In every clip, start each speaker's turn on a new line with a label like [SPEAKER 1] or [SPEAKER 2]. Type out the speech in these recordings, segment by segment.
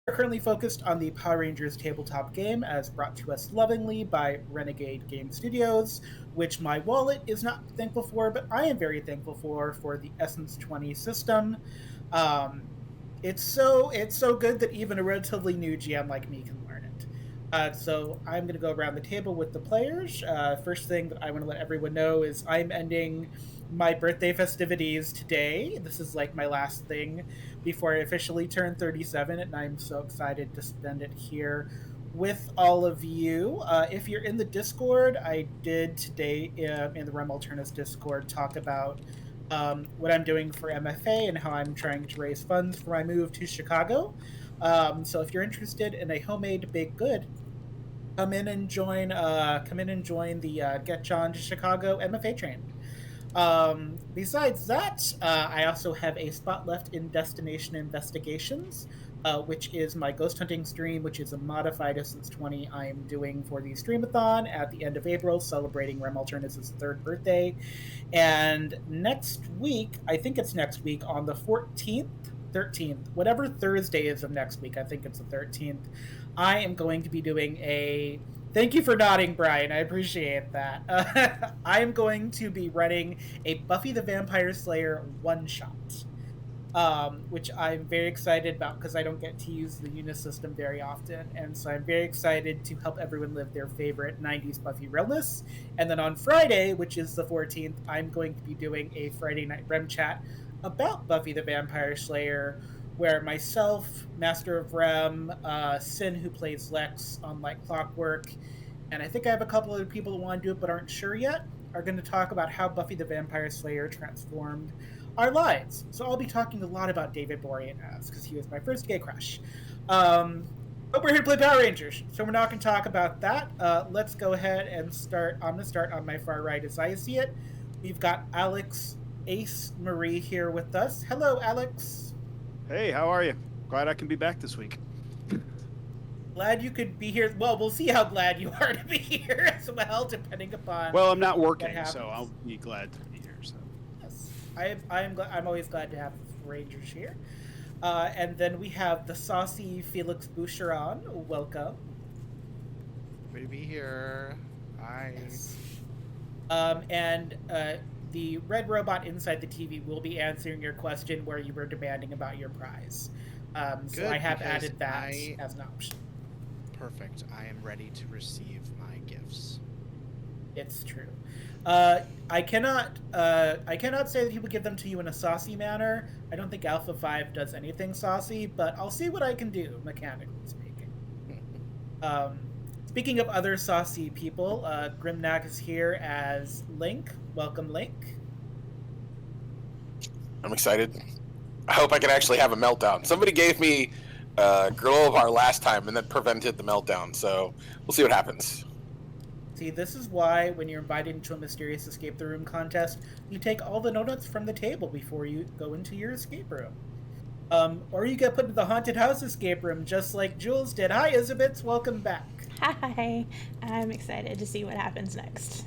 [SPEAKER 1] We're currently focused on the Power Rangers tabletop game as brought to us lovingly by Renegade Game Studios, which my wallet is not thankful for, but I am very thankful for the Essence 20 system. Um, it's so good that even a relatively new GM like me can learn it. So I'm going to go around the table with the players. First thing that I want to let everyone know is I'm ending my birthday festivities today. This is like my last thing before I officially turn 37, and I'm so excited to spend it here with all of you. If you're in the Discord, I did today in the Rem Alternis Discord talk about what I'm doing for MFA and how I'm trying to raise funds for my move to Chicago. So if you're interested in a homemade baked good, come in and join the Get John to Chicago MFA train. Besides that, I also have a spot left in Destination Investigations, which is my ghost hunting stream, which is a modified Essence 20 I am doing for the Streamathon at the end of April, celebrating Rem Alternis' third birthday. And next week, I think it's next week, on the 14th, 13th, whatever Thursday is of next week, I think it's the 13th, I am going to be doing a. Thank you for nodding, Brian. I appreciate that. I am going to be running a Buffy the Vampire Slayer one shot, which I'm very excited about because I don't get to use the Unis system very often. And so I'm very excited to help everyone live their favorite 90s Buffy realness. And then on Friday, which is the 14th, I'm going to be doing a Friday night Rem chat about Buffy the Vampire Slayer, where myself, Master of Rem, Sin, who plays Lex on Like Clockwork, and I think I have a couple other people who want to do it but aren't sure yet, are going to talk about how Buffy the Vampire Slayer transformed our lives. So I'll be talking a lot about David Boreanaz, because he was my first gay crush. But we're here to play Power Rangers, so we're not going to talk about that. Let's go ahead and start. I'm going to start on my far right as I see it. We've got Alex Ace Marie here with us. Hello, Alex.
[SPEAKER 2] Hey, how are you? Glad I can be back this week.
[SPEAKER 1] Glad you could be here. Well, we'll see how glad you are to be here as well, depending upon.
[SPEAKER 2] Well, I'm not working, so I'll be glad to be here. So.
[SPEAKER 1] Yes, I'm always glad to have Rangers here. And then we have the saucy Felix Boucheron. Welcome.
[SPEAKER 3] Happy to be here. Hi.
[SPEAKER 1] Yes. The red robot inside the TV will be answering your question where you were demanding about your prize. So I have added that as an option.
[SPEAKER 3] Perfect. I am ready to receive my gifts.
[SPEAKER 1] It's true. I cannot say that people give them to you in a saucy manner. I don't think Alpha 5 does anything saucy, but I'll see what I can do, mechanically speaking. Speaking of other saucy people, Grimnack is here as Link. Welcome, Link.
[SPEAKER 4] I'm excited. I hope I can actually have a meltdown. Somebody gave me granola bar last time, and that prevented the meltdown, so we'll see what happens.
[SPEAKER 1] See, this is why when you're invited into a mysterious escape the room contest, you take all the donuts from the table before you go into your escape room. Or you get put into the haunted house escape room, just like Jules did. Hi, Isabits. Welcome back.
[SPEAKER 5] Hi. I'm excited to see what happens next.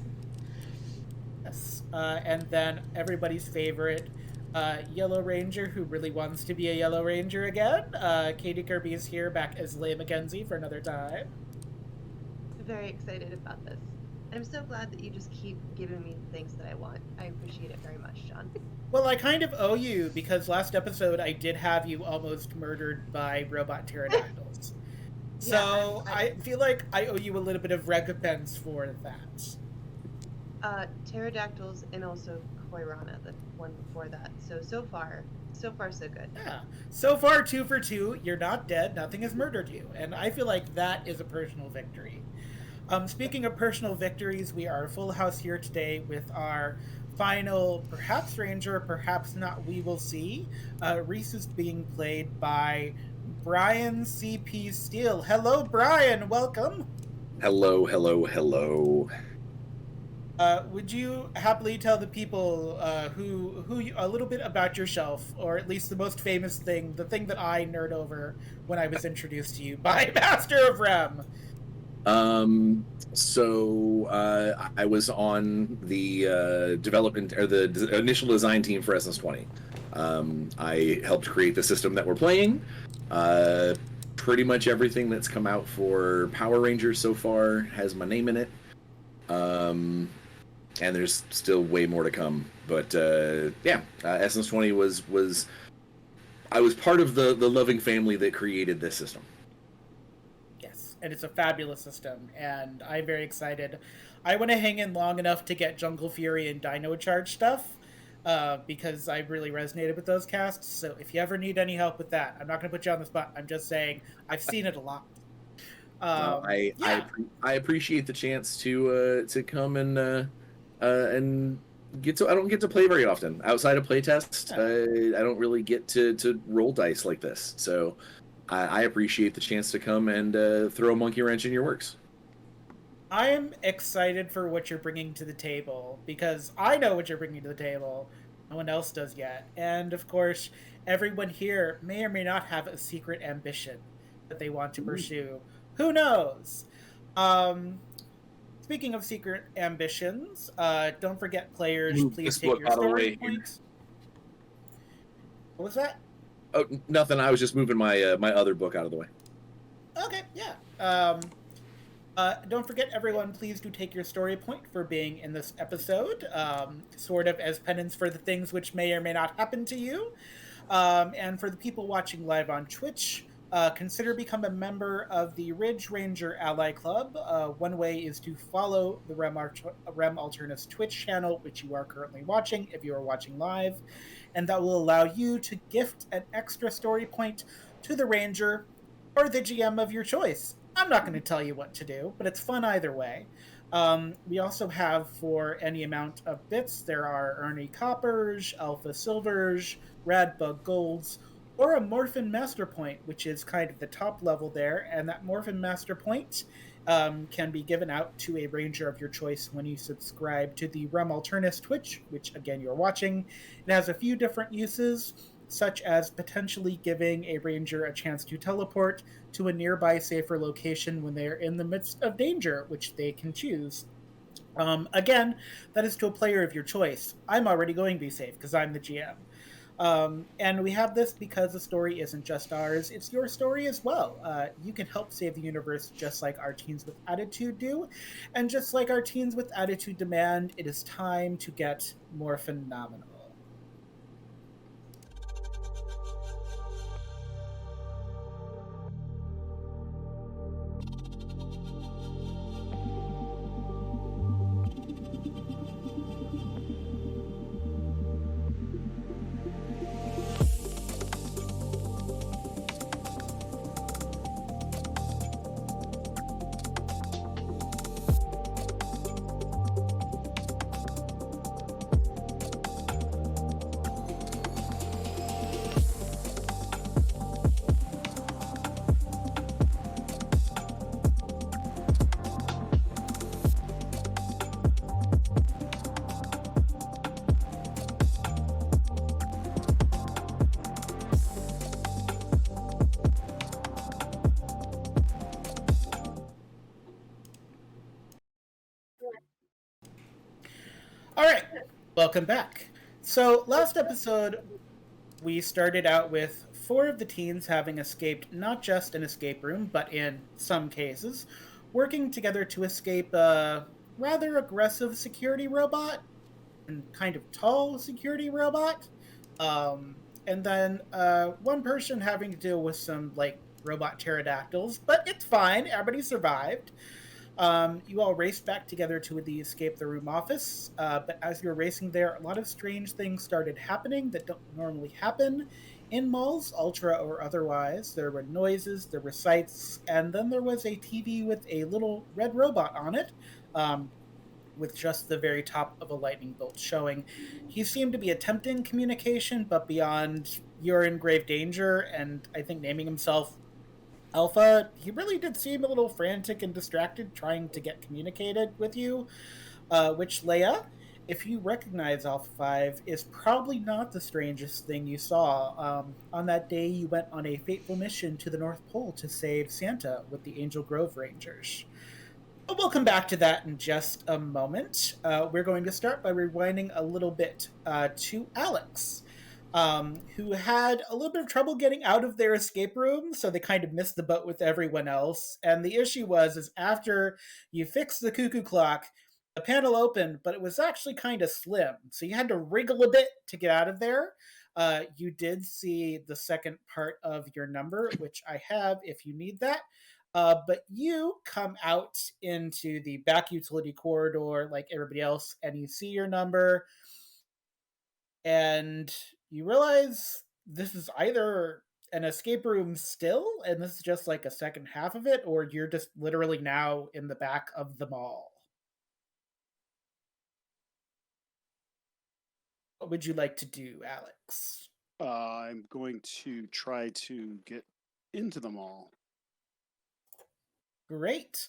[SPEAKER 1] Yes. And then everybody's favorite Yellow Ranger, who really wants to be a Yellow Ranger again. Katie Kirby is here, back as Leigh Mackenzie for another time.
[SPEAKER 6] Very excited about this. I'm so glad that you just keep giving me the things that I want. I appreciate it very much, John.
[SPEAKER 1] Well, I kind of owe you, because last episode I did have you almost murdered by robot pterodactyls. So yeah, I feel like I owe you a little bit of recompense for that.
[SPEAKER 6] Pterodactyls and also Koirana, the one before that. So far, so good.
[SPEAKER 1] Yeah. So far, 2 for 2. You're not dead. Nothing has murdered you. And I feel like that is a personal victory. Speaking of personal victories, we are a full house here today with our final, perhaps Ranger, perhaps not, we will see. Reese is being played by Brian C.P. Steele. Hello, Brian. Welcome.
[SPEAKER 7] Hello.
[SPEAKER 1] Would you happily tell the people who a little bit about yourself, or at least the most famous thing, the thing that I nerd over when I was introduced to you by Master of Rem?
[SPEAKER 7] So I was on the development or the initial design team for Essence 20. I helped create the system that we're playing. pretty much everything that's come out for Power Rangers so far has my name in it. And there's still way more to come. But Essence 20 was I was part of the loving family that created this system.
[SPEAKER 1] Yes, and it's a fabulous system, and I'm very excited. I want to hang in long enough to get Jungle Fury and Dino Charge stuff, because I really resonated with those casts. So if you ever need any help with that, I'm not going to put you on the spot. I'm just saying I've seen it a lot.
[SPEAKER 7] I appreciate the chance to come and get to. I don't get to play very often outside of playtest. I don't really get to roll dice like this, so I appreciate the chance to come and throw a monkey wrench in your works.
[SPEAKER 1] I am excited for what you're bringing to the table, because I know what you're bringing to the table. No one else does yet. And, of course, everyone here may or may not have a secret ambition that they want to pursue. Who knows? Speaking of secret ambitions, don't forget, players, please take your story points. What was that?
[SPEAKER 7] Oh, nothing. I was just moving my my other book out of the way.
[SPEAKER 1] Okay, yeah. Don't forget, everyone, please do take your story point for being in this episode, sort of as penance for the things which may or may not happen to you. And for the people watching live on Twitch, consider become a member of the Ridge Ranger Ally Club. One way is to follow the Rem Alternis Twitch channel, which you are currently watching if you are watching live, and that will allow you to gift an extra story point to the Ranger or the GM of your choice. I'm not going to tell you what to do, but it's fun either way. We also have, for any amount of bits, there are Ernie Coppers, Alpha Silvers, Radbug Golds, or a Morphin Master Point, which is kind of the top level there, and that Morphin Master Point can be given out to a Ranger of your choice when you subscribe to the Rem Alternis Twitch, which, again, you're watching. It has a few different uses, such as potentially giving a Ranger a chance to teleport to a nearby safer location when they are in the midst of danger, which they can choose. Again, that is to a player of your choice. I'm already going to be safe because I'm the GM. And we have this because the story isn't just ours, it's your story as well. You can help save the universe just like our Teens with Attitude do. And just like our Teens with Attitude demand, it is time to get more phenomenal. Alright, welcome back. So, last episode, we started out with 4 of the teens having escaped not just an escape room, but in some cases, working together to escape a rather aggressive security robot, and kind of tall security robot. And then one person having to deal with some, robot pterodactyls, but it's fine, everybody survived. You all raced back together to the Escape the Room office, but as you were racing there, a lot of strange things started happening that don't normally happen in malls, Ultra or otherwise. There were noises, there were sights, and then there was a TV with a little red robot on it, with just the very top of a lightning bolt showing. He seemed to be attempting communication, but beyond "you're in grave danger," and I think naming himself Alpha, he really did seem a little frantic and distracted trying to get communicated with you, which, Leia, if you recognize Alpha 5, is probably not the strangest thing you saw. On that day, you went on a fateful mission to the North Pole to save Santa with the Angel Grove Rangers. But we'll come back to that in just a moment. We're going to start by rewinding a little bit to Alex. who had a little bit of trouble getting out of their escape room, so they kind of missed the boat with everyone else. And the issue is after you fixed the cuckoo clock, the panel opened, but it was actually kind of slim, so you had to wriggle a bit to get out of there. You did see the second part of your number, which I have if you need that. But you come out into the back utility corridor like everybody else, and you see your number, and you realize this is either an escape room still, and this is just like a second half of it, or you're just literally now in the back of the mall. What would you like to do, Alex?
[SPEAKER 2] I'm going to try to get into the mall.
[SPEAKER 1] Great.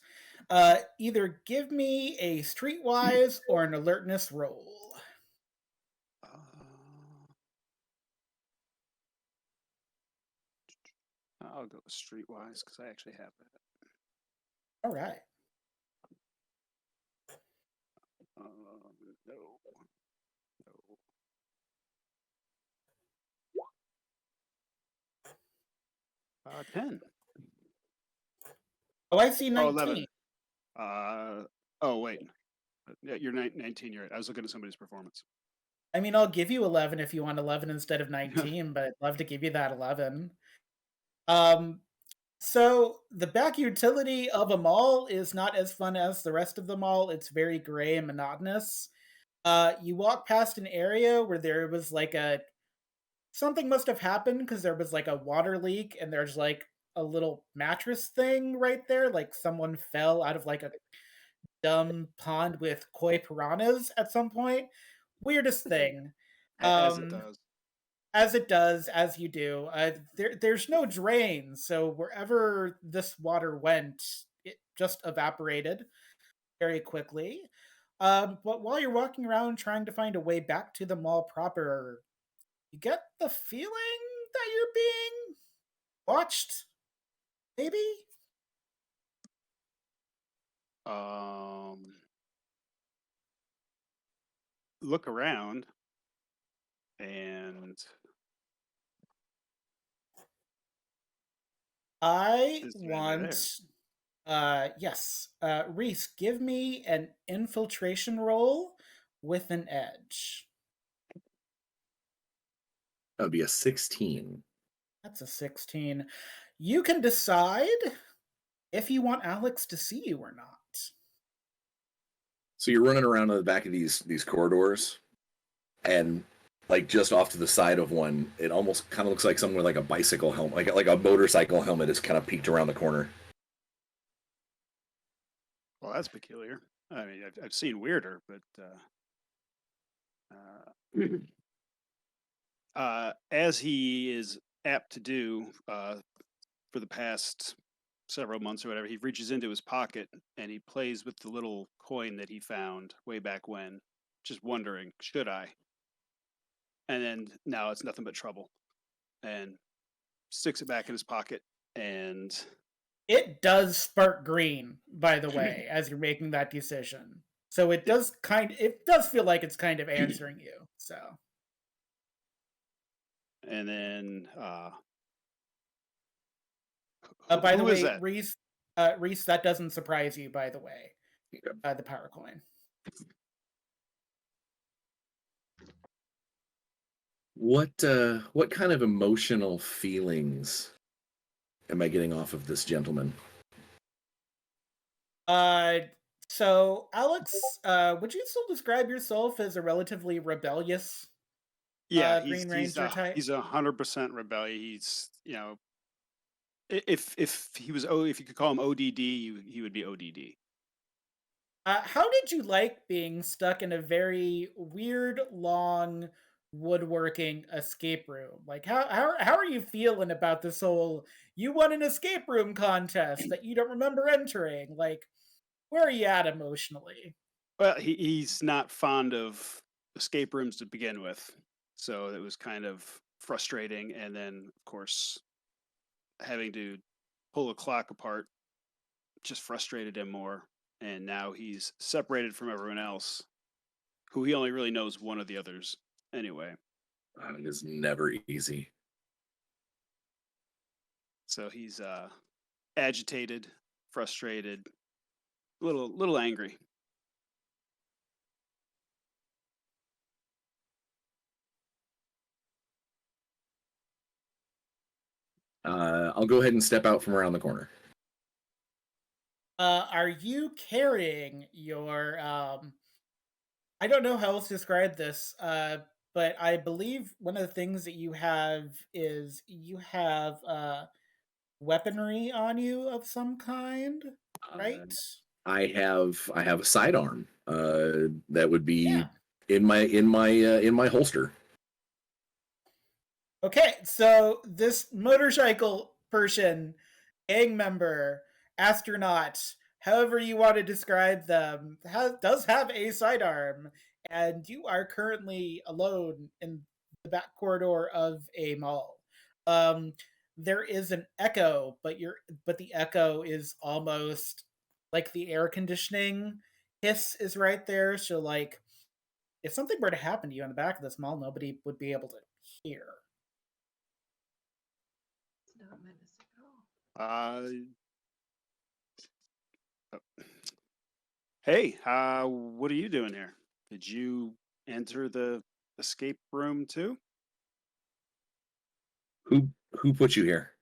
[SPEAKER 1] Either give me a streetwise or an alertness roll.
[SPEAKER 2] I'll go streetwise because I actually have that.
[SPEAKER 1] All right.
[SPEAKER 2] No. 10.
[SPEAKER 1] Oh, I see
[SPEAKER 2] Oh,
[SPEAKER 1] 19.
[SPEAKER 2] 11. Oh, wait. Yeah, you're 19. You're right. I was looking at somebody's performance.
[SPEAKER 1] I mean, I'll give you 11 if you want 11 instead of 19, but I'd love to give you that 11. So the back utility of a mall is not as fun as the rest of the mall. It's very gray and monotonous. You walk past an area where there was like something must have happened because there was like a water leak, and there's like a little mattress thing right there, like someone fell out of like a dumb pond with koi piranhas at some point. Weirdest thing.
[SPEAKER 2] As it does.
[SPEAKER 1] As it does, as you do. There's no drain, so wherever this water went, it just evaporated very quickly. But while you're walking around trying to find a way back to the mall proper, you get the feeling that you're being watched, maybe?
[SPEAKER 2] Look around and
[SPEAKER 1] I
[SPEAKER 2] is there
[SPEAKER 1] want yes. Reese, give me an infiltration roll with an edge.
[SPEAKER 7] That would be a 16.
[SPEAKER 1] That's a 16. You can decide if you want Alex to see you or not.
[SPEAKER 7] So you're running around on the back of these corridors, and like just off to the side of one, it almost kind of looks like someone with like a bicycle helmet, like a motorcycle helmet, is kind of peeked around the corner.
[SPEAKER 2] well, that's peculiar. I mean, I've seen weirder, but as he is apt to do for the past several months or whatever, he reaches into his pocket and he plays with the little coin that he found way back when, just wondering, should I? And then now it's nothing but trouble, and sticks it back in his pocket. And
[SPEAKER 1] it does spark green, by the way, as you're making that decision. So it does feel like it's kind of answering you. So.
[SPEAKER 2] And then
[SPEAKER 1] By the way,
[SPEAKER 2] that?
[SPEAKER 1] Reese, that doesn't surprise you, by the way. The power coin.
[SPEAKER 7] What kind of emotional feelings am I getting off of this gentleman?
[SPEAKER 1] So Alex, would you still describe yourself as a relatively rebellious Green Ranger type?
[SPEAKER 2] He's 100% rebellious. He's, if he was if you could call him ODD, he would be ODD.
[SPEAKER 1] How did you like being stuck in a very weird, long woodworking escape room? Like, how are you feeling about this whole you won an escape room contest that you don't remember entering? Like, where are you at emotionally?
[SPEAKER 2] Well, he's not fond of escape rooms to begin with, so it was kind of frustrating. And then, of course, having to pull a clock apart just frustrated him more. And now he's separated from everyone else, who he only really knows one of the others anyway.
[SPEAKER 7] It is never easy.
[SPEAKER 2] So he's agitated, frustrated, little angry.
[SPEAKER 7] I'll go ahead and step out from around the corner.
[SPEAKER 1] Are you carrying your I don't know how else to describe this, but I believe one of the things that you have is you have weaponry on you of some kind, right?
[SPEAKER 7] I have a sidearm that would be
[SPEAKER 1] Yeah.
[SPEAKER 7] in my holster.
[SPEAKER 1] Okay, so this motorcycle person, gang member, astronaut, however you want to describe them, does have a sidearm, and you are currently alone in the back corridor of a mall. Um, there is an echo, but the echo is almost like the air conditioning hiss is right there. So like, if something were to happen to you in the back of this mall, nobody would be able to hear.
[SPEAKER 6] It's not menacing at all.
[SPEAKER 2] Hey, what are you doing here? Did you enter the escape room too?
[SPEAKER 7] Who put you here?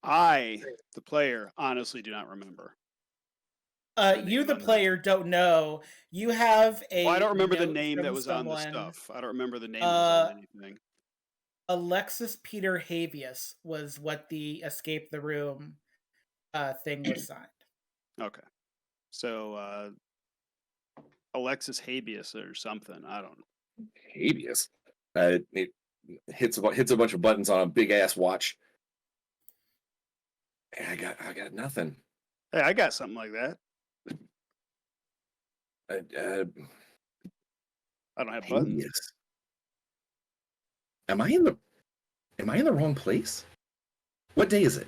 [SPEAKER 2] I, the player, honestly do not remember.
[SPEAKER 1] You, the player, don't know. You have a.
[SPEAKER 2] Well, I don't remember the
[SPEAKER 1] note
[SPEAKER 2] name that
[SPEAKER 1] from
[SPEAKER 2] was on the
[SPEAKER 1] someone.
[SPEAKER 2] stuff. I don't remember the name that was on anything.
[SPEAKER 1] Alexis Peter Havius was what the escape the room thing was signed.
[SPEAKER 2] Okay. So Alexis Habeas or something. I don't know.
[SPEAKER 7] Habeas. It hits a bunch of buttons on a big ass watch. I got nothing.
[SPEAKER 2] Hey, I got something like that. I don't have buttons.
[SPEAKER 7] Habeas. Am I in the wrong place? What day is it?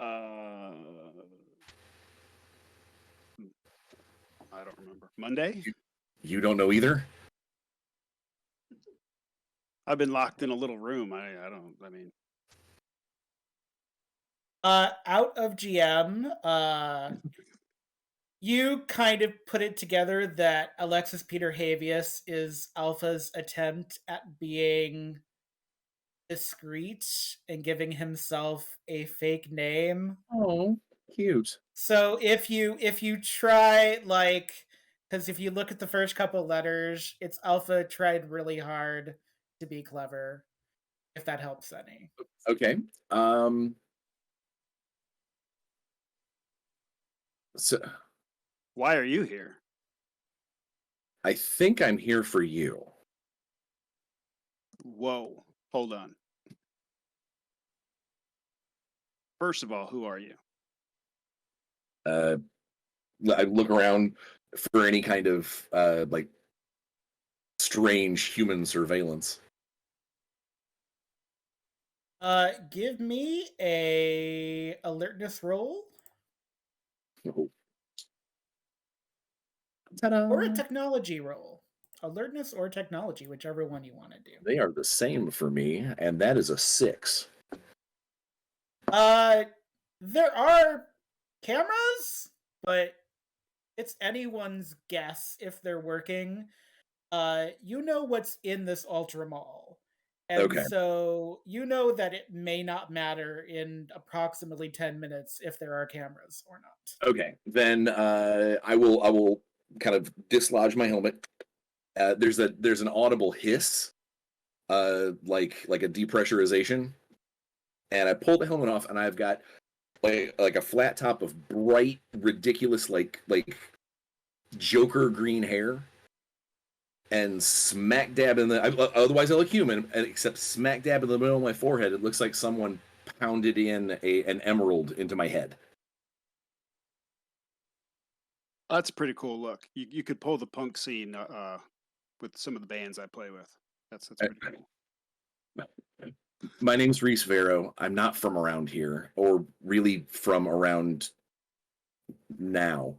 [SPEAKER 2] I don't remember. Monday?
[SPEAKER 7] You don't know either?
[SPEAKER 2] I've been locked in a little room. I mean.
[SPEAKER 1] Out of GM, you kind of put it together that Alexis Peter Havius is Alpha's attempt at being discreet and giving himself a fake name.
[SPEAKER 7] Oh, cute.
[SPEAKER 1] So if you try, like, because if you look at the first couple letters, it's Alpha tried really hard to be clever. If that helps any.
[SPEAKER 7] Okay. So
[SPEAKER 2] why are you here?
[SPEAKER 7] I think I'm here for you.
[SPEAKER 2] Whoa. Hold on. First of all, who are you?
[SPEAKER 7] I look around for any kind of like strange human surveillance.
[SPEAKER 1] Give me a alertness roll.
[SPEAKER 7] Oh. Ta-da.
[SPEAKER 1] Or a technology roll. Alertness or technology, whichever one you want to do.
[SPEAKER 7] They are the same for me, and that is a 6.
[SPEAKER 1] There are cameras, but it's anyone's guess if they're working. You know what's in this Ultra Mall. And
[SPEAKER 7] Okay.
[SPEAKER 1] so you know that it may not matter in approximately 10 minutes if there are cameras or not.
[SPEAKER 7] Okay. Then I will kind of dislodge my helmet. There's an audible hiss, like a depressurization, and I pull the helmet off, and I've got like a flat top of bright, ridiculous, like Joker green hair, and smack dab in the. Otherwise, I look human, except smack dab in the middle of my forehead, it looks like someone pounded in an emerald into my head.
[SPEAKER 2] That's a pretty cool look. You could pull the punk scene with some of the bands I play with. That's pretty cool.
[SPEAKER 7] My name's Reese Vero. I'm not from around here, or really from around now.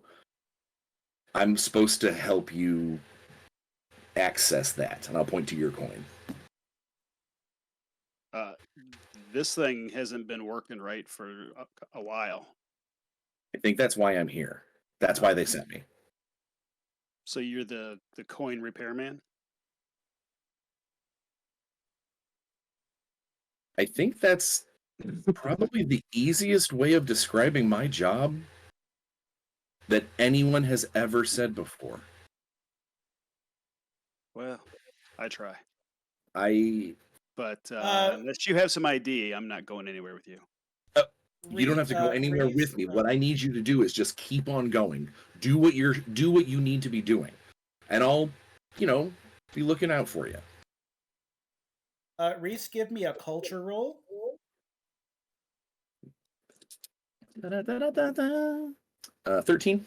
[SPEAKER 7] I'm supposed to help you access that, and I'll point to your coin.
[SPEAKER 2] This thing hasn't been working right for a while.
[SPEAKER 7] I think that's why I'm here. That's why they sent me.
[SPEAKER 2] So you're the coin repairman?
[SPEAKER 7] I think that's probably the easiest way of describing my job that anyone has ever said before.
[SPEAKER 2] Well, I try.
[SPEAKER 7] But
[SPEAKER 2] unless you have some ID, I'm not going anywhere with you.
[SPEAKER 7] You don't have to go anywhere with me. What I need you to do is just keep on going. Do what you need to be doing, and I'll, be looking out for you.
[SPEAKER 1] Reese, give me a culture roll.
[SPEAKER 7] 13.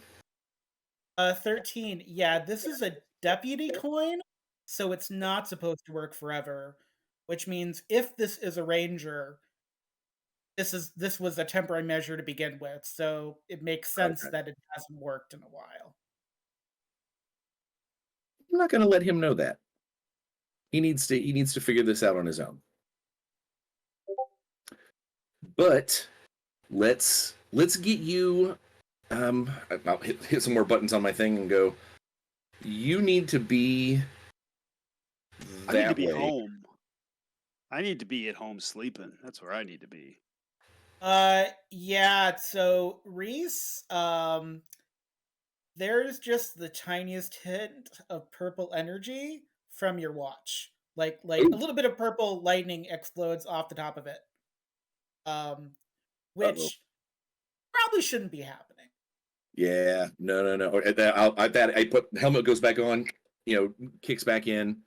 [SPEAKER 1] 13. Yeah, this is a deputy coin, so it's not supposed to work forever. Which means if this is a ranger, this was a temporary measure to begin with, so it makes sense that it hasn't worked in a while.
[SPEAKER 7] I'm not going to let him know that. He needs to figure this out on his own. But let's get you. I'll hit some more buttons on my thing and go. You need to be.
[SPEAKER 2] I need to be home. I need to be at home sleeping. That's where I need to be.
[SPEAKER 1] Yeah. So Reese, there's just the tiniest hint of purple energy from your watch. Like a little bit of purple lightning explodes off the top of it. Which probably shouldn't be happening.
[SPEAKER 7] Yeah, no. I put helmet goes back on, kicks back in.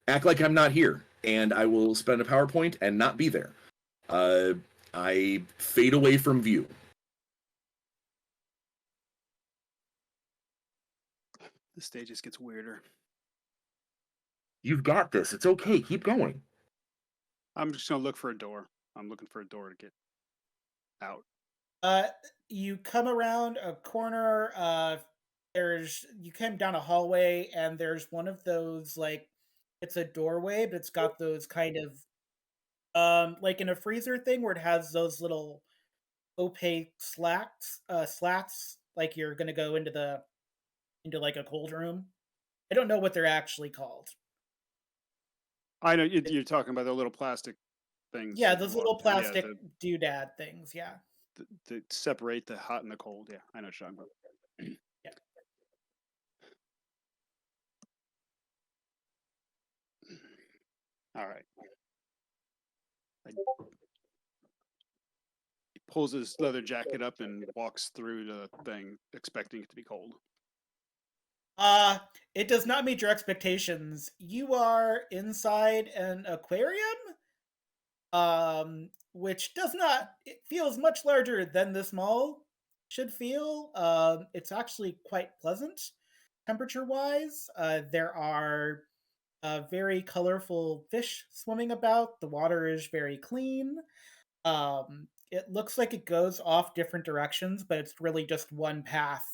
[SPEAKER 7] Act like I'm not here, and I will spend a PowerPoint and not be there. I fade away from view.
[SPEAKER 2] The stage just gets weirder.
[SPEAKER 7] You've got this. It's okay. Keep going.
[SPEAKER 2] I'm just gonna look for a door. I'm looking for a door to get out.
[SPEAKER 1] You come around a corner. You came down a hallway, and there's one of those, like, it's a doorway, but it's got those kind of like in a freezer thing where it has those little opaque slats, like you're gonna go into like a cold room. I don't know what they're actually called.
[SPEAKER 2] I know you're talking about the little plastic things.
[SPEAKER 1] Yeah, those little plastic doodad things. Yeah.
[SPEAKER 2] To separate the hot and the cold. Yeah, I know what you're talking about.
[SPEAKER 1] Yeah.
[SPEAKER 2] All right. He pulls his leather jacket up and walks through the thing, expecting it to be cold.
[SPEAKER 1] It does not meet your expectations. You are inside an aquarium, which it feels much larger than this mall should feel. It's actually quite pleasant temperature-wise. There are very colorful fish swimming about. The water is very clean. It looks like it goes off different directions, but it's really just one path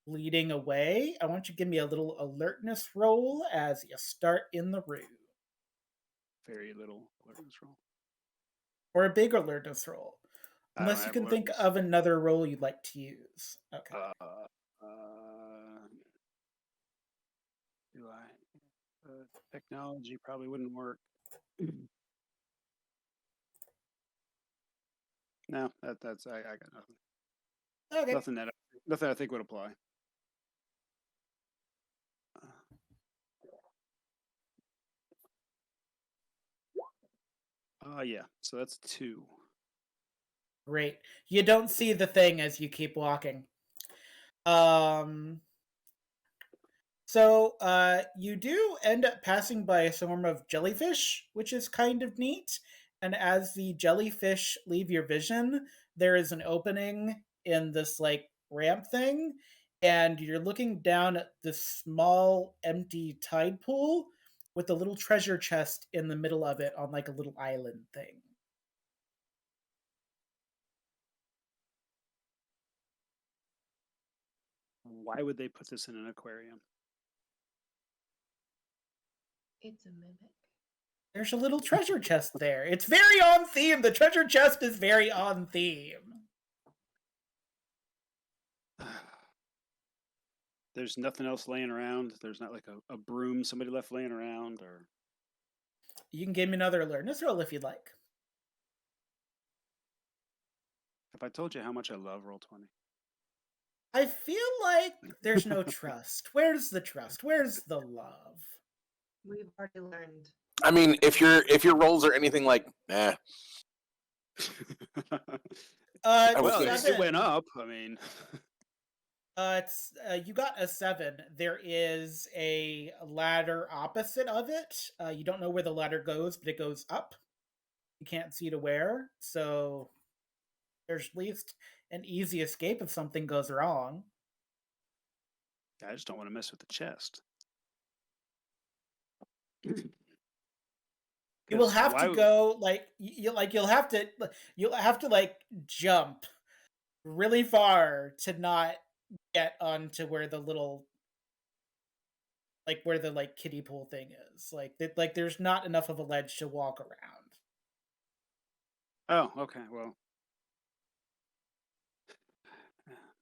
[SPEAKER 1] leading away. I want you to give me a little alertness roll as you start in the room.
[SPEAKER 2] Very little alertness roll.
[SPEAKER 1] Or a big alertness roll. Unless you can think of another roll you'd like to use. Okay.
[SPEAKER 2] Do I? Technology probably wouldn't work. No, that's I got nothing.
[SPEAKER 1] Okay.
[SPEAKER 2] Nothing I think would apply. Yeah. So that's 2.
[SPEAKER 1] Great. You don't see the thing as you keep walking. So you do end up passing by a swarm of jellyfish, which is kind of neat. And as the jellyfish leave your vision, there is an opening in this like ramp thing, and you're looking down at this small empty tide pool with a little treasure chest in the middle of it on like a little island thing.
[SPEAKER 2] Why would they put this in an aquarium?
[SPEAKER 6] It's a mimic.
[SPEAKER 1] There's a little treasure chest there. It's very on theme. The treasure chest is very on theme.
[SPEAKER 2] There's nothing else laying around. There's not like a broom somebody left laying around, or
[SPEAKER 1] You can give me another alertness roll if you'd like.
[SPEAKER 2] if I told you how much I love Roll20.
[SPEAKER 1] I feel like there's no trust. Where's the trust? Where's the love?
[SPEAKER 6] We've already learned.
[SPEAKER 4] I mean, if your rolls are anything like,
[SPEAKER 1] Uh,
[SPEAKER 2] Well, it
[SPEAKER 1] 7.
[SPEAKER 2] went up. I mean,
[SPEAKER 1] It's you got a 7. There is a ladder opposite of it. You don't know where the ladder goes, but it goes up. You can't see to where, so there's at least an easy escape if something goes wrong.
[SPEAKER 2] I just don't want to mess with the chest.
[SPEAKER 1] You will
[SPEAKER 2] 'Cause
[SPEAKER 1] have
[SPEAKER 2] why
[SPEAKER 1] to
[SPEAKER 2] would-
[SPEAKER 1] go you'll have to like jump really far to not get onto where the little where the kiddie pool thing is. Like there's not enough of a ledge to walk around.
[SPEAKER 2] Oh, okay. Well,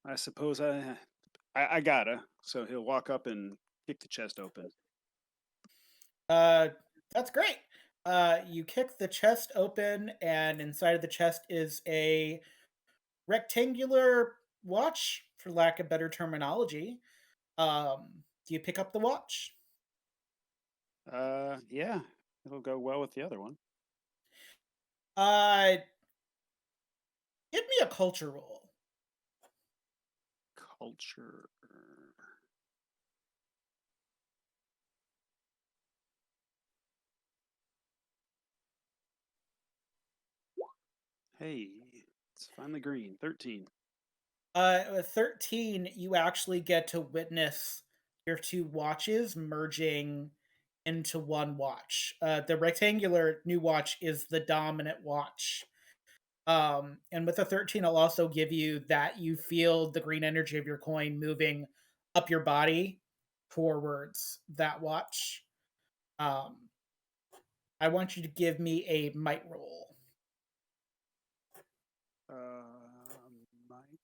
[SPEAKER 2] I suppose I gotta. So he'll walk up and kick the chest open.
[SPEAKER 1] That's great. You kick the chest open, and inside of the chest is a rectangular watch, for lack of better terminology. Do you pick up the watch?
[SPEAKER 2] Yeah, it'll go well with the other one.
[SPEAKER 1] Uh, Give me a culture roll.
[SPEAKER 2] Culture. Hey, it's finally green. 13.
[SPEAKER 1] With 13, you actually get to witness your two watches merging into one watch. The rectangular new watch is the dominant watch. And with the 13, I'll also give you that you feel the green energy of your coin moving up your body towards that watch. I want you to give me a might roll.
[SPEAKER 2] Might.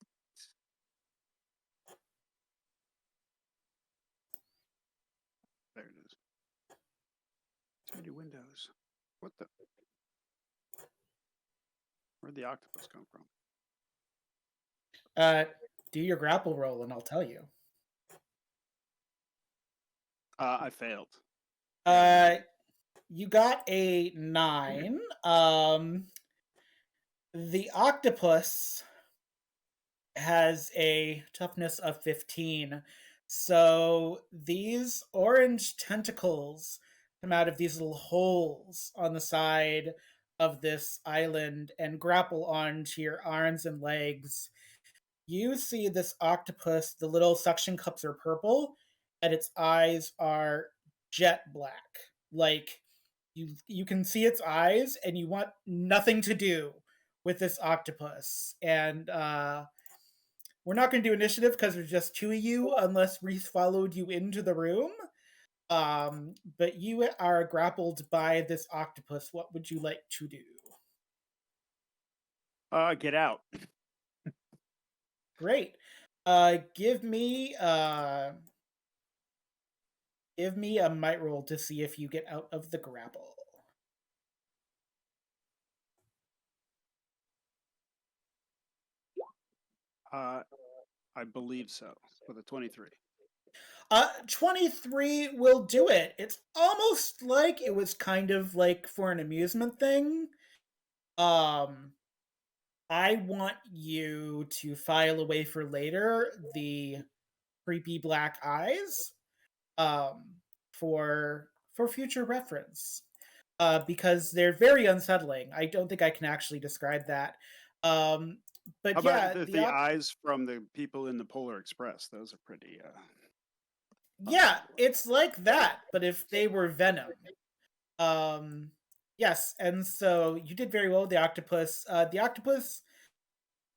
[SPEAKER 2] There it is. Too many windows. What the? Where'd the octopus come from?
[SPEAKER 1] Do your grapple roll and I'll tell you.
[SPEAKER 2] I failed.
[SPEAKER 1] You got a 9. The octopus has a toughness of 15. So these orange tentacles come out of these little holes on the side of this island and grapple onto your arms and legs. You see this octopus, the little suction cups are purple, and its eyes are jet black. Like you can see its eyes and you want nothing to do with this octopus. And we're not going to do initiative because there's just 2 of you unless Reese followed you into the room. But you are grappled by this octopus. What would you like to do?
[SPEAKER 2] Get out.
[SPEAKER 1] Great. Give me a might roll to see if you get out of the grapple.
[SPEAKER 2] I believe so. With a 23.
[SPEAKER 1] 23 will do it. It's almost like it was kind of like for an amusement thing. I want you to file away for later the creepy black eyes, for future reference, because they're very unsettling. I don't think I can actually describe that. But
[SPEAKER 2] How
[SPEAKER 1] yeah,
[SPEAKER 2] about the eyes from the people in the Polar Express? Those are pretty.
[SPEAKER 1] Yeah, it's like that, but if they were venom. Yes, and so you did very well with the octopus. The octopus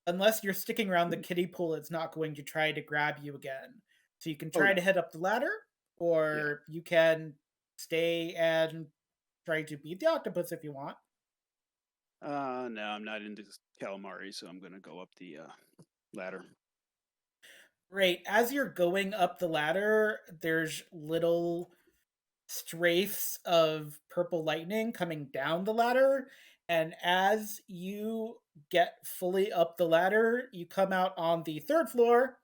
[SPEAKER 1] unless you're sticking around the kiddie pool, it's not going to try to grab you again. So you can try
[SPEAKER 4] no.
[SPEAKER 1] to head up the ladder, or you can stay and try to beat the octopus if you want.
[SPEAKER 2] No, I'm not into calamari, so I'm gonna go up the ladder.
[SPEAKER 1] Right. As you're going up the ladder, there's little strafes of purple lightning coming down the ladder. And as you get fully up the ladder, you come out on the third floor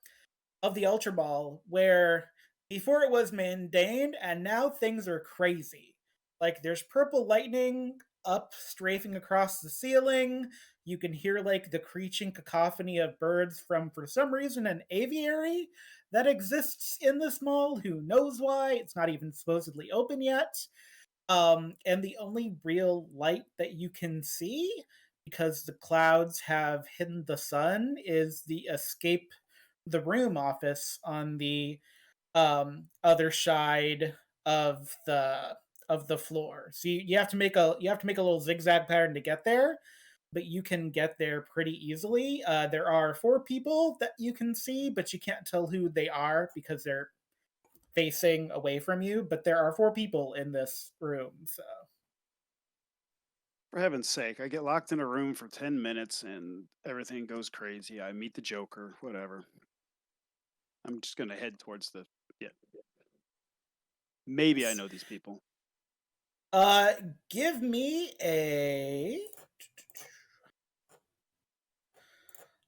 [SPEAKER 1] of the Ultra Ball, where before it was mundane, and now things are crazy. Like there's purple lightning up strafing across the ceiling. You can hear like the creaking cacophony of birds from, for some reason, an aviary that exists in this mall. Who knows why? It's not even supposedly open yet. And the only real light that you can see, because the clouds have hidden the sun, is the escape the room office on the other side of the floor. So you have to make a little zigzag pattern to get there, but you can get there pretty easily. There are 4 people that you can see, but you can't tell who they are because they're facing away from you. But there are 4 people in this room. So
[SPEAKER 2] For heaven's sake, I get locked in a room for 10 minutes and everything goes crazy. I meet the Joker, whatever. I'm just gonna head towards the Maybe I know these people.
[SPEAKER 1] give me a.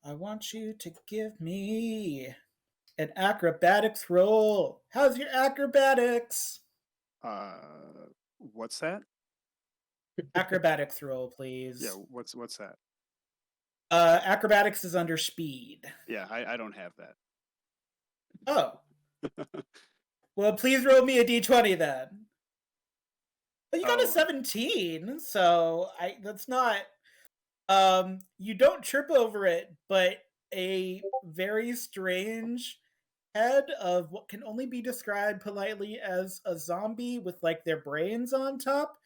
[SPEAKER 1] I want you to give me an acrobatics roll. How's your acrobatics?
[SPEAKER 2] What's that?
[SPEAKER 1] Acrobatics roll, please.
[SPEAKER 2] Yeah, what's that?
[SPEAKER 1] Acrobatics is under speed.
[SPEAKER 2] Yeah, I don't have that.
[SPEAKER 1] Oh. Well, please roll me a d20 then. Well, you got a 17, so that's not. You don't trip over it, but a very strange head of what can only be described politely as a zombie with like their brains on top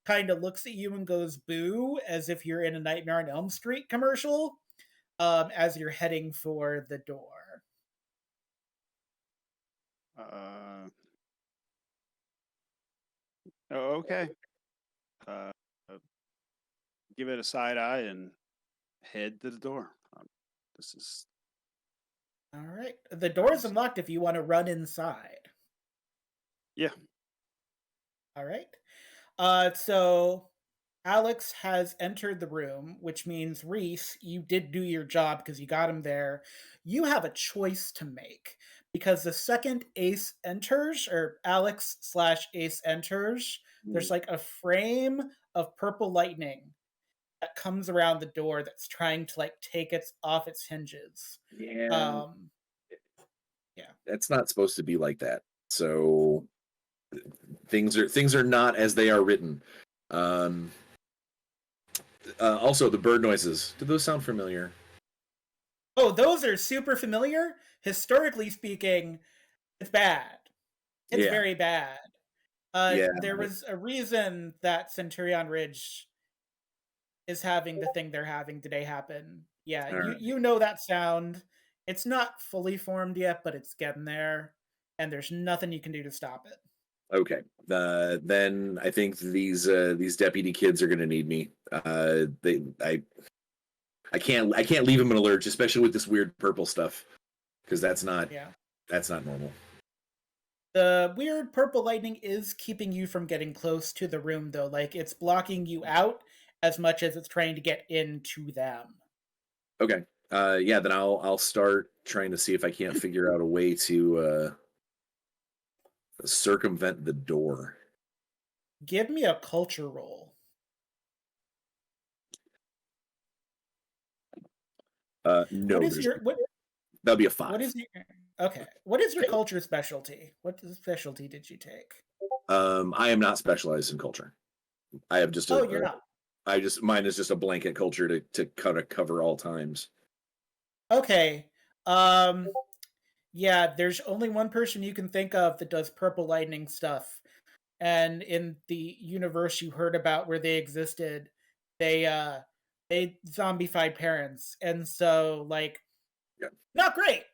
[SPEAKER 1] kind of looks at you and goes boo, as if you're in a Nightmare on Elm Street commercial, as you're heading for the door.
[SPEAKER 2] Okay. Give it a side eye and head to the door. This is
[SPEAKER 1] All right. The door is unlocked if you want to run inside.
[SPEAKER 2] Yeah.
[SPEAKER 1] All right. So Alex has entered the room, which means Reese, you did do your job because you got him there. You have a choice to make because the second Ace enters, or Alex/Ace enters, there's like a frame of purple lightning that comes around the door that's trying to like take it off its hinges.
[SPEAKER 7] Yeah. That's not supposed to be like that. So things are not as they are written. Also, the bird noises. Do those sound familiar?
[SPEAKER 1] Oh, those are super familiar. Historically speaking, it's bad. It's very bad. There was a reason that Centurion Ridge is having the thing they're having today happen. Yeah, you know that sound. It's not fully formed yet, but it's getting there, and there's nothing you can do to stop it.
[SPEAKER 7] Okay. Then I think these deputy kids are going to need me. I can't leave them in a lurch, especially with this weird purple stuff, because that's not normal.
[SPEAKER 1] The weird purple lightning is keeping you from getting close to the room, though. Like it's blocking you out as much as it's trying to get into them.
[SPEAKER 7] Okay. Then I'll start trying to see if I can't figure out a way to circumvent the door.
[SPEAKER 1] Give me a culture roll.
[SPEAKER 7] No. That'll be a 5.
[SPEAKER 1] What is your okay? What is your culture specialty? What specialty did you take?
[SPEAKER 7] I am not specialized in culture. I have just
[SPEAKER 1] you're not.
[SPEAKER 7] Mine is just a blanket culture to kind of cover all times.
[SPEAKER 1] Okay. Yeah, there's only one person you can think of that does purple lightning stuff. And in the universe you heard about where they existed, they they zombified parents, and so like,
[SPEAKER 7] Yeah.
[SPEAKER 1] not great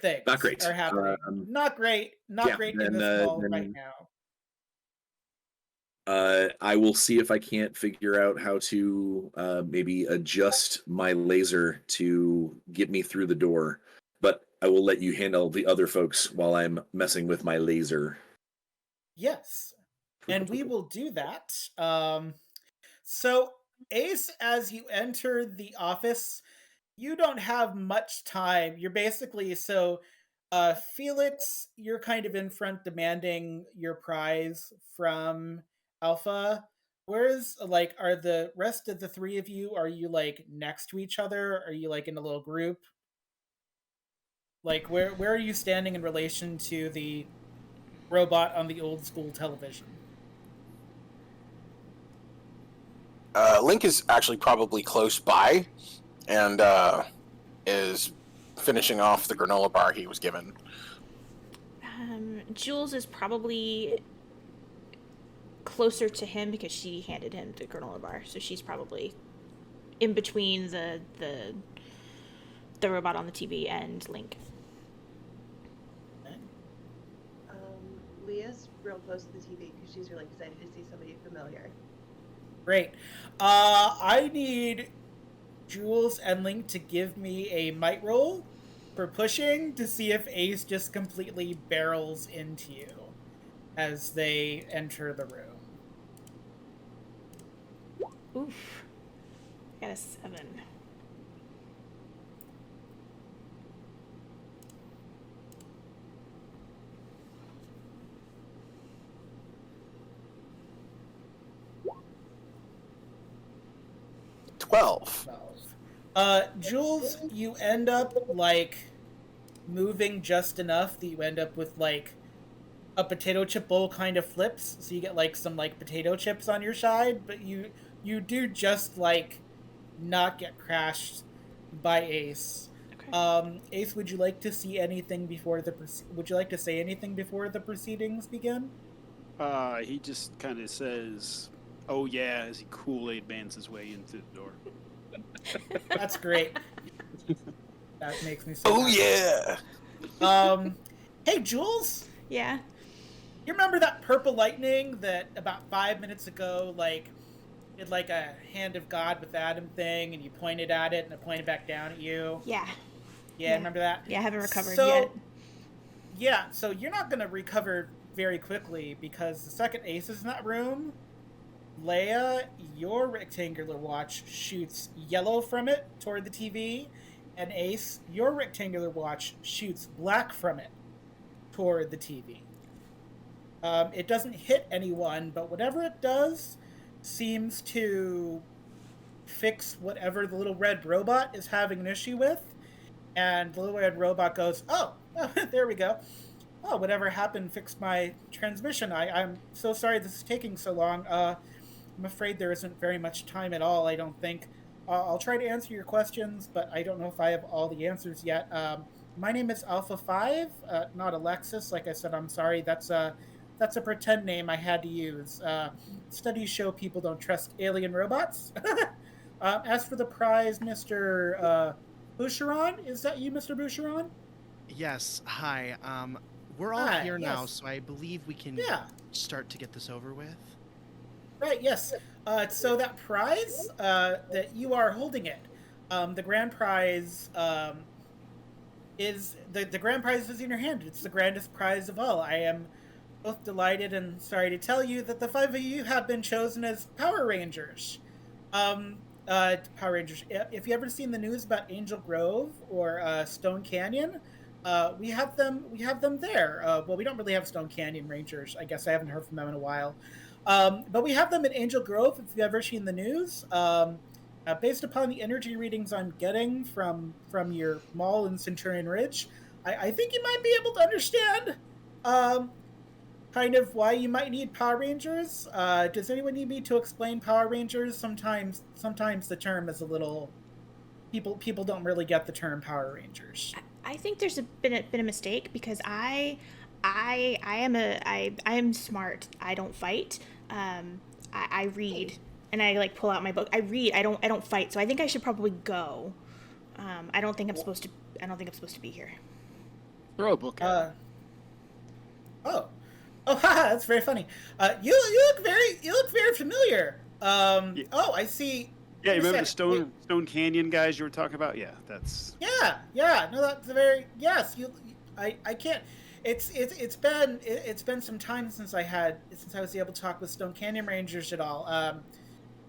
[SPEAKER 1] things
[SPEAKER 7] Not great.
[SPEAKER 1] are happening. Not great
[SPEAKER 7] yeah,
[SPEAKER 1] in
[SPEAKER 7] then,
[SPEAKER 1] this mall
[SPEAKER 7] then-
[SPEAKER 1] right now.
[SPEAKER 7] I will see if I can't figure out how to maybe adjust my laser to get me through the door. But I will let you handle the other folks while I'm messing with my laser.
[SPEAKER 1] Yes, and we will do that. So Ace, as you enter the office, you don't have much time. You're basically Felix, you're kind of in front demanding your prize from Alpha. Where's like are the rest of the three of you, are you like next to each other? Are you like in a little group? Like where are you standing in relation to the robot on the old school television?
[SPEAKER 4] Link is actually probably close by, and is finishing off the granola bar he was given.
[SPEAKER 5] Jules is probably closer to him because she handed him the granola bar, so she's probably in between the robot on the TV and Link.
[SPEAKER 6] Leah's real close to the TV because she's really excited to see somebody familiar.
[SPEAKER 1] Great. I need Jules and Link to give me a might roll for pushing to see if Ace just completely barrels into you as they enter the room.
[SPEAKER 5] Oof. I got a 7.
[SPEAKER 1] Jules, you end up like moving just enough that you end up with like a potato chip bowl kind of flips, so you get like some like potato chips on your side, but you do just like not get crashed by Ace.
[SPEAKER 5] Okay.
[SPEAKER 1] Ace, would you like to see anything before would you like to say anything before the proceedings begin?
[SPEAKER 2] He just kind of says, "Oh yeah," as he Kool-Aid mans his way into the door.
[SPEAKER 1] That's great. That makes me so
[SPEAKER 4] Oh
[SPEAKER 1] happy.
[SPEAKER 4] yeah.
[SPEAKER 1] Hey Jules,
[SPEAKER 5] Yeah.
[SPEAKER 1] you remember that purple lightning that about 5 minutes ago, like, did like a hand of God with Adam thing, and you pointed at it and it pointed back down at you?
[SPEAKER 5] Yeah.
[SPEAKER 1] Yeah, remember that?
[SPEAKER 5] Yeah, I haven't recovered yet.
[SPEAKER 1] Yeah, so you're not gonna recover very quickly because the second Ace is in that room, Leia, your rectangular watch shoots yellow from it toward the TV, and Ace, your rectangular watch shoots black from it toward the TV. It doesn't hit anyone, but whatever it does seems to fix whatever the little red robot is having an issue with. And the little red robot goes, oh, there we go. Oh, whatever happened fixed my transmission. I'm so sorry this is taking so long. I'm afraid there isn't very much time at all, I don't think. I'll try to answer your questions, but I don't know if I have all the answers yet. My name is Alpha 5, not Alexis. Like I said, I'm sorry. That's a pretend name I had to use. Studies show people don't trust alien robots. As for the prize, Mr. Boucheron, is that you, Mr. Boucheron?
[SPEAKER 3] Yes. Hi. We're all
[SPEAKER 1] Hi,
[SPEAKER 3] here now,
[SPEAKER 1] yes.
[SPEAKER 3] so I believe we can start to get this over with.
[SPEAKER 1] Right, yes. So that prize, that you are holding it, the grand prize is the grand prize is in your hand. It's the grandest prize of all. I am both delighted and sorry to tell you that the 5 of you have been chosen as Power Rangers. Power Rangers. If you ever seen the news about Angel Grove or Stone Canyon, we have them there. Well, we don't really have Stone Canyon Rangers. I guess I haven't heard from them in a while. But we have them in Angel Grove, if you've ever seen the news. Based upon the energy readings I'm getting from your mall in Centurion Ridge, I think you might be able to understand kind of why you might need Power Rangers. Does anyone need me to explain Power Rangers? Sometimes the term is a little... People don't really get the term Power Rangers.
[SPEAKER 5] I think there's been a mistake because I am smart. I don't fight. I read. And I like pull out my book. I read. I don't fight. So I think I should probably go. I don't think I'm supposed to. I don't think I'm supposed to be here.
[SPEAKER 2] Throw a book at him.
[SPEAKER 1] Oh, haha, that's very funny. You look very familiar.
[SPEAKER 2] Yeah.
[SPEAKER 1] Oh, I see.
[SPEAKER 2] Yeah, you remember the
[SPEAKER 1] Understand.
[SPEAKER 2] Stone Canyon guys you were talking about? Yeah, that's.
[SPEAKER 1] Yeah. No, that's a very yes. I can't. It's been some time since I was able to talk with Stone Canyon Rangers at all.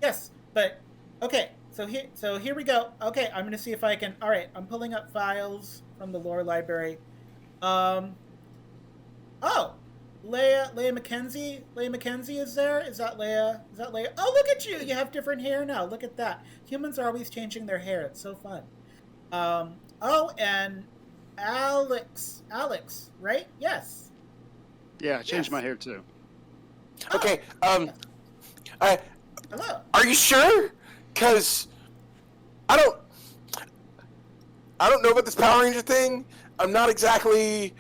[SPEAKER 1] Yes, but okay. So here we go. Okay, I'm gonna see if I can. All right, I'm pulling up files from the lore library. Oh, Leia McKenzie. Leia McKenzie is there. Is that Leia? Oh, look at you. You have different hair now. Look at that. Humans are always changing their hair. It's so fun. Oh, and Alex, right? Yes.
[SPEAKER 2] Yeah, I changed
[SPEAKER 1] Yes.
[SPEAKER 2] my hair too.
[SPEAKER 4] Okay.
[SPEAKER 1] Hello.
[SPEAKER 4] Are you sure? Cause I don't know about this Power Ranger thing. I'm not exactly.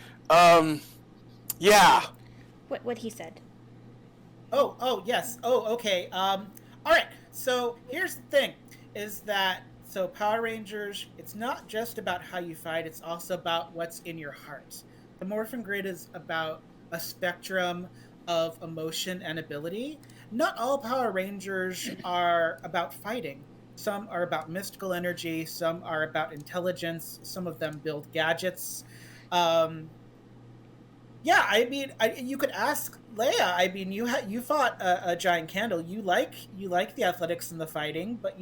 [SPEAKER 4] Yeah.
[SPEAKER 5] What he said.
[SPEAKER 1] Oh, yes. Oh, okay. All right. So here's the thing: is that Power Rangers? It's not just about how you fight; it's also about what's in your heart. The Morphin Grid is about a spectrum of emotion and ability. Not all Power Rangers are about fighting. Some are about mystical energy. Some are about intelligence. Some of them build gadgets. Um, Yeah, I mean, you could ask Leia. I mean, you fought a giant candle. You like the athletics and the fighting, but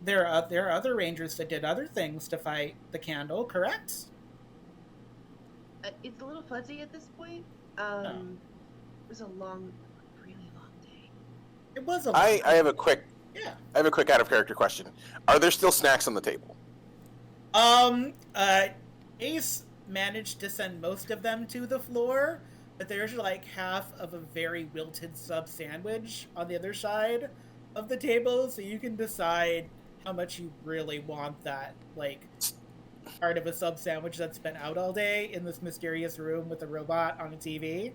[SPEAKER 1] there are other rangers that did other things to fight the candle. Correct?
[SPEAKER 6] It's a little fuzzy at this point. It was a really long day.
[SPEAKER 1] It was a.
[SPEAKER 4] I have a quick
[SPEAKER 1] Yeah.
[SPEAKER 4] out of character question. Are there still snacks on the table?
[SPEAKER 1] Ace managed to send most of them to the floor, but there's like half of a very wilted sub sandwich on the other side of the table, so you can decide how much you really want that, like, part of a sub sandwich that's been out all day in this mysterious room with a robot on a TV.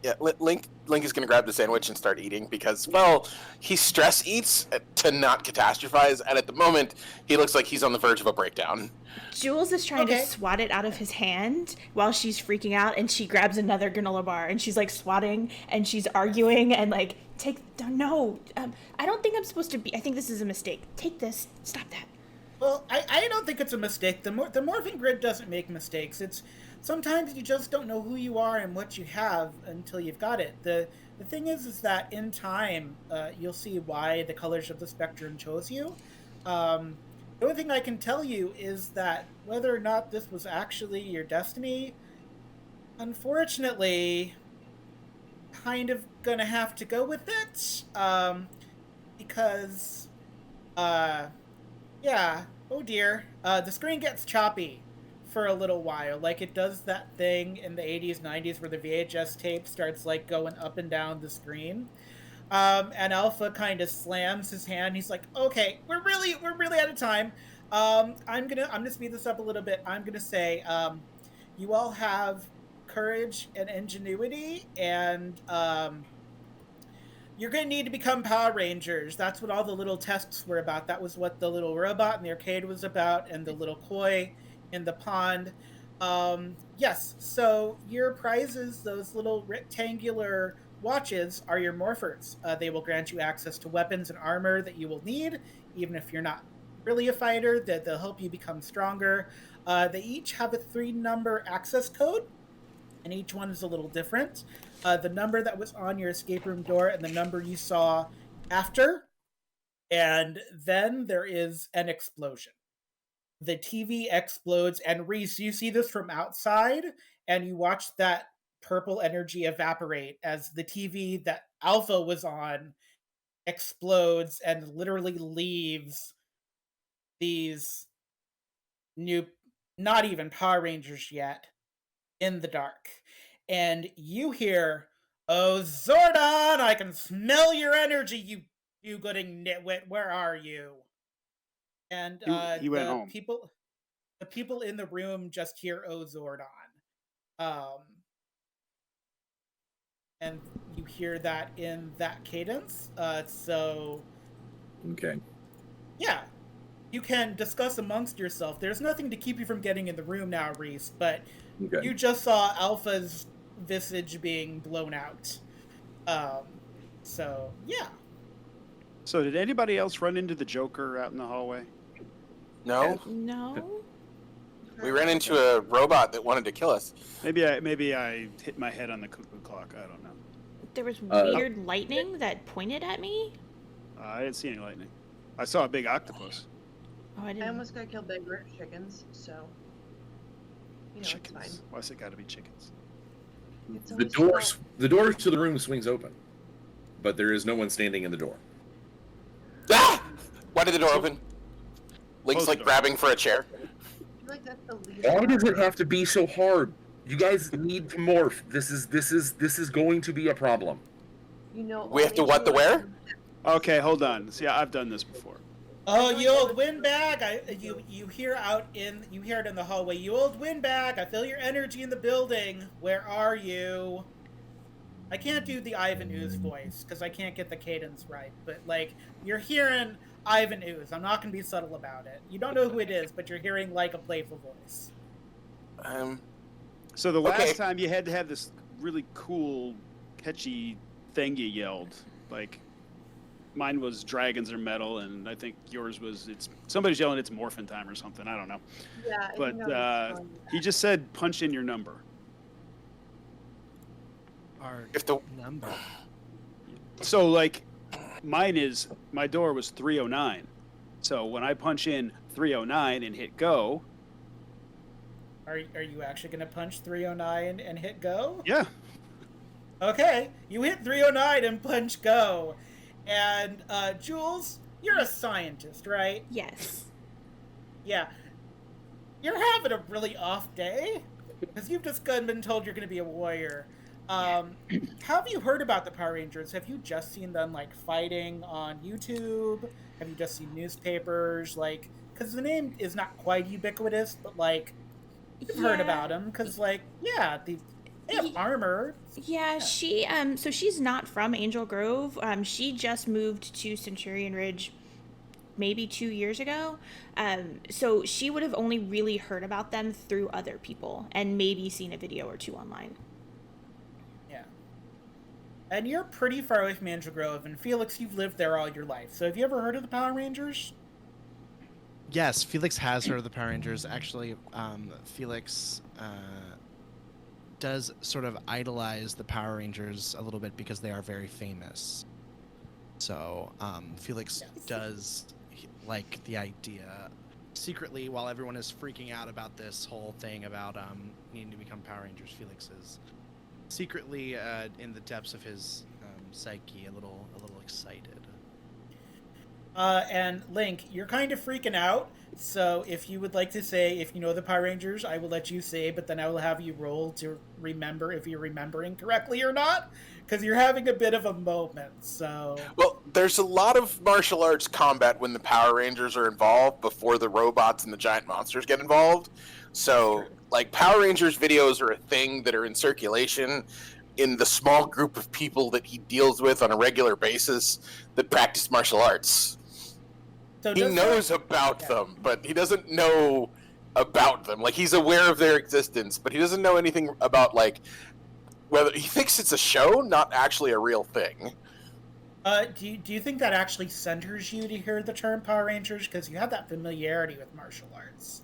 [SPEAKER 4] Yeah, Link is going to grab the sandwich and start eating because, well, he stress eats to not catastrophize, and at the moment, he looks like he's on the verge of a breakdown.
[SPEAKER 5] Jules is trying to
[SPEAKER 1] Okay.
[SPEAKER 5] swat it out of his hand while she's freaking out, and she grabs another granola bar, and she's like swatting, and she's arguing, and like, I don't think I'm supposed to be. I think this is a mistake. Take this. Stop that.
[SPEAKER 1] Well, I don't think it's a mistake. The Morphin Grid doesn't make mistakes. It's sometimes you just don't know who you are and what you have until you've got it. The thing is that in time, you'll see why the colors of the spectrum chose you. The only thing I can tell you is that whether or not this was actually your destiny, unfortunately, kind of gonna have to go with it. Because, yeah, oh dear, the screen gets choppy for a little while. Like, it does that thing in the 80s, 90s where the VHS tape starts, like, going up and down the screen. And Alpha kind of slams his hand. He's like, "Okay, we're really out of time. I'm gonna speed this up a little bit. I'm gonna say, you all have courage and ingenuity, and you're gonna need to become Power Rangers. That's what all the little tests were about. That was what the little robot in the arcade was about, and the little koi in the pond. Yes. So your prizes, those little rectangular watches, are your morphers. They will grant you access to weapons and armor that you will need, even if you're not really a fighter. That they'll help you become stronger. They each have a 3-number access code, and each one is a little different. The number that was on your escape room door and the number you saw after, and then there is an explosion. The TV explodes, and Reese, you see this from outside, and you watch that purple energy evaporate as the TV that Alpha was on explodes and literally leaves these new, not even Power Rangers yet, in the dark. And you hear, "Oh, Zordon, I can smell your energy, you gooding nitwit. Where are you?" And
[SPEAKER 2] He went home.
[SPEAKER 1] the people in the room just hear, "Oh, Zordon." And you hear that in that cadence. So
[SPEAKER 7] Okay.
[SPEAKER 1] Yeah. You can discuss amongst yourself. There's nothing to keep you from getting in the room now, Reese, but
[SPEAKER 7] Okay.
[SPEAKER 1] you just saw Alpha's visage being blown out. So, yeah.
[SPEAKER 2] So did anybody else run into the Joker out in the hallway?
[SPEAKER 4] No,
[SPEAKER 5] No.
[SPEAKER 4] we ran into a robot that wanted to kill us.
[SPEAKER 2] Maybe I hit my head on the cuckoo clock. I don't know.
[SPEAKER 5] There was weird lightning that pointed at me.
[SPEAKER 2] I didn't see any lightning. I saw a big octopus.
[SPEAKER 5] Oh, I
[SPEAKER 6] I
[SPEAKER 5] didn't.
[SPEAKER 6] almost got killed by roach chickens, so you know
[SPEAKER 2] Chickens.
[SPEAKER 6] it's fine.
[SPEAKER 2] Why's it got to be chickens?
[SPEAKER 6] It's
[SPEAKER 7] The
[SPEAKER 6] always
[SPEAKER 7] door to the room swings open, but there is no one standing in the door.
[SPEAKER 4] Ah! Why did the door open? Link's
[SPEAKER 2] Close the
[SPEAKER 4] like
[SPEAKER 2] door.
[SPEAKER 4] grabbing for a chair.
[SPEAKER 6] I feel like that's the least.
[SPEAKER 7] Why does it have to be so hard? You guys need to morph. This is going to be a problem.
[SPEAKER 6] You know,
[SPEAKER 4] We have to
[SPEAKER 6] only
[SPEAKER 4] what the
[SPEAKER 6] two-
[SPEAKER 4] where?
[SPEAKER 2] Okay, hold on. See, I've done this before.
[SPEAKER 1] Oh, you old windbag! You hear it in the hallway. You old windbag! I feel your energy in the building. Where are you? I can't do the Ivan Ooze voice because I can't get the cadence right. But like, you're hearing Ivan Ooze. I'm not gonna be subtle about it. You don't know who it is, but you're hearing like a playful voice.
[SPEAKER 2] So the
[SPEAKER 4] Okay.
[SPEAKER 2] last time you had to have this really cool, catchy thing you yelled. Like, mine was dragons are metal, and I think yours was somebody's yelling it's morphin time or something. I don't know.
[SPEAKER 6] Yeah, I
[SPEAKER 2] But
[SPEAKER 6] think I was going with
[SPEAKER 2] he
[SPEAKER 6] that.
[SPEAKER 2] just said punch in your number.
[SPEAKER 3] Our
[SPEAKER 4] If the
[SPEAKER 3] number.
[SPEAKER 2] So like, my door was 309. So when I punch in 309 and hit go,
[SPEAKER 1] Are you actually gonna punch 309 and hit go?
[SPEAKER 2] yeah.
[SPEAKER 1] Okay, you hit 309 and punch go. And Jules, you're a scientist, right?
[SPEAKER 5] Yes.
[SPEAKER 1] Yeah. You're having a really off day because you've just been told you're going to be a warrior. How have you heard about the Power Rangers? Have you just seen them like fighting on YouTube? Have you just seen newspapers? Like, because the name is not quite ubiquitous, but like you've heard about them because like they have armor.
[SPEAKER 5] Yeah, she so she's not from Angel Grove. She just moved to Centurion Ridge maybe 2 years ago. So she would have only really heard about them through other people and maybe seen a video or two online.
[SPEAKER 1] Yeah. And you're pretty far away from Angel Grove, and Felix, you've lived there all your life. So have you ever heard of the Power Rangers?
[SPEAKER 3] Yes, Felix has heard of the Power Rangers. Actually, Felix does sort of idolize the Power Rangers a little bit because they are very famous. So Felix does like the idea secretly, while everyone is freaking out about this whole thing about needing to become Power Rangers. Felix is secretly in the depths of his psyche a little excited.
[SPEAKER 1] And Link, you're kind of freaking out. So if you would like to say, if you know the Power Rangers, I will let you say, but then I will have you roll to remember if you're remembering correctly or not, because you're having a bit of a moment. So
[SPEAKER 4] Well, there's a lot of martial arts combat when the Power Rangers are involved before the robots and the giant monsters get involved. So, like, Power Rangers videos are a thing that are in circulation in the small group of people that he deals with on a regular basis that practice martial arts.
[SPEAKER 1] So
[SPEAKER 4] He
[SPEAKER 1] does
[SPEAKER 4] knows about them, but he doesn't know about them. Like, he's aware of their existence, but he doesn't know anything about, like, whether he thinks it's a show, not actually a real thing.
[SPEAKER 1] do you think that actually centers you to hear the term Power Rangers? Because you have that familiarity with martial arts.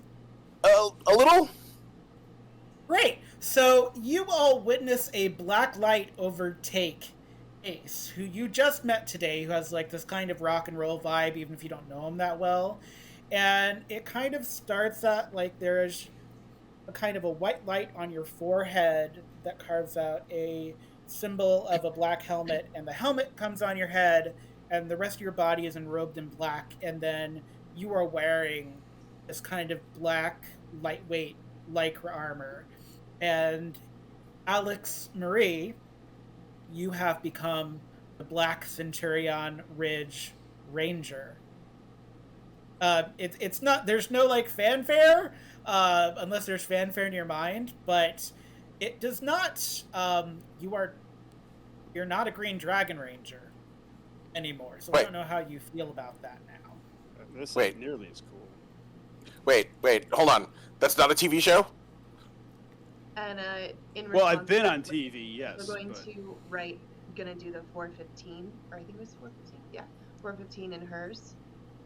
[SPEAKER 4] A little?
[SPEAKER 1] Great. So you all witness a black light overtake Ace, who you just met today, who has like this kind of rock and roll vibe, even if you don't know him that well. And it kind of starts at like there's a kind of a white light on your forehead that carves out a symbol of a black helmet, and the helmet comes on your head, and the rest of your body is enrobed in black, and then you are wearing this kind of black, lightweight lycra armor. And Alex Marie, you have become the Black Centurion Ridge Ranger. It's not, there's no like fanfare, unless there's fanfare in your mind, but it does not, you're not a Green Dragon Ranger. anymore. So I don't know how you feel about that now.
[SPEAKER 2] This
[SPEAKER 4] Wait.
[SPEAKER 2] ain't nearly as cool.
[SPEAKER 4] Wait, hold on. That's not a TV show?
[SPEAKER 6] And in
[SPEAKER 2] Well, I've
[SPEAKER 6] response
[SPEAKER 2] been
[SPEAKER 6] to
[SPEAKER 2] on
[SPEAKER 6] that,
[SPEAKER 2] TV, yes.
[SPEAKER 6] We're going
[SPEAKER 2] but-
[SPEAKER 6] to gonna do the 415, or I think it was 415. Yeah, 415 in hers.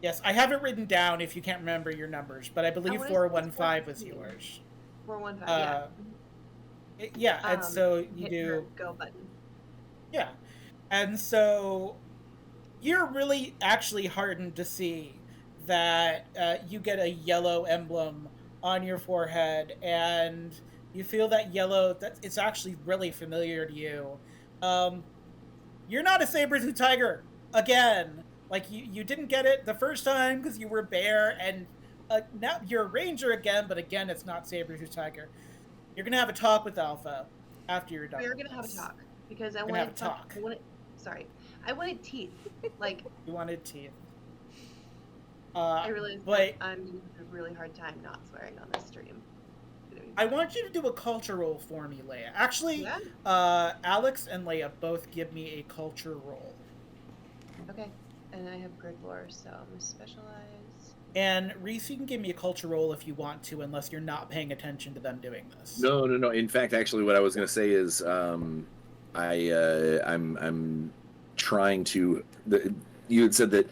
[SPEAKER 1] Yes, I have it written down if you can't remember your numbers, but I believe
[SPEAKER 6] wanna say it's
[SPEAKER 1] 415 was
[SPEAKER 6] 415.
[SPEAKER 1] yours.
[SPEAKER 6] 415. Yeah.
[SPEAKER 1] Yeah, and so you
[SPEAKER 6] Hit
[SPEAKER 1] do.
[SPEAKER 6] her go button.
[SPEAKER 1] Yeah. And so you're really actually heartened to see that you get a yellow emblem on your forehead, and you feel that yellow, that it's actually really familiar to you. You're not a saber-tooth tiger again. Like, you didn't get it the first time because you were bear, and now you're a ranger again, but again, it's not saber-tooth tiger. You're going to have a talk with Alpha after you're done.
[SPEAKER 6] We're
[SPEAKER 1] with
[SPEAKER 6] gonna have a
[SPEAKER 1] this.
[SPEAKER 6] talk because I
[SPEAKER 1] Gonna
[SPEAKER 6] wanted
[SPEAKER 1] have a talk.
[SPEAKER 6] I wanted teeth. Like,
[SPEAKER 1] You wanted teeth.
[SPEAKER 6] I realized
[SPEAKER 1] but
[SPEAKER 6] that I'm gonna have a really hard time not swearing on this stream. It's gonna be
[SPEAKER 1] I
[SPEAKER 6] fun.
[SPEAKER 1] want you to do a culture roll for me, Leia. Actually,
[SPEAKER 6] Yeah.
[SPEAKER 1] Alex and Leia both give me a culture roll.
[SPEAKER 6] Okay. And I have grid lore, so I'm gonna specialize.
[SPEAKER 1] And Reese, you can give me a culture roll if you want to, unless you're not paying attention to them doing this.
[SPEAKER 7] No. In fact, actually, what I was going to say is, I'm trying to. You had said that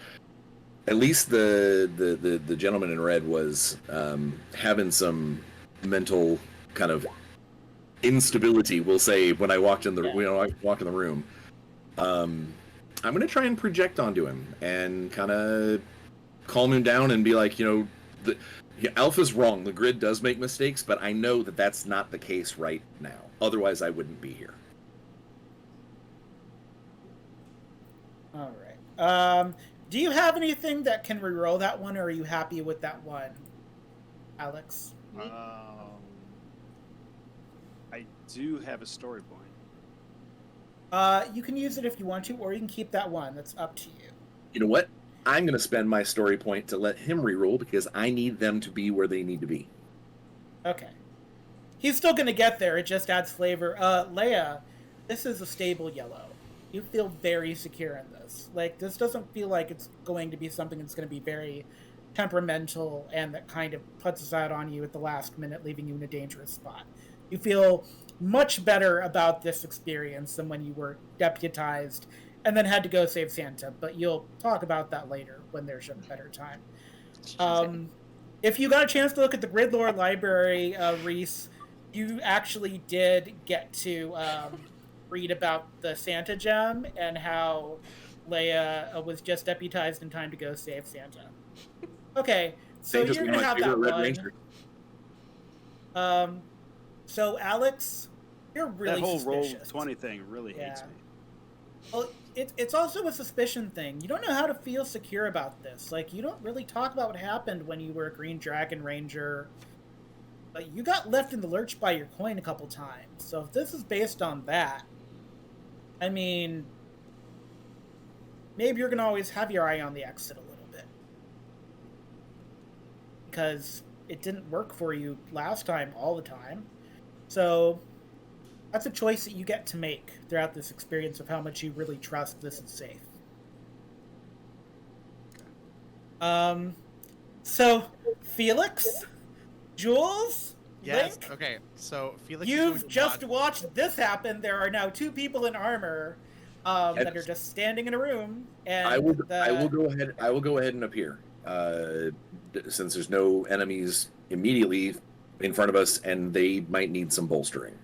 [SPEAKER 7] at least the gentleman in red was having some mental kind of instability. We'll say when I walked in the room. I'm going to try and project onto him and kind of calm him down and be like, Alpha's wrong. The grid does make mistakes, but I know that that's not the case right now. Otherwise, I wouldn't be here.
[SPEAKER 1] All right. Do you have anything that can reroll that one, or are you happy with that one, Alex?
[SPEAKER 6] Me?
[SPEAKER 2] I do have a story point.
[SPEAKER 1] You can use it if you want to, or you can keep that one. That's up to you.
[SPEAKER 7] You know what? I'm going to spend my story point to let him reroll because I need them to be where they need to be.
[SPEAKER 1] Okay. He's still going to get there. It just adds flavor. Leia, this is a stable yellow. You feel very secure in this. Like, this doesn't feel like it's going to be something that's going to be very temperamental and that kind of puts us out on you at the last minute, leaving you in a dangerous spot. You feel much better about this experience than when you were deputized and then had to go save Santa, but you'll talk about that later when there's a better time. If you got a chance to look at the Grid Lore Library, Reese, you actually did get to read about the Santa gem and how Leia was just deputized in time to go save Santa. Okay, so
[SPEAKER 7] Santa's
[SPEAKER 1] you're
[SPEAKER 7] one
[SPEAKER 1] going
[SPEAKER 7] of
[SPEAKER 1] to
[SPEAKER 7] my
[SPEAKER 1] have that
[SPEAKER 7] favorite Red
[SPEAKER 1] one.
[SPEAKER 7] Rangers.
[SPEAKER 1] So Alex, you're really
[SPEAKER 2] that whole
[SPEAKER 1] suspicious.
[SPEAKER 2] roll 20 thing really hates me.
[SPEAKER 1] Well, it's also a suspicion thing. You don't know how to feel secure about this. Like, you don't really talk about what happened when you were a Green Dragon Ranger. But you got left in the lurch by your coin a couple times. So if this is based on that, I mean, maybe you're going to always have your eye on the exit a little bit. Because it didn't work for you last time all the time. So that's a choice that you get to make throughout this experience of how much you really trust this is safe. So Felix, Jules,
[SPEAKER 3] Yes.
[SPEAKER 1] Link,
[SPEAKER 3] Okay. So Felix, is going
[SPEAKER 1] you've
[SPEAKER 3] to
[SPEAKER 1] just
[SPEAKER 3] watch-
[SPEAKER 1] watched this happen. There are now two people in armor that are just standing in a room, and
[SPEAKER 7] I will go ahead. I will go ahead and appear, since there's no enemies immediately in front of us, and they might need some bolstering.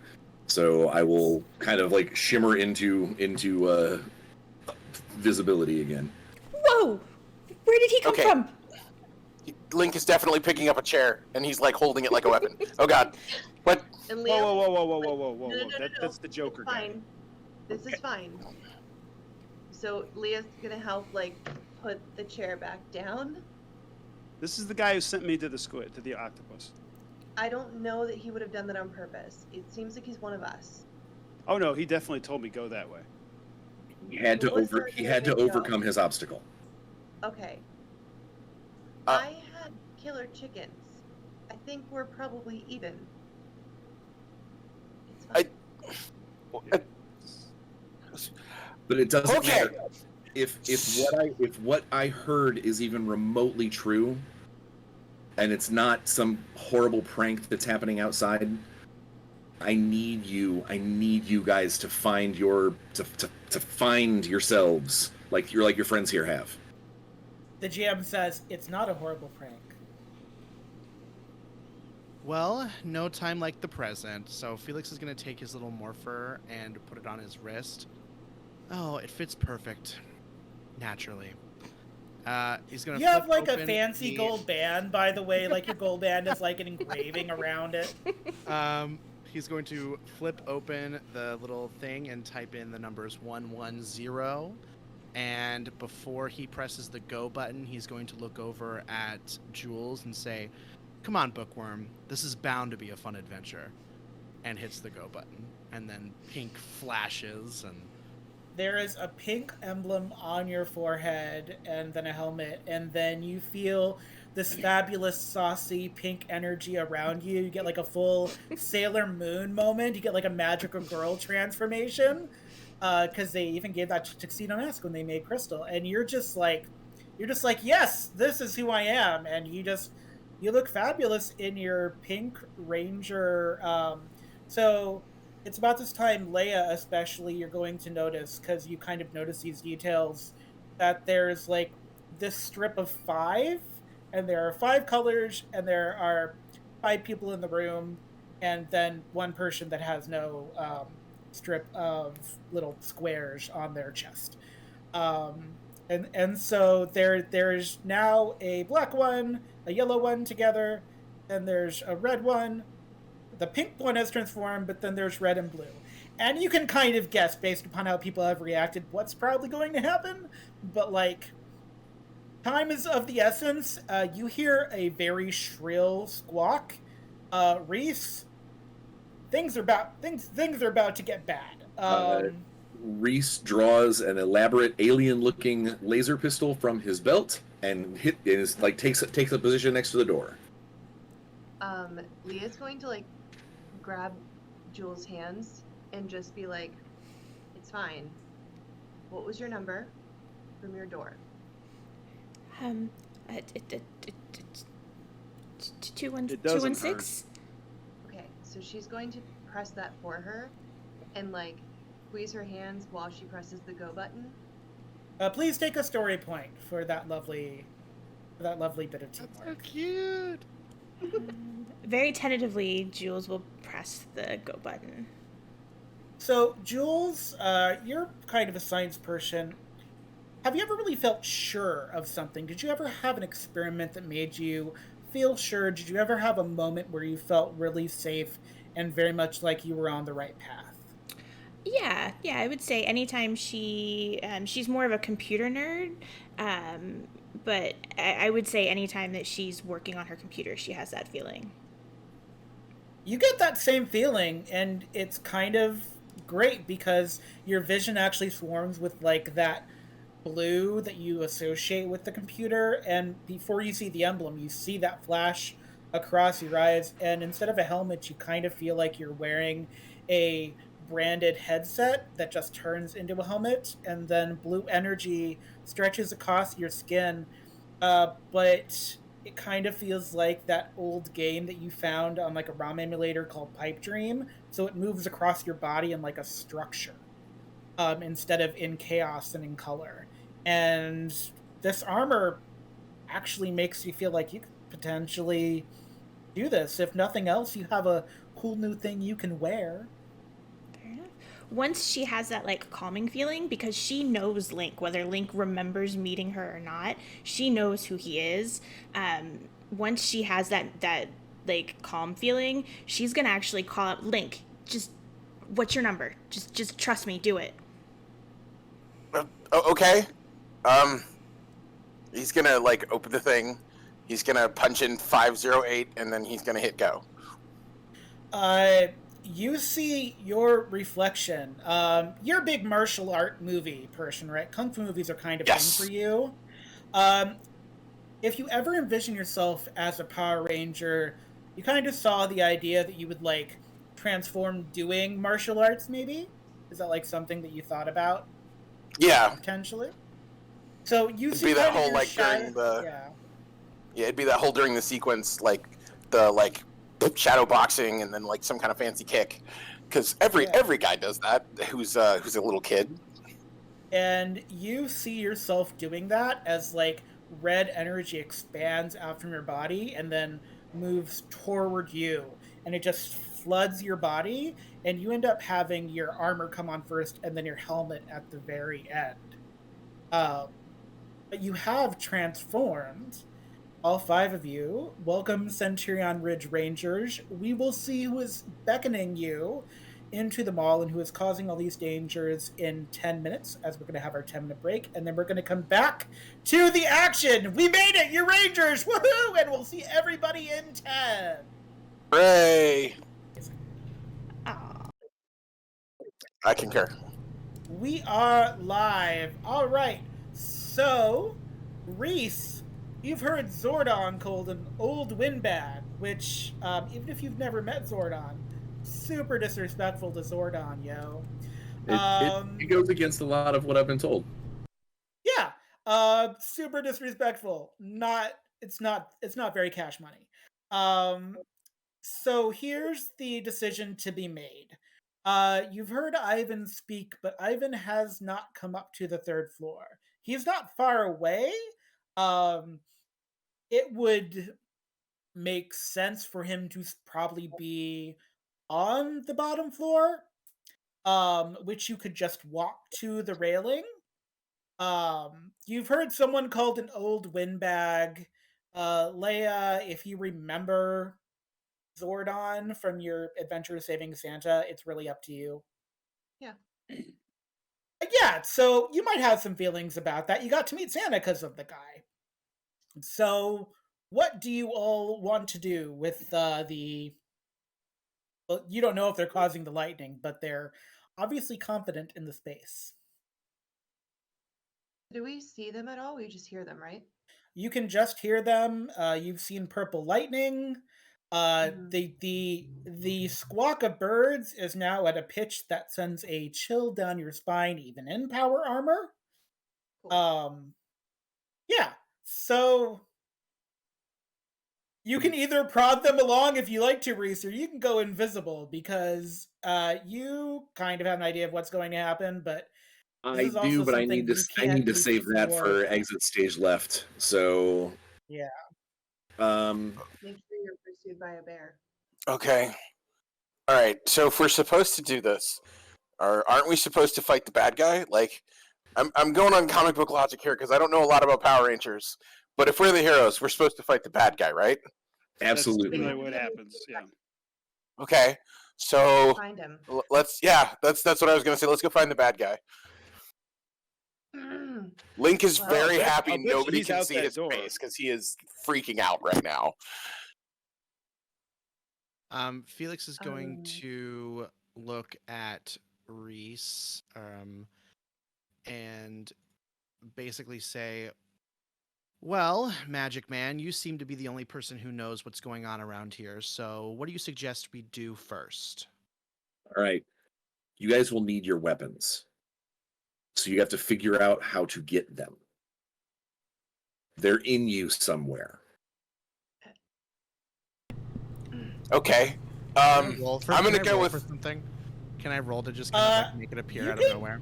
[SPEAKER 7] So I will kind of like shimmer into visibility again.
[SPEAKER 5] Whoa! Where did he come
[SPEAKER 4] Okay.
[SPEAKER 5] from?
[SPEAKER 4] Link is definitely picking up a chair, and he's like holding it like a weapon. Oh God! What?
[SPEAKER 6] And
[SPEAKER 2] Whoa,
[SPEAKER 6] Liam,
[SPEAKER 2] whoa.
[SPEAKER 6] No.
[SPEAKER 2] That's the Joker
[SPEAKER 6] It's
[SPEAKER 2] guy.
[SPEAKER 6] fine. This is fine. So Leah's gonna help like put the chair back down.
[SPEAKER 2] This is the guy who sent me to the squid, to the octopus.
[SPEAKER 6] I don't know that he would have done that on purpose. It seems like he's one of us.
[SPEAKER 2] Oh no, he definitely told me go that way.
[SPEAKER 7] He had to
[SPEAKER 6] Melissa,
[SPEAKER 7] he had to
[SPEAKER 6] there you go.
[SPEAKER 7] overcome his obstacle.
[SPEAKER 6] Okay.
[SPEAKER 4] Uh,
[SPEAKER 6] I had killer chickens. I think we're probably even. It's fine.
[SPEAKER 7] But it doesn't
[SPEAKER 4] Okay.
[SPEAKER 7] matter. if what I heard is even remotely true, and it's not some horrible prank that's happening outside, I need you guys to find to find yourselves like your friends here have.
[SPEAKER 1] The GM says it's not a horrible prank.
[SPEAKER 3] Well, no time like the present, so Felix is going to take his little morpher and put it on his wrist. Oh, it fits perfect. Naturally. He's going to
[SPEAKER 1] You have like a fancy gold band, by the way, like your gold band is like an engraving around it.
[SPEAKER 3] He's going to flip open the little thing and type in the numbers 110. And before he presses the go button, he's going to look over at Jules and say, "Come on, Bookworm, this is bound to be a fun adventure," and hits the go button. And then pink flashes, and
[SPEAKER 1] there is a pink emblem on your forehead and then a helmet, and then you feel this fabulous, saucy pink energy around you. You get like a full Sailor Moon moment. You get like a magical girl transformation, because they even gave that tuxedo mask when they made Crystal. And you're just like, yes, this is who I am. And you look fabulous in your pink Ranger. So it's about this time, Leia especially, you're going to notice, because you kind of notice these details, that there's like this strip of 5, and there are 5 colors, and there are 5 people in the room, and then one person that has no strip of little squares on their chest. And so there's now a black one, a yellow one together, and there's a red one. The pink one has transformed, but then there's red and blue. And you can kind of guess, based upon how people have reacted, what's probably going to happen. But, like, time is of the essence. You hear a very shrill squawk. Reese, things are about to get bad.
[SPEAKER 7] Reese draws an elaborate alien-looking laser pistol from his belt and takes a position next to the door.
[SPEAKER 6] Leah's going to like grab Jules' hands and just be like, "It's fine. What was your number from your door?"
[SPEAKER 5] 216.
[SPEAKER 6] Okay, so she's going to press that for her and like squeeze her hands while she presses the go button.
[SPEAKER 1] Please take a story point for that lovely bit of teamwork.
[SPEAKER 3] So cute.
[SPEAKER 5] Very tentatively, Jules will press the go button.
[SPEAKER 1] So, Jules, you're kind of a science person. Have you ever really felt sure of something? Did you ever have an experiment that made you feel sure? Did you ever have a moment where you felt really safe and very much like you were on the right path?
[SPEAKER 5] Yeah, I would say anytime she's more of a computer nerd, but I would say anytime that she's working on her computer, she has that feeling.
[SPEAKER 1] You get that same feeling, and it's kind of great because your vision actually swarms with like that blue that you associate with the computer, and before you see the emblem, you see that flash across your eyes, and instead of a helmet, you kind of feel like you're wearing a branded headset that just turns into a helmet, and then blue energy stretches across your skin, but it kind of feels like that old game that you found on like a ROM emulator called Pipe Dream, so it moves across your body in like a structure, instead of in chaos and in color. And this armor actually makes you feel like you could potentially do this. If nothing else, you have a cool new thing you can wear.
[SPEAKER 5] Once she has that like calming feeling, because she knows Link, whether Link remembers meeting her or not, she knows who he is. Once she has that like calm feeling, she's gonna actually call out, "Link, just what's your number? Just trust me, do it."
[SPEAKER 4] Okay. He's gonna like open the thing. He's gonna punch in 508, and then he's gonna hit go.
[SPEAKER 1] You see your reflection. You're a big martial art movie person, right? Kung Fu movies are kind of
[SPEAKER 4] Yes.
[SPEAKER 1] thing for you. If you ever envision yourself as a Power Ranger, you kind of saw the idea that you would like transform doing martial arts, maybe? Is that like something that you thought about?
[SPEAKER 4] Yeah.
[SPEAKER 1] Potentially? So you
[SPEAKER 4] It'd
[SPEAKER 1] see
[SPEAKER 4] be that
[SPEAKER 1] kind of
[SPEAKER 4] whole
[SPEAKER 1] your
[SPEAKER 4] like
[SPEAKER 1] shy-
[SPEAKER 4] during the
[SPEAKER 1] yeah.
[SPEAKER 4] yeah, it'd be that whole during the sequence, like the like shadow boxing and then like some kind of fancy kick, because every guy does that who's a little kid.
[SPEAKER 1] And you see yourself doing that as like red energy expands out from your body and then moves toward you, and it just floods your body, and you end up having your armor come on first and then your helmet at the very end. But you have transformed. All 5 of you, welcome Centurion Ridge Rangers. We will see who is beckoning you into the mall and who is causing all these dangers in 10 minutes, as we're going to have our 10-minute break, and then we're going to come back to the action. We made it, you Rangers! Woohoo! And we'll see everybody in 10.
[SPEAKER 4] Hooray!
[SPEAKER 5] Aw.
[SPEAKER 4] I concur.
[SPEAKER 1] We are live. All right. So, Reese, you've heard Zordon called an old windbag, which, even if you've never met Zordon, super disrespectful to Zordon, yo.
[SPEAKER 7] It goes against a lot of what I've been told.
[SPEAKER 1] Yeah, super disrespectful. It's not very cash money. So here's the decision to be made. You've heard Ivan speak, but Ivan has not come up to the 3rd floor. He's not far away. It would make sense for him to probably be on the bottom floor, which you could just walk to the railing. You've heard someone called an old windbag. Leia, if you remember Zordon from your adventure saving Santa, it's really up to you.
[SPEAKER 6] Yeah.
[SPEAKER 1] Yeah, so you might have some feelings about that. You got to meet Santa because of the guy. So, what do you all want to do with the... Well, you don't know if they're causing the lightning, but they're obviously confident in the space.
[SPEAKER 6] Do we see them at all? We just hear them, right?
[SPEAKER 1] You can just hear them. You've seen purple lightning. The squawk of birds is now at a pitch that sends a chill down your spine, even in power armor.
[SPEAKER 6] Cool.
[SPEAKER 1] Yeah. So you can either prod them along if you like to, Reese, or you can go invisible because you kind of have an idea of what's going to happen, but
[SPEAKER 7] I do, but I need to save that for exit stage left. So
[SPEAKER 1] yeah.
[SPEAKER 6] Make sure you're pursued by a bear.
[SPEAKER 4] Okay. All right. So if we're supposed to do this, aren't we supposed to fight the bad guy? Like, I'm going on comic book logic here because I don't know a lot about Power Rangers. But if we're the heroes, we're supposed to fight the bad guy, right?
[SPEAKER 7] Absolutely.
[SPEAKER 2] That's what happens. Yeah.
[SPEAKER 4] Okay. So
[SPEAKER 6] Find him.
[SPEAKER 4] that's what I was gonna say. Let's go find the bad guy. Link is very happy
[SPEAKER 2] I'll bet
[SPEAKER 4] nobody
[SPEAKER 2] he's
[SPEAKER 4] can
[SPEAKER 2] out
[SPEAKER 4] see
[SPEAKER 2] that
[SPEAKER 4] his
[SPEAKER 2] door.
[SPEAKER 4] face because he is freaking out right now.
[SPEAKER 3] Felix is going to look at Reese and basically say, well, Magic Man, you seem to be the only person who knows what's going on around here, so what do you suggest we do first?
[SPEAKER 7] All right. You guys will need your weapons. So you have to figure out how to get them. They're in you somewhere.
[SPEAKER 4] Okay.
[SPEAKER 3] I'm
[SPEAKER 4] gonna go with
[SPEAKER 3] something. Can I roll to just kind of like make it appear out of nowhere?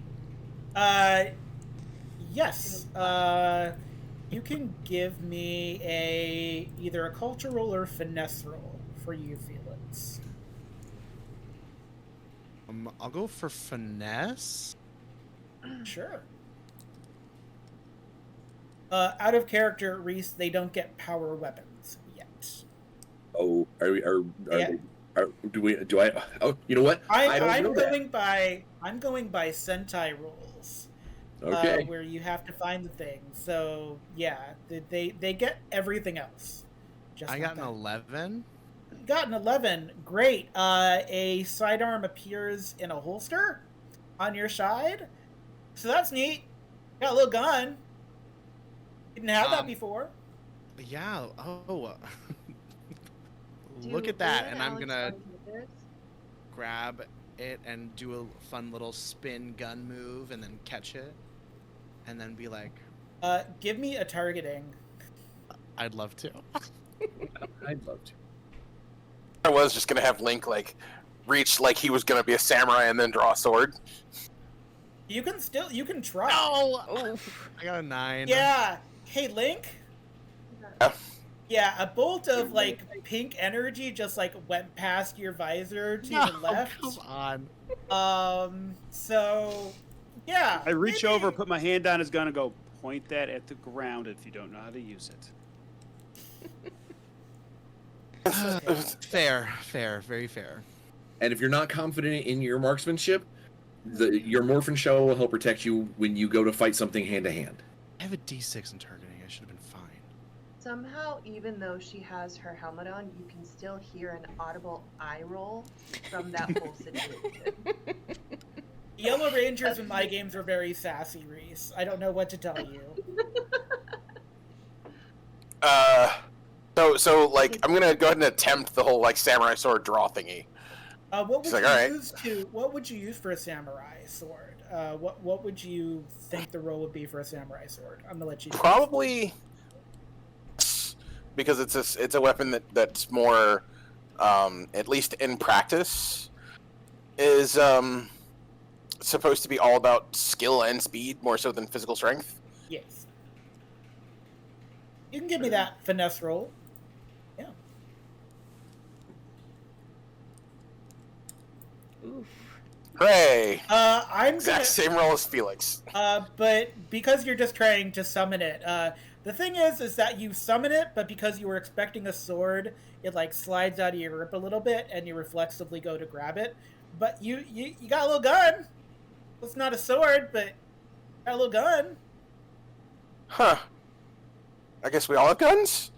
[SPEAKER 1] Yes. You can give me either a culture roll or finesse roll for you, Felix.
[SPEAKER 3] I'll go for finesse.
[SPEAKER 1] Sure. Out of character, Reese, they don't get power weapons yet.
[SPEAKER 7] Oh, do I? Oh, you know what?
[SPEAKER 1] I'm going by Sentai rules.
[SPEAKER 7] Okay.
[SPEAKER 1] Where you have to find the thing. So yeah, they get everything else.
[SPEAKER 3] I got an 11.
[SPEAKER 1] You got an 11. Great. A sidearm appears in a holster on your side. So that's neat. Got a little gun. Didn't have that before.
[SPEAKER 3] Yeah. Oh. Look at that, and I'm gonna grab it and do a fun little spin gun move, and then catch it, and then be like,
[SPEAKER 1] Give me a targeting.
[SPEAKER 3] I'd love to.
[SPEAKER 7] I'd love to.
[SPEAKER 4] I was just gonna have Link like reach like he was gonna be a samurai and then draw a sword.
[SPEAKER 1] You can try.
[SPEAKER 3] No! I got a 9.
[SPEAKER 1] Yeah. Hey, Link.
[SPEAKER 4] Yeah.
[SPEAKER 1] Yeah, a bolt of like pink energy just like went past your visor to the left.
[SPEAKER 3] Come on.
[SPEAKER 1] So yeah.
[SPEAKER 2] I reach
[SPEAKER 1] maybe-
[SPEAKER 2] over, put my hand on his gun, and go, point that at the ground if you don't know how to use it.
[SPEAKER 3] Fair, very fair.
[SPEAKER 7] And if you're not confident in your marksmanship, your Morphin Shell will help protect you when you go to fight something hand to hand.
[SPEAKER 3] I have a D6 in targeting. I should have been fine.
[SPEAKER 6] Somehow, even though she has her helmet on, you can still hear an audible eye roll from that whole situation.
[SPEAKER 1] Yellow Rangers in my games are very sassy, Reese. I don't know what to tell you.
[SPEAKER 4] So like I'm gonna go ahead and attempt the whole like samurai sword draw thingy.
[SPEAKER 1] What would
[SPEAKER 4] She's like,
[SPEAKER 1] you
[SPEAKER 4] "All right."
[SPEAKER 1] use to? What would you use for a samurai sword? What would you think the role would be for a samurai sword? I'm gonna let you.
[SPEAKER 4] Probably because it's a weapon that's more, at least in practice, is supposed to be all about skill and speed more so than physical strength.
[SPEAKER 1] Yes. You can give me that finesse roll. Yeah.
[SPEAKER 5] Oof.
[SPEAKER 4] Hooray!
[SPEAKER 1] I'm
[SPEAKER 4] Exact
[SPEAKER 1] gonna.
[SPEAKER 4] same roll as Felix.
[SPEAKER 1] But because you're just trying to summon it, the thing is that you summon it, but because you were expecting a sword, it like slides out of your grip a little bit, and you reflexively go to grab it. But you got a little gun. It's not a sword, but you got a little gun.
[SPEAKER 4] Huh. I guess we all have guns?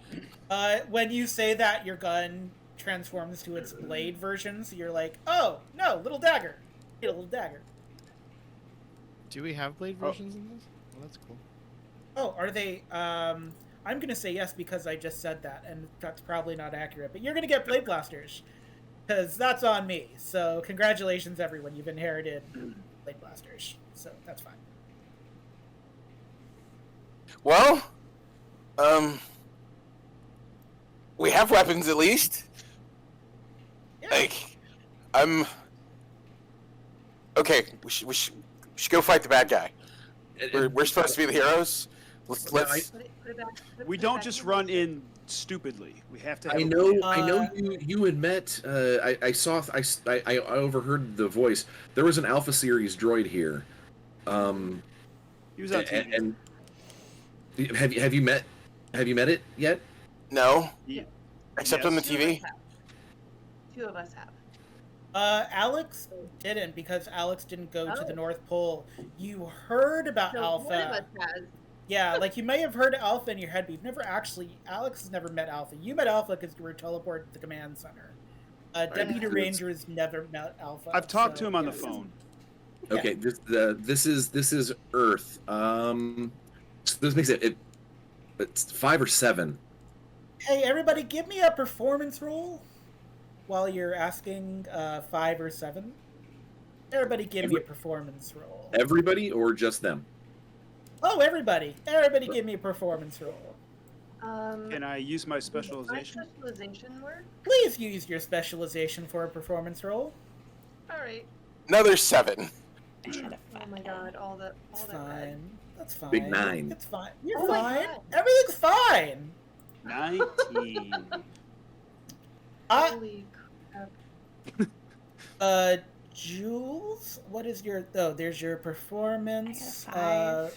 [SPEAKER 1] When you say that, your gun transforms to its blade version, so you're like, oh no, little dagger. Get a little dagger.
[SPEAKER 3] Do we have blade versions in this? Well, that's cool.
[SPEAKER 1] Oh, are they? I'm gonna say yes because I just said that, and that's probably not accurate. But you're gonna get blade blasters, because that's on me. So congratulations, everyone! You've inherited blade blasters, so that's fine.
[SPEAKER 4] Well, we have weapons at least.
[SPEAKER 1] Yeah.
[SPEAKER 4] Like, okay. We should go fight the bad guy. We're supposed to be the heroes. Let's.
[SPEAKER 6] Put it back,
[SPEAKER 2] We
[SPEAKER 6] put it
[SPEAKER 2] don't
[SPEAKER 6] back
[SPEAKER 2] just
[SPEAKER 6] the
[SPEAKER 2] run
[SPEAKER 6] holster.
[SPEAKER 2] in stupidly. We have to. Have
[SPEAKER 7] I
[SPEAKER 2] a
[SPEAKER 7] know.
[SPEAKER 2] plan.
[SPEAKER 7] I know. You had met. I overheard the voice. There was an Alpha Series droid here.
[SPEAKER 2] He was on TV.
[SPEAKER 7] And have you met it yet?
[SPEAKER 4] No,
[SPEAKER 2] Yeah.
[SPEAKER 4] except on the
[SPEAKER 6] Two of
[SPEAKER 4] TV.
[SPEAKER 6] us have. Two of us have.
[SPEAKER 1] Alex didn't because Alex didn't go to the
[SPEAKER 6] Oh.
[SPEAKER 1] North Pole. You heard about
[SPEAKER 6] So
[SPEAKER 1] Alpha.
[SPEAKER 6] one of us has.
[SPEAKER 1] Yeah, like you may have heard Alpha in your head, but you've never actually. Alex has never met Alpha. You met Alpha because you were teleported to the command center. Deputy Rangers never met Alpha.
[SPEAKER 2] I've talked to
[SPEAKER 1] so,
[SPEAKER 2] him on the
[SPEAKER 1] yes.
[SPEAKER 2] phone.
[SPEAKER 7] Okay. This is Earth. So this makes it's 5 or 7.
[SPEAKER 1] Hey, everybody, give me a performance roll while you're asking 5 or 7. Everybody, give me a performance roll.
[SPEAKER 7] Everybody or just them?
[SPEAKER 1] Oh, everybody! Everybody, give me a performance roll.
[SPEAKER 2] Can I use my specialization?
[SPEAKER 6] My specialization work?
[SPEAKER 1] Please use your specialization for a performance roll.
[SPEAKER 6] All right.
[SPEAKER 4] Another 7.
[SPEAKER 5] I had a
[SPEAKER 6] Oh my god, all that
[SPEAKER 1] It's
[SPEAKER 6] red.
[SPEAKER 1] fine. That's fine.
[SPEAKER 7] Big 9.
[SPEAKER 1] It's fine. You're
[SPEAKER 6] Oh my
[SPEAKER 1] fine.
[SPEAKER 6] God.
[SPEAKER 1] Everything's fine.
[SPEAKER 2] 19.
[SPEAKER 6] Holy crap.
[SPEAKER 1] Jules, what is your? Oh, there's your
[SPEAKER 5] I got a
[SPEAKER 1] performance.
[SPEAKER 5] 5.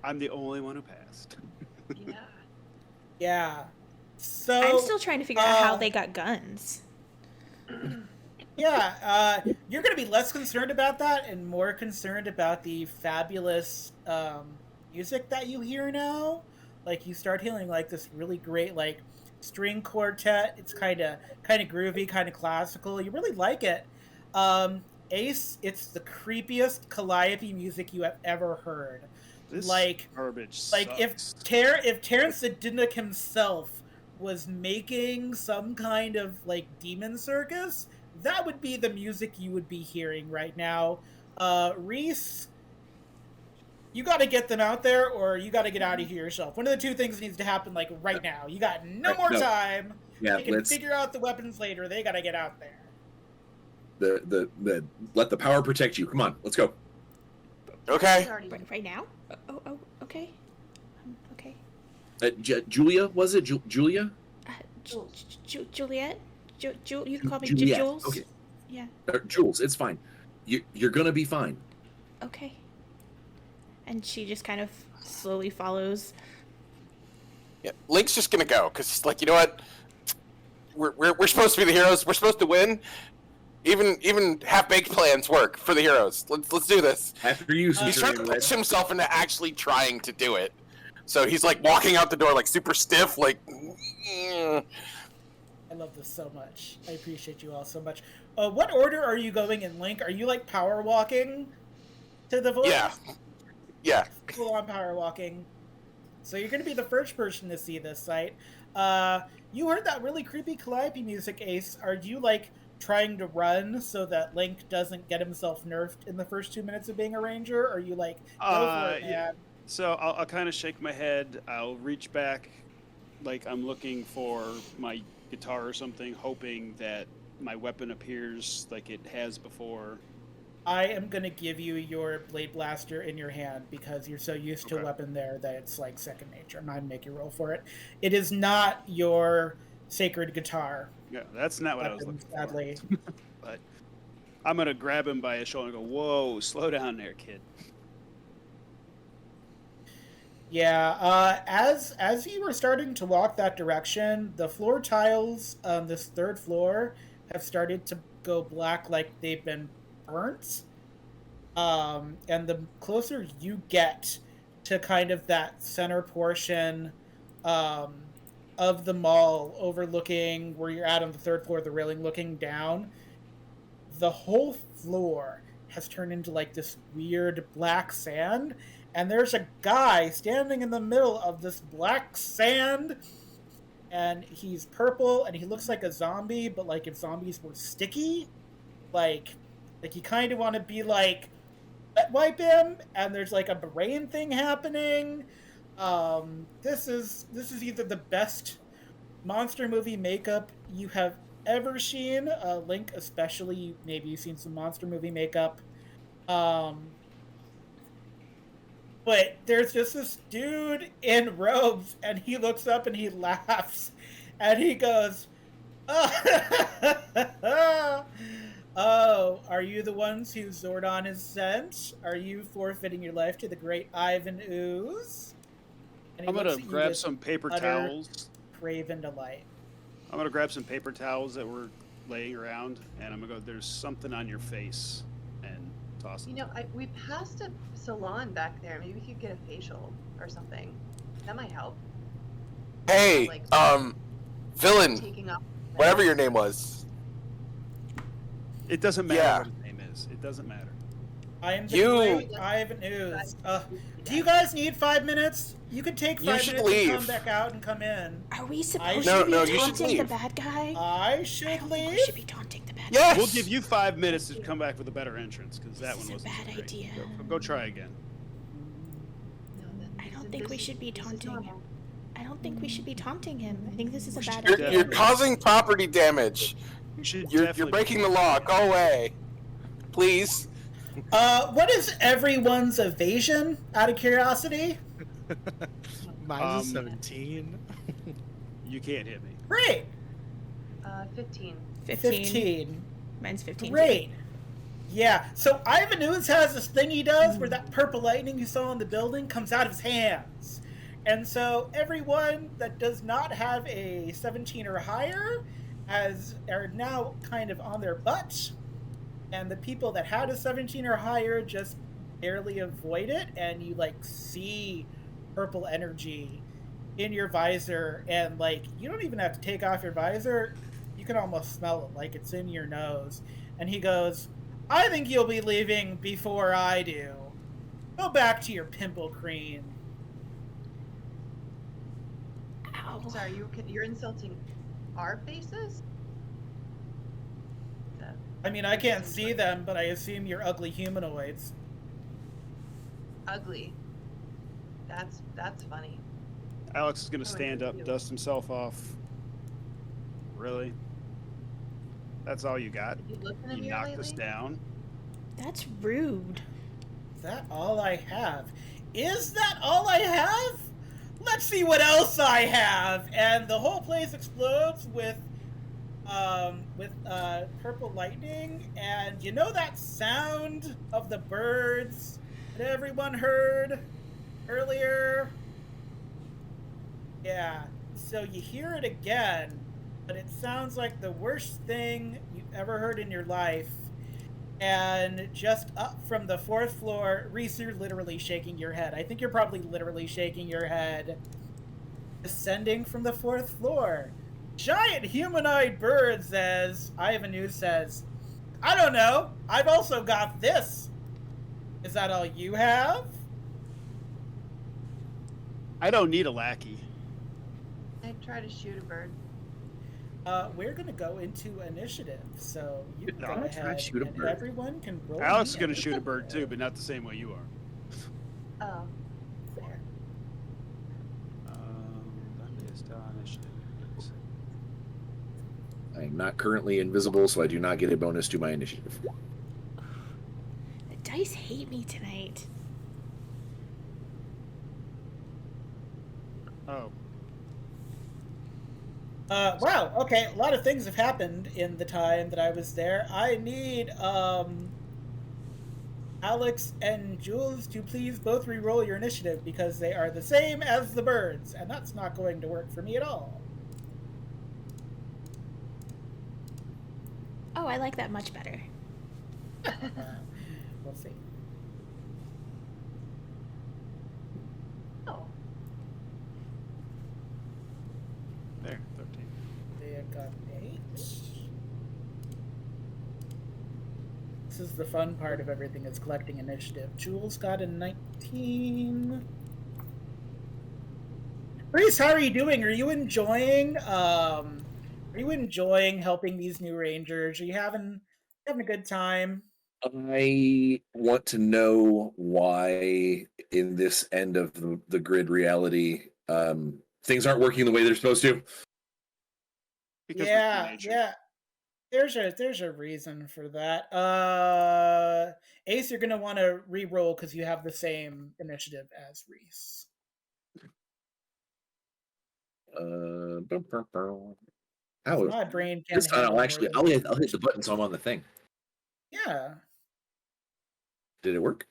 [SPEAKER 2] I'm the only one who passed.
[SPEAKER 6] Yeah.
[SPEAKER 1] Yeah. So
[SPEAKER 5] I'm still trying to figure out how
[SPEAKER 1] uh,
[SPEAKER 5] they got guns.
[SPEAKER 1] yeah, you're gonna be less concerned about that and more concerned about the fabulous music that you hear now. Like you start hearing like this really great like string quartet. It's kind of groovy, kind of classical. You really like it. Ace, it's the creepiest Calliope music you have ever heard.
[SPEAKER 2] This
[SPEAKER 1] Like-
[SPEAKER 2] garbage
[SPEAKER 1] Like if
[SPEAKER 2] sucks.
[SPEAKER 1] Terrence Zedinnik himself was making some kind of like demon circus, that would be the music you would be hearing right now. Reese, you got to get them out there, or you got to get out of here yourself. One of the two things needs to happen, like, right now. You got no more time.
[SPEAKER 7] Yeah,
[SPEAKER 1] you can figure out the weapons later. They got to get out there.
[SPEAKER 7] The let the power protect you. Come on, let's go.
[SPEAKER 4] Okay.
[SPEAKER 5] Right now? Oh, okay. Okay.
[SPEAKER 7] Julia, was it Julia?
[SPEAKER 5] Juliet? You can call me
[SPEAKER 7] Juliet.
[SPEAKER 5] Jules.
[SPEAKER 7] Okay.
[SPEAKER 5] Yeah.
[SPEAKER 7] Jules, it's fine. You're gonna be fine.
[SPEAKER 5] Okay. And she just kind of slowly follows.
[SPEAKER 4] Yeah, Link's just gonna go because he's like, you know what? We're supposed to be the heroes. We're supposed to win. Even half-baked plans work for the heroes. Let's do this.
[SPEAKER 7] After you,
[SPEAKER 4] He's trying to push himself into actually trying to do it. So he's like walking out the door like super stiff, like.
[SPEAKER 1] I love this so much. I appreciate you all so much. What order are you going in, Link? Are you like power walking to the voice?
[SPEAKER 4] Yeah.
[SPEAKER 1] Full on power walking. So you're going to be the first person to see this site. You heard that really creepy Calliope music, Ace. Are you like trying to run so that Link doesn't get himself nerfed in the first 2 minutes of being a ranger? Or are you like, go for it, man?
[SPEAKER 2] Yeah. So I'll kind of shake my head. I'll reach back like I'm looking for my guitar or something, hoping that my weapon appears like it has before.
[SPEAKER 1] I am going to give you your blade blaster in your hand because you're so used to a weapon there that it's like second nature. I'm not going to make you roll for it. It is not your sacred guitar.
[SPEAKER 2] Yeah, that's not what I was looking
[SPEAKER 1] sadly.
[SPEAKER 2] for. But I'm going to grab him by his shoulder and go, whoa, slow down there, kid.
[SPEAKER 1] Yeah, as you were starting to walk that direction, the floor tiles on this third floor have started to go black like they've been burnt. And the closer you get to kind of that center portion of the mall overlooking where you're at on the third floor, the railing looking down, the whole floor has turned into like this weird black sand. And there's a guy standing in the middle of this black sand, and he's purple, and he looks like a zombie, but like if zombies were sticky, like you kind of want to be like wet wipe him, and there's like a brain thing happening. This is either the best monster movie makeup you have ever seen. Link, especially, maybe you've seen some monster movie makeup. But there's just this dude in robes, and he looks up and he laughs, and he goes, "Oh, are you the ones who Zordon is sent? Are you forfeiting your life to the great Ivan Ooze?" And
[SPEAKER 2] I'm going to grab some paper towels.
[SPEAKER 1] Craven delight.
[SPEAKER 2] I'm going to grab some paper towels that were laying around, and I'm going to go, there's something on your face, and toss it.
[SPEAKER 6] You know, we passed a salon back there. Maybe we could get a facial or something. That might help.
[SPEAKER 4] Hey,
[SPEAKER 6] Like,
[SPEAKER 4] villain,
[SPEAKER 6] taking off.
[SPEAKER 4] whatever your name was.
[SPEAKER 2] It doesn't matter
[SPEAKER 4] Yeah.
[SPEAKER 2] what his name is. It doesn't matter.
[SPEAKER 1] I am the great Ivan Ooze. Do you guys need 5 minutes? You could take 5 minutes
[SPEAKER 4] leave.
[SPEAKER 1] and come back out and come in.
[SPEAKER 5] Are we supposed
[SPEAKER 4] No,
[SPEAKER 5] to
[SPEAKER 4] no,
[SPEAKER 5] be
[SPEAKER 4] you should
[SPEAKER 5] taunting the
[SPEAKER 4] leave.
[SPEAKER 5] bad guy?
[SPEAKER 1] I should
[SPEAKER 5] I don't think
[SPEAKER 1] leave.
[SPEAKER 5] we should be taunting the bad guy.
[SPEAKER 4] Yes.
[SPEAKER 2] We'll give you 5 minutes to come back with a better entrance, because that
[SPEAKER 5] This
[SPEAKER 2] one
[SPEAKER 5] is a
[SPEAKER 2] wasn't
[SPEAKER 5] bad
[SPEAKER 2] so great.
[SPEAKER 5] idea.
[SPEAKER 2] Go try again.
[SPEAKER 5] I don't think we should be taunting him. I don't think we should be taunting him. I think this is a bad
[SPEAKER 4] You're
[SPEAKER 5] idea.
[SPEAKER 4] causing property damage.
[SPEAKER 2] You should
[SPEAKER 4] You're
[SPEAKER 2] definitely-
[SPEAKER 4] breaking the law. Go away, please.
[SPEAKER 1] What is everyone's evasion, out of curiosity?
[SPEAKER 3] Mine's a 17.
[SPEAKER 2] You can't hit me.
[SPEAKER 1] Great.
[SPEAKER 6] 15.
[SPEAKER 5] 15. Mine's 15.
[SPEAKER 1] Great. Yeah, so Ivan Ooze has this thing he does where that purple lightning you saw in the building comes out of his hands. And so everyone that does not have a 17 or higher are now kind of on their butt. And the people that had a 17 or higher just barely avoid it, and you like see purple energy in your visor, and like you don't even have to take off your visor, you can almost smell it, like it's in your nose. And he goes, "I think you'll be leaving before I do. Go back to your pimple cream."
[SPEAKER 5] Ow.
[SPEAKER 6] Sorry, you're insulting our faces?
[SPEAKER 1] I mean, I can't see them, but I assume you're ugly humanoids.
[SPEAKER 6] Ugly. That's funny.
[SPEAKER 2] Alex is going to
[SPEAKER 6] Oh,
[SPEAKER 2] stand up,
[SPEAKER 6] you.
[SPEAKER 2] dust himself off. Really? That's all you got?
[SPEAKER 6] Did you look in the
[SPEAKER 2] You
[SPEAKER 6] mirror
[SPEAKER 2] knocked us
[SPEAKER 6] lately?
[SPEAKER 2] down?
[SPEAKER 5] That's rude.
[SPEAKER 1] Is that all I have? Is that all I have? Let's see what else I have. And the whole place explodes with purple lightning, and you know that sound of the birds that everyone heard earlier? Yeah, so you hear it again, but it sounds like the worst thing you've ever heard in your life. And just up from the 4th floor, Reese, you're literally shaking your head. I think you're probably literally shaking your head. Descending from the 4th floor, giant humanoid bird says, Ivanhoe says, I don't know, I've also got this. Is that all you have?
[SPEAKER 2] I don't need a lackey.
[SPEAKER 6] I'd try to shoot a bird.
[SPEAKER 1] We're gonna go into initiative, so you can
[SPEAKER 2] No,
[SPEAKER 1] go
[SPEAKER 2] I'm
[SPEAKER 7] gonna try to
[SPEAKER 1] ahead
[SPEAKER 7] shoot a
[SPEAKER 1] and
[SPEAKER 7] bird.
[SPEAKER 1] everyone can roll.
[SPEAKER 2] Alex is
[SPEAKER 1] me
[SPEAKER 2] going to
[SPEAKER 1] a
[SPEAKER 2] shoot a bird too,
[SPEAKER 1] initiative.
[SPEAKER 2] but not the same way you are.
[SPEAKER 6] Oh.
[SPEAKER 1] Fair.
[SPEAKER 2] That is initiative.
[SPEAKER 7] I am not currently invisible, so I do not get a bonus to my initiative.
[SPEAKER 5] The dice hate me tonight.
[SPEAKER 2] Oh.
[SPEAKER 1] Wow, okay, a lot of things have happened in the time that I was there. I need, Alex and Jules to please both re-roll your initiative because they are the same as the birds, and that's not going to work for me at all.
[SPEAKER 5] Oh, I like that much better.
[SPEAKER 1] We'll see.
[SPEAKER 6] Oh.
[SPEAKER 2] There, 13.
[SPEAKER 1] They have got 8. This is the fun part of everything, is collecting initiative. Jules got a 19. Reese, how are you doing? Are you enjoying helping these new rangers? Are you having a good time?
[SPEAKER 7] I want to know why, in this end of the grid reality, things aren't working the way they're supposed to.
[SPEAKER 2] Because
[SPEAKER 1] Yeah,
[SPEAKER 2] we're nature.
[SPEAKER 1] yeah. There's a reason for that. Ace, you're gonna want to re-roll because you have the same initiative as Reese.
[SPEAKER 7] How
[SPEAKER 1] My brain can't
[SPEAKER 7] this time
[SPEAKER 1] handle
[SPEAKER 7] I'll hit the button so I'm on the thing.
[SPEAKER 1] Yeah.
[SPEAKER 7] Did it work?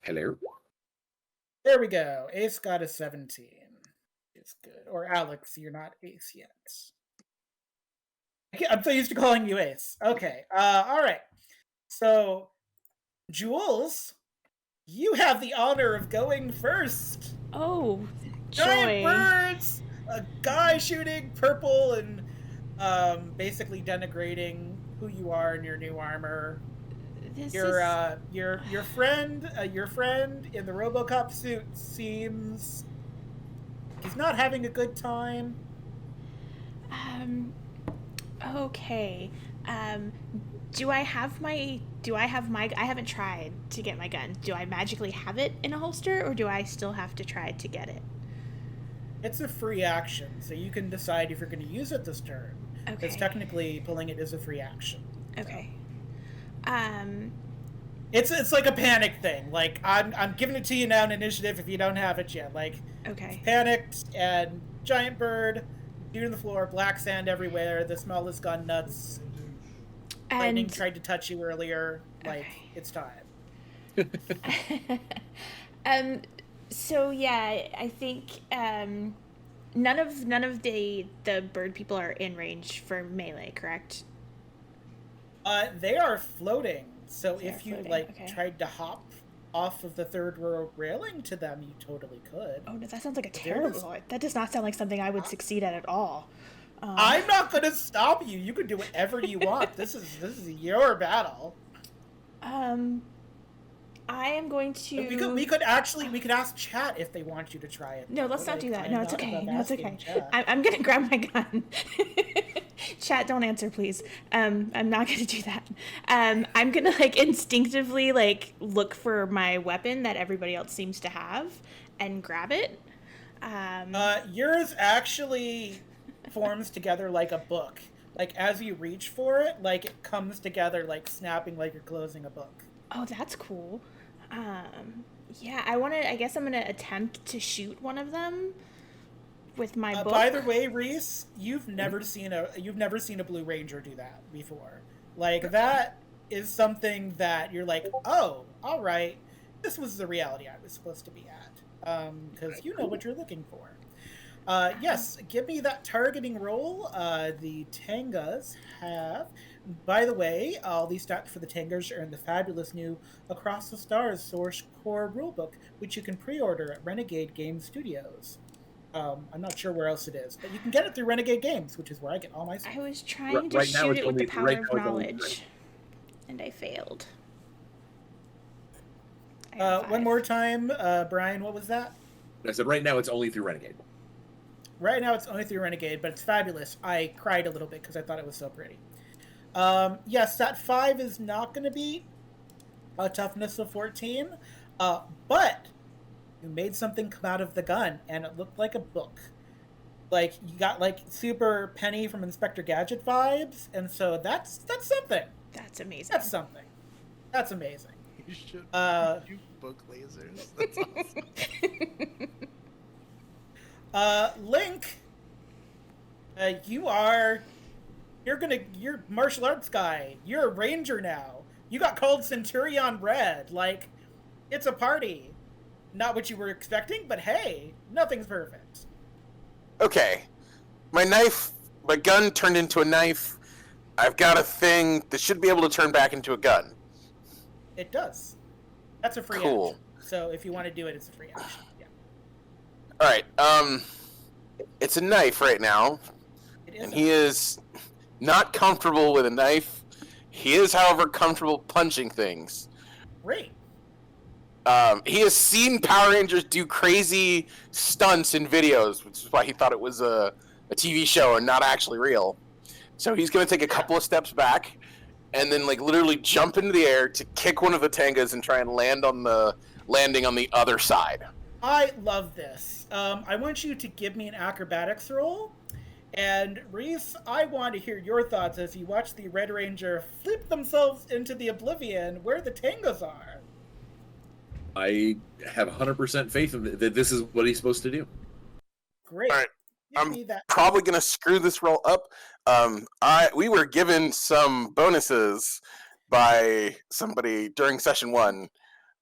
[SPEAKER 7] Hello?
[SPEAKER 1] There we go. Ace got a 17. It's good. Or Alex, you're not Ace yet. I'm so used to calling you Ace. Okay. All right. So, Jules, you have the honor of going first.
[SPEAKER 5] Oh,
[SPEAKER 1] Giant
[SPEAKER 5] joy.
[SPEAKER 1] birds, a guy shooting purple and basically denigrating who you are in your new armor. Your friend in the RoboCop suit seems he's not having a good time.
[SPEAKER 5] Okay. Do I have my I haven't tried to get my gun. Do I magically have it in a holster, or do I still have to try to get it?
[SPEAKER 1] It's a free action, so you can decide if you're going to use it this turn.
[SPEAKER 5] Okay.
[SPEAKER 1] Because technically pulling it is a free action.
[SPEAKER 5] Okay.
[SPEAKER 1] It's like a panic thing. Like I'm giving it to you now in initiative if you don't have it yet. Like
[SPEAKER 5] Okay.
[SPEAKER 1] panicked and giant bird, shooting the floor, black sand everywhere. The smell has gone nuts. Lightning tried to touch you earlier. Like it's time.
[SPEAKER 5] So yeah, I think none of the bird people are in range for melee, correct?
[SPEAKER 1] They are floating. So
[SPEAKER 5] They are
[SPEAKER 1] if you
[SPEAKER 5] floating, okay.
[SPEAKER 1] tried to hop off of the third row railing to them, you totally could.
[SPEAKER 5] Oh no, that sounds like a
[SPEAKER 1] There it is.
[SPEAKER 5] terrible. That does not sound like something I would succeed at all.
[SPEAKER 1] I'm not gonna stop you. You can do whatever you want. This is your battle.
[SPEAKER 5] I am going to.
[SPEAKER 1] We could ask chat if they want you to try it.
[SPEAKER 5] No, let's not do that. No, it's
[SPEAKER 1] I'm
[SPEAKER 5] okay.
[SPEAKER 1] not
[SPEAKER 5] No, it's
[SPEAKER 1] asking
[SPEAKER 5] okay.
[SPEAKER 1] chat.
[SPEAKER 5] I'm gonna grab my gun. Chat, don't answer, please. I'm not gonna do that. I'm gonna like instinctively like look for my weapon that everybody else seems to have and grab it.
[SPEAKER 1] Yours actually forms together like a book. Like as you reach for it, like it comes together like snapping like you're closing a book.
[SPEAKER 5] Oh, that's cool. Yeah, I guess I'm gonna attempt to shoot one of them with my book.
[SPEAKER 1] By the way, Reese, you've never seen a Blue Ranger do that before. Like that is something that you're like, oh, all right, this was the reality I was supposed to be at, because you know what you're looking for. Yes, give me that targeting roll. The Tangas have. By the way, all these stats for the Tangas are in the fabulous new Across the Stars Source Core Rulebook, which you can pre-order at Renegade Game Studios. I'm not sure where else it is, but you can get it through Renegade Games, which is where I get all my stuff.
[SPEAKER 5] I was trying to shoot it with the power of knowledge, and I failed.
[SPEAKER 1] One more time, Brian, what was that?
[SPEAKER 7] I said right now it's only through Renegade.
[SPEAKER 1] Right now it's only through Renegade, but it's fabulous. I cried a little bit because I thought it was so pretty. Yes, that 5 is not going to be a toughness of 14, but you made something come out of the gun, and it looked like a book. Like, you got, like, super Penny from Inspector Gadget vibes, and so that's something.
[SPEAKER 5] That's amazing.
[SPEAKER 1] That's something. That's amazing.
[SPEAKER 3] You should you book lasers. That's awesome.
[SPEAKER 1] Link, you're martial arts guy. You're a ranger now. You got called Centurion Red. Like, it's a party. Not what you were expecting, but hey, nothing's perfect.
[SPEAKER 4] Okay. My gun turned into a knife. I've got a thing that should be able to turn back into a gun.
[SPEAKER 1] It does. That's a free
[SPEAKER 4] Cool.
[SPEAKER 1] action. So if you want to do it, it's a free action. Yeah.
[SPEAKER 4] Alright, it's a knife right now.
[SPEAKER 1] It is.
[SPEAKER 4] And he is not comfortable with a knife. He is, however, comfortable punching things.
[SPEAKER 1] Great.
[SPEAKER 4] He has seen Power Rangers do crazy stunts in videos, which is why he thought it was a TV show and not actually real. So he's going to take a couple of steps back and then, like, literally jump into the air to kick one of the Tangas and try and landing on the other side.
[SPEAKER 1] I love this. I want you to give me an acrobatics roll. And Reese, I want to hear your thoughts as you watch the Red Ranger flip themselves into the oblivion where the Tangas are.
[SPEAKER 7] I have 100% faith in that this is what he's supposed to do.
[SPEAKER 1] Great.
[SPEAKER 4] All right.
[SPEAKER 1] Give
[SPEAKER 4] I'm
[SPEAKER 1] me that.
[SPEAKER 4] probably going to screw this roll up. We were given some bonuses by somebody during session 1.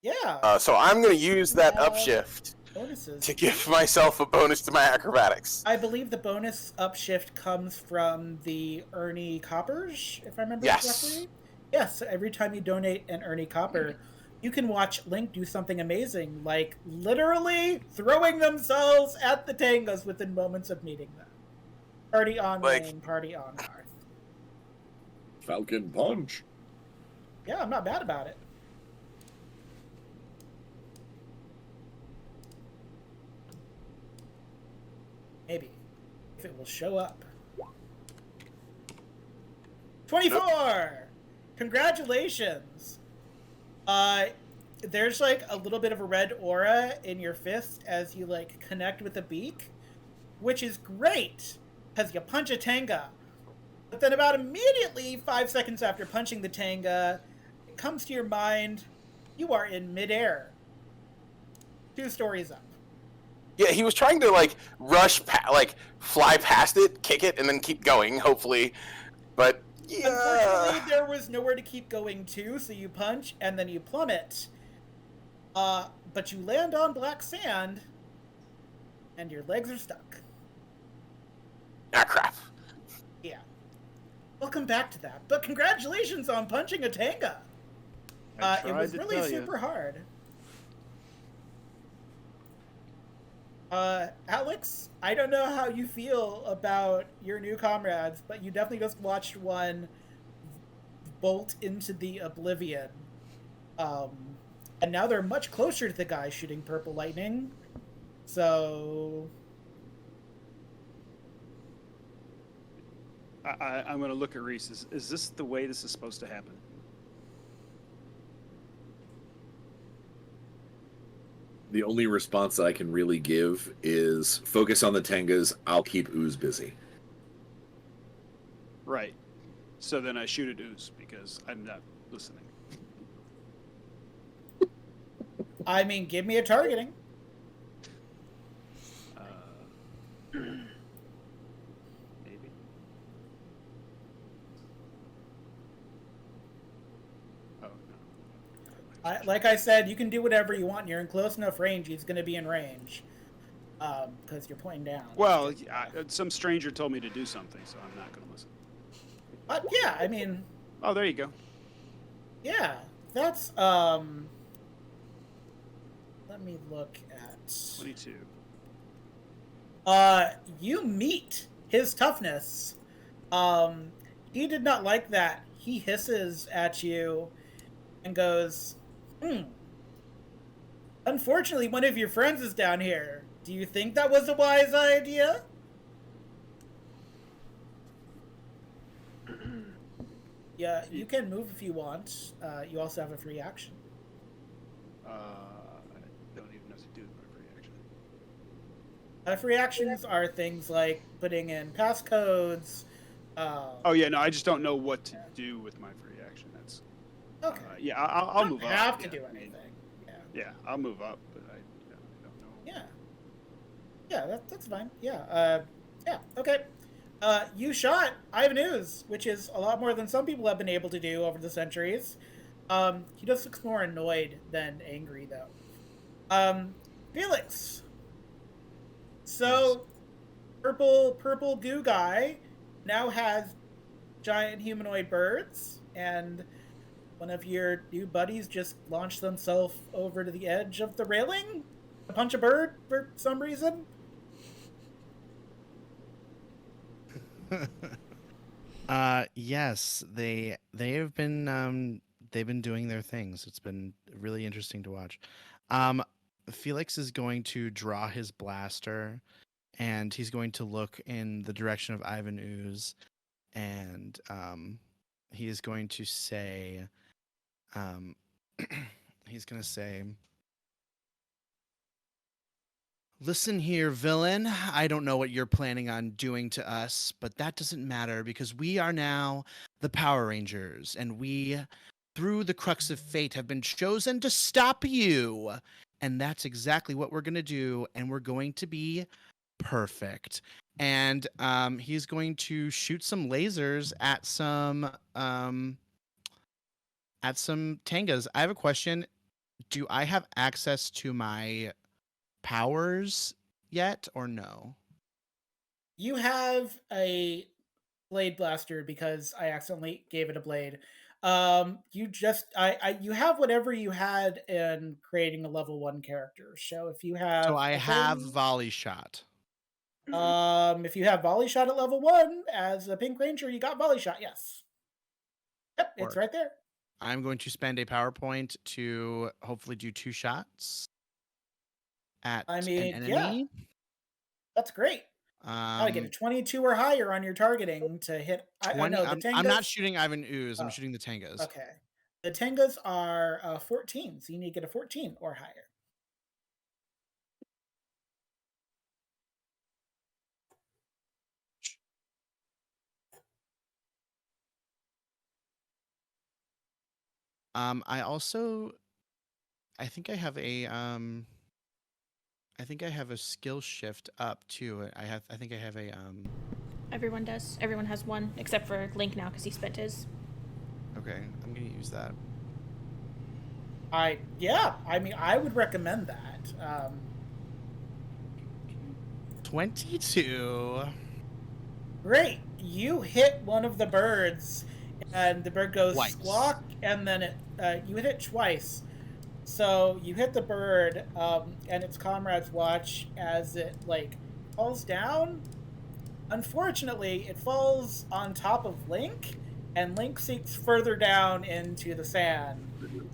[SPEAKER 1] Yeah.
[SPEAKER 4] So I'm going to use that upshift
[SPEAKER 1] Bonuses.
[SPEAKER 4] to give myself a bonus to my acrobatics.
[SPEAKER 1] I believe the bonus upshift comes from the Ernie Coppers, if I remember
[SPEAKER 4] Yes.
[SPEAKER 1] correctly. Yes, so every time you donate an Ernie Copper, you can watch Link do something amazing, like literally throwing themselves at the Tangas within moments of meeting them. Party on Wayne, party on Earth.
[SPEAKER 7] Falcon Punch.
[SPEAKER 1] Yeah, I'm not mad about it. Maybe. If it will show up. 24! Congratulations! There's like a little bit of a red aura in your fist as you like connect with the beak, which is great, because you punch a Tanga. But then about immediately, 5 seconds after punching the Tanga, it comes to your mind, you are in midair. 2 stories up.
[SPEAKER 4] Yeah, he was trying to like fly past it, kick it, and then keep going, hopefully. But yeah.
[SPEAKER 1] Unfortunately, there was nowhere to keep going to, so you punch and then you plummet. But you land on black sand, and your legs are stuck.
[SPEAKER 4] Ah, crap.
[SPEAKER 1] Yeah. Welcome back to that. But congratulations on punching a Tanga. It was really super hard. Alex, I don't know how you feel about your new comrades, but you definitely just watched one bolt into the oblivion. And now they're much closer to the guy shooting purple lightning. So...
[SPEAKER 2] I'm going to look at Reese. Is this the way this is supposed to happen?
[SPEAKER 7] The only response that I can really give is focus on the Tengas. I'll keep Ooze busy.
[SPEAKER 2] Right. So then I shoot at Ooze because I'm not listening.
[SPEAKER 1] I mean, give me a targeting.
[SPEAKER 2] Maybe. Oh, no.
[SPEAKER 1] Like I said, you can do whatever you want. You're in close enough range. He's going to be in range because you're pointing down.
[SPEAKER 2] Well, some stranger told me to do something, so I'm not going to listen.
[SPEAKER 1] Yeah, I mean...
[SPEAKER 2] Oh, there you go.
[SPEAKER 1] Yeah, that's... Let me look at...
[SPEAKER 2] 22.
[SPEAKER 1] You meet his toughness. He did not like that. He hisses at you and goes, Unfortunately, one of your friends is down here. Do you think that was a wise idea? Yeah, you can move if you want. You also have a free action.
[SPEAKER 2] I don't even know what to do with my free action.
[SPEAKER 1] Free actions are things like putting in passcodes.
[SPEAKER 2] Oh yeah, no, I just don't know what to do with my free action. That's
[SPEAKER 1] okay.
[SPEAKER 2] Yeah, I'll move up.
[SPEAKER 1] You don't have to do anything.
[SPEAKER 2] Yeah, I'll move up, but I don't know.
[SPEAKER 1] Yeah, that's fine. Yeah, okay. You shot Ivan Ooze, which is a lot more than some people have been able to do over the centuries. He just looks more annoyed than angry, though. Felix. So,
[SPEAKER 2] Yes.
[SPEAKER 1] purple goo guy now has giant humanoid birds, and one of your new buddies just launched themselves over to the edge of the railing to punch a bird for some reason.
[SPEAKER 3] Yes, they have been they've been doing their things. It's been really interesting to watch. Felix is going to draw his blaster, and he's going to look in the direction of Ivan Ooze, and he is going to say, he's going to say, "Listen here, villain. I don't know what you're planning on doing to us, but that doesn't matter because we are now the Power Rangers, and we, through the crux of fate, have been chosen to stop you. And that's exactly what we're going to do, and we're going to be perfect." And he's going to shoot some lasers at some Tangas. I have a question. Do I have access to my powers yet or no?
[SPEAKER 1] You have a blade blaster because I accidentally gave it a blade. You have whatever you had in creating a level 1 character. So if you have
[SPEAKER 3] So I have volley shot.
[SPEAKER 1] if you have volley shot at level 1 as a Pink Ranger, you got volley shot, yes. Yep, it's right there.
[SPEAKER 3] I'm going to spend a power point to hopefully do 2 shots at an enemy.
[SPEAKER 1] Yeah. That's great. I get a 22 or higher on your targeting to hit.
[SPEAKER 3] 20,
[SPEAKER 1] the Tengas,
[SPEAKER 3] I'm not shooting Ivan Ooze. I'm shooting the Tangas.
[SPEAKER 1] Okay. The Tengas are 14, so you need to get a 14 or higher.
[SPEAKER 3] I think I have a skill shift up too. I think I have a
[SPEAKER 5] Everyone does. Everyone has one except for Link now because he spent his.
[SPEAKER 3] Okay, I'm gonna use that.
[SPEAKER 1] I would recommend that.
[SPEAKER 3] 22.
[SPEAKER 1] Great. You hit one of the birds, and the bird goes
[SPEAKER 3] Twice.
[SPEAKER 1] squawk, and then you hit it twice. So you hit the bird, and its comrades watch as it falls down. Unfortunately, it falls on top of Link, and Link sinks further down into the sand.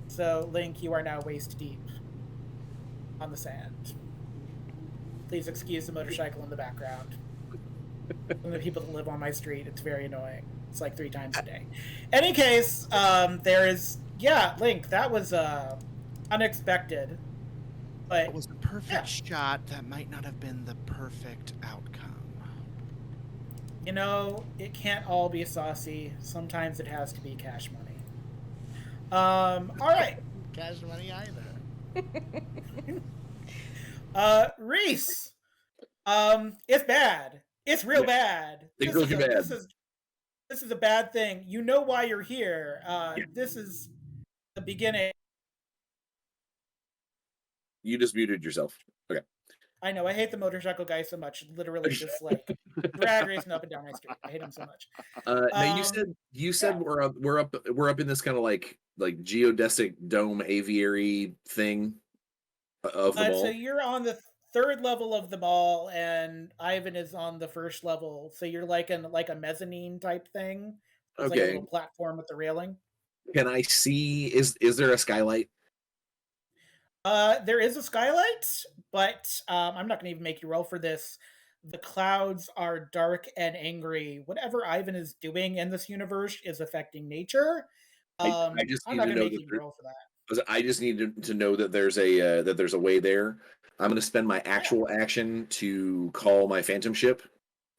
[SPEAKER 1] So Link, you are now waist deep on the sand. Please excuse the motorcycle in the background. from the people that live on my street. It's very annoying. It's like 3 times a day. Any case, there is Link. That was unexpected, but
[SPEAKER 3] It was a perfect shot that might not have been the perfect outcome.
[SPEAKER 1] You know, it can't all be saucy. Sometimes it has to be cash money. All right.
[SPEAKER 3] Cash money either.
[SPEAKER 1] Reese. It's bad. It's real bad.
[SPEAKER 7] It's really bad.
[SPEAKER 1] This is a bad thing. You know why you're here. This is the beginning.
[SPEAKER 7] You just muted yourself. Okay.
[SPEAKER 1] I know. I hate the motorcycle guy so much. Literally, just like drag racing up and down my street. I hate him so much.
[SPEAKER 7] Now you said we're up in this kind of like geodesic dome aviary thing of the mall.
[SPEAKER 1] So you're on the 3rd level of the mall, and Ivan is on the 1st level. So you're like a mezzanine type thing. It's like a little platform with the railing.
[SPEAKER 7] Can I see? Is there a skylight?
[SPEAKER 1] There is a skylight, but I'm not going to even make you roll for this. The clouds are dark and angry. Whatever Ivan is doing in this universe is affecting nature.
[SPEAKER 7] I just
[SPEAKER 1] I'm
[SPEAKER 7] need
[SPEAKER 1] not
[SPEAKER 7] to
[SPEAKER 1] going to
[SPEAKER 7] know
[SPEAKER 1] make
[SPEAKER 7] that
[SPEAKER 1] you roll for that.
[SPEAKER 7] I just need to know that there's a way there. I'm going to spend my actual action to call my phantom ship,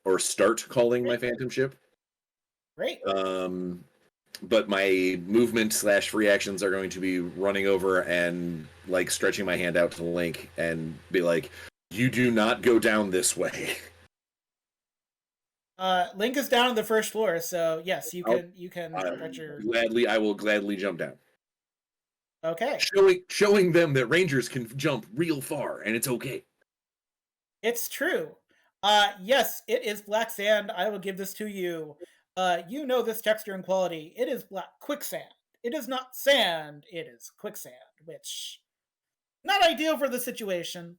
[SPEAKER 7] or start calling my phantom ship.
[SPEAKER 1] Great.
[SPEAKER 7] But my movement / free actions are going to be running over and like stretching my hand out to Link and be like, "You do not go down this way."
[SPEAKER 1] Link is down on the 1st floor, so yes, you can stretch your.
[SPEAKER 7] I will gladly jump down.
[SPEAKER 1] Okay.
[SPEAKER 7] Showing them that Rangers can jump real far, and it's okay.
[SPEAKER 1] It's true. Yes, it is black sand. I will give this to you. You know this texture and quality. It is black quicksand. It is not sand. It is quicksand, which not ideal for the situation.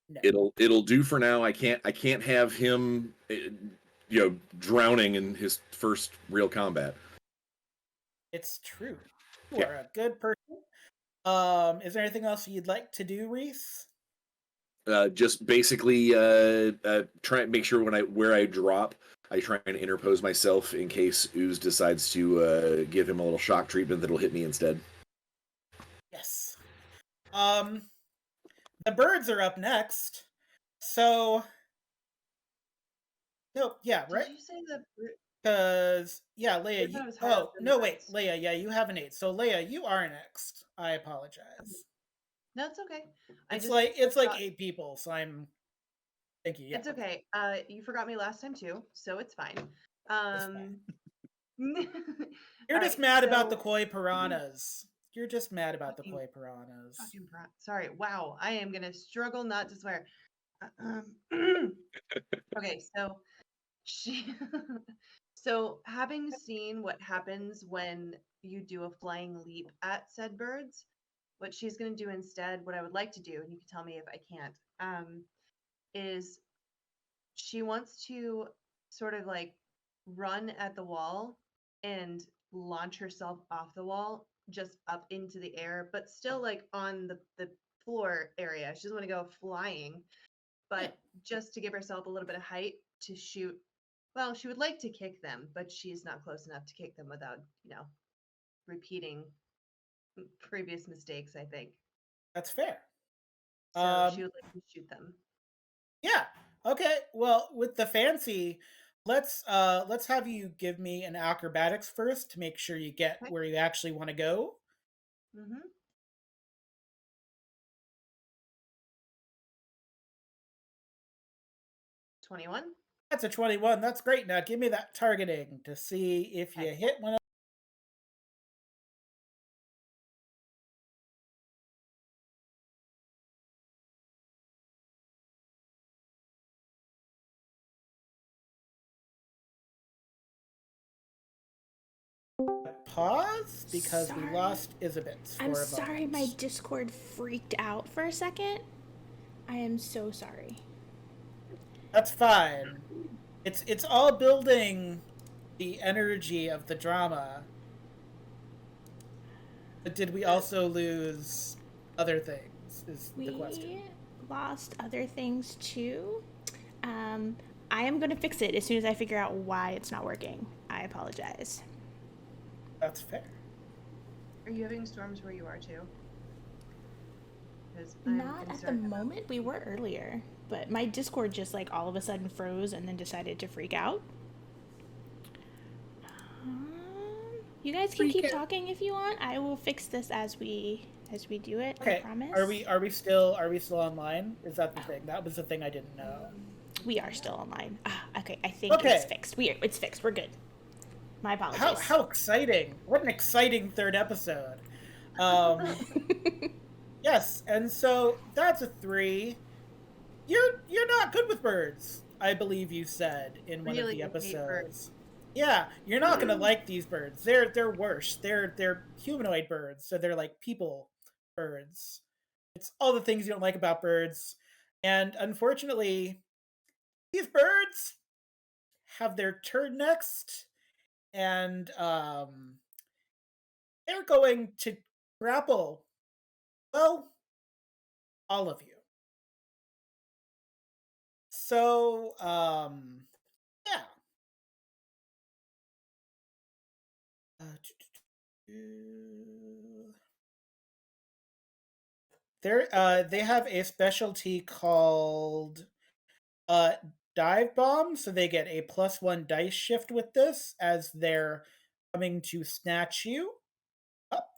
[SPEAKER 7] No. It'll do for now. I can't have him, drowning in his first real combat.
[SPEAKER 1] It's true. You are a good person. Is there anything else you'd like to do, Reese?
[SPEAKER 7] Just basically try and make sure where I drop, I try and interpose myself in case Ooze decides to give him a little shock treatment that'll hit me instead.
[SPEAKER 1] Yes. The birds are up next. So no, yeah, right?
[SPEAKER 6] Did you say the
[SPEAKER 1] Because Leia.
[SPEAKER 6] Leia.
[SPEAKER 1] Yeah, you have an 8. So Leia, you are next. I apologize.
[SPEAKER 6] No, it's okay.
[SPEAKER 1] It's like 8 people, so I'm. Thank you. Yeah.
[SPEAKER 6] It's okay. You forgot me last time too, so it's fine.
[SPEAKER 1] You're just mad about the koi piranhas. You're just mad about the koi piranhas.
[SPEAKER 6] Sorry. Wow. I am gonna struggle not to swear. Okay, so so having seen what happens when you do a flying leap at said birds, what she's gonna do instead, what I would like to do, and you can tell me if I can't, is she wants to sort of like run at the wall and launch herself off the wall just up into the air, but still like on the floor area. She doesn't want to go flying, but just to give herself a little bit of height to shoot. Well, she would like to kick them, but she's not close enough to kick them without, repeating previous mistakes, I think.
[SPEAKER 1] That's fair.
[SPEAKER 6] So she would like to shoot them.
[SPEAKER 1] Yeah. Okay. Well, with the fancy, let's have you give me an acrobatics first to make sure you get where you actually want to go.
[SPEAKER 6] Mm-hmm. $21.
[SPEAKER 1] That's a 21. That's great. Now give me that targeting to see if you hit one of. Pause because we lost Isabeth.
[SPEAKER 5] I'm sorry, my Discord freaked out for a second. I am so sorry.
[SPEAKER 1] That's fine. It's all building the energy of the drama. But did we also lose other things? Is the question.
[SPEAKER 5] We lost other things too. I am going to fix it as soon as I figure out why it's not working. I apologize.
[SPEAKER 1] That's fair.
[SPEAKER 6] Are you having storms where you are too? 'Cause
[SPEAKER 5] Not at the
[SPEAKER 6] concerned about
[SPEAKER 5] moment. We were earlier, but my Discord just like all of a sudden froze and then decided to freak out. You guys can keep talking if you want. I will fix this as we do it. I
[SPEAKER 1] Okay.
[SPEAKER 5] promise.
[SPEAKER 1] Are we still online? Is that the thing? That was the thing I didn't know.
[SPEAKER 5] We are still online. Okay. I think
[SPEAKER 1] Okay.
[SPEAKER 5] it's fixed. It's fixed. We're good. My apologies.
[SPEAKER 1] How exciting! What an exciting third episode. Yes, and so that's a 3. You're not good with birds, I believe you said in one of
[SPEAKER 6] Really
[SPEAKER 1] the
[SPEAKER 6] hate birds.
[SPEAKER 1] episodes. Yeah, you're not gonna like these birds. They're worse. They're humanoid birds, so they're like people birds. It's all the things you don't like about birds, and unfortunately, these birds have their turn next, and they're going to grapple. Well, all of you. So, yeah. They have a specialty called dive bomb, so they get a +1 dice shift with this as they're coming to snatch you up.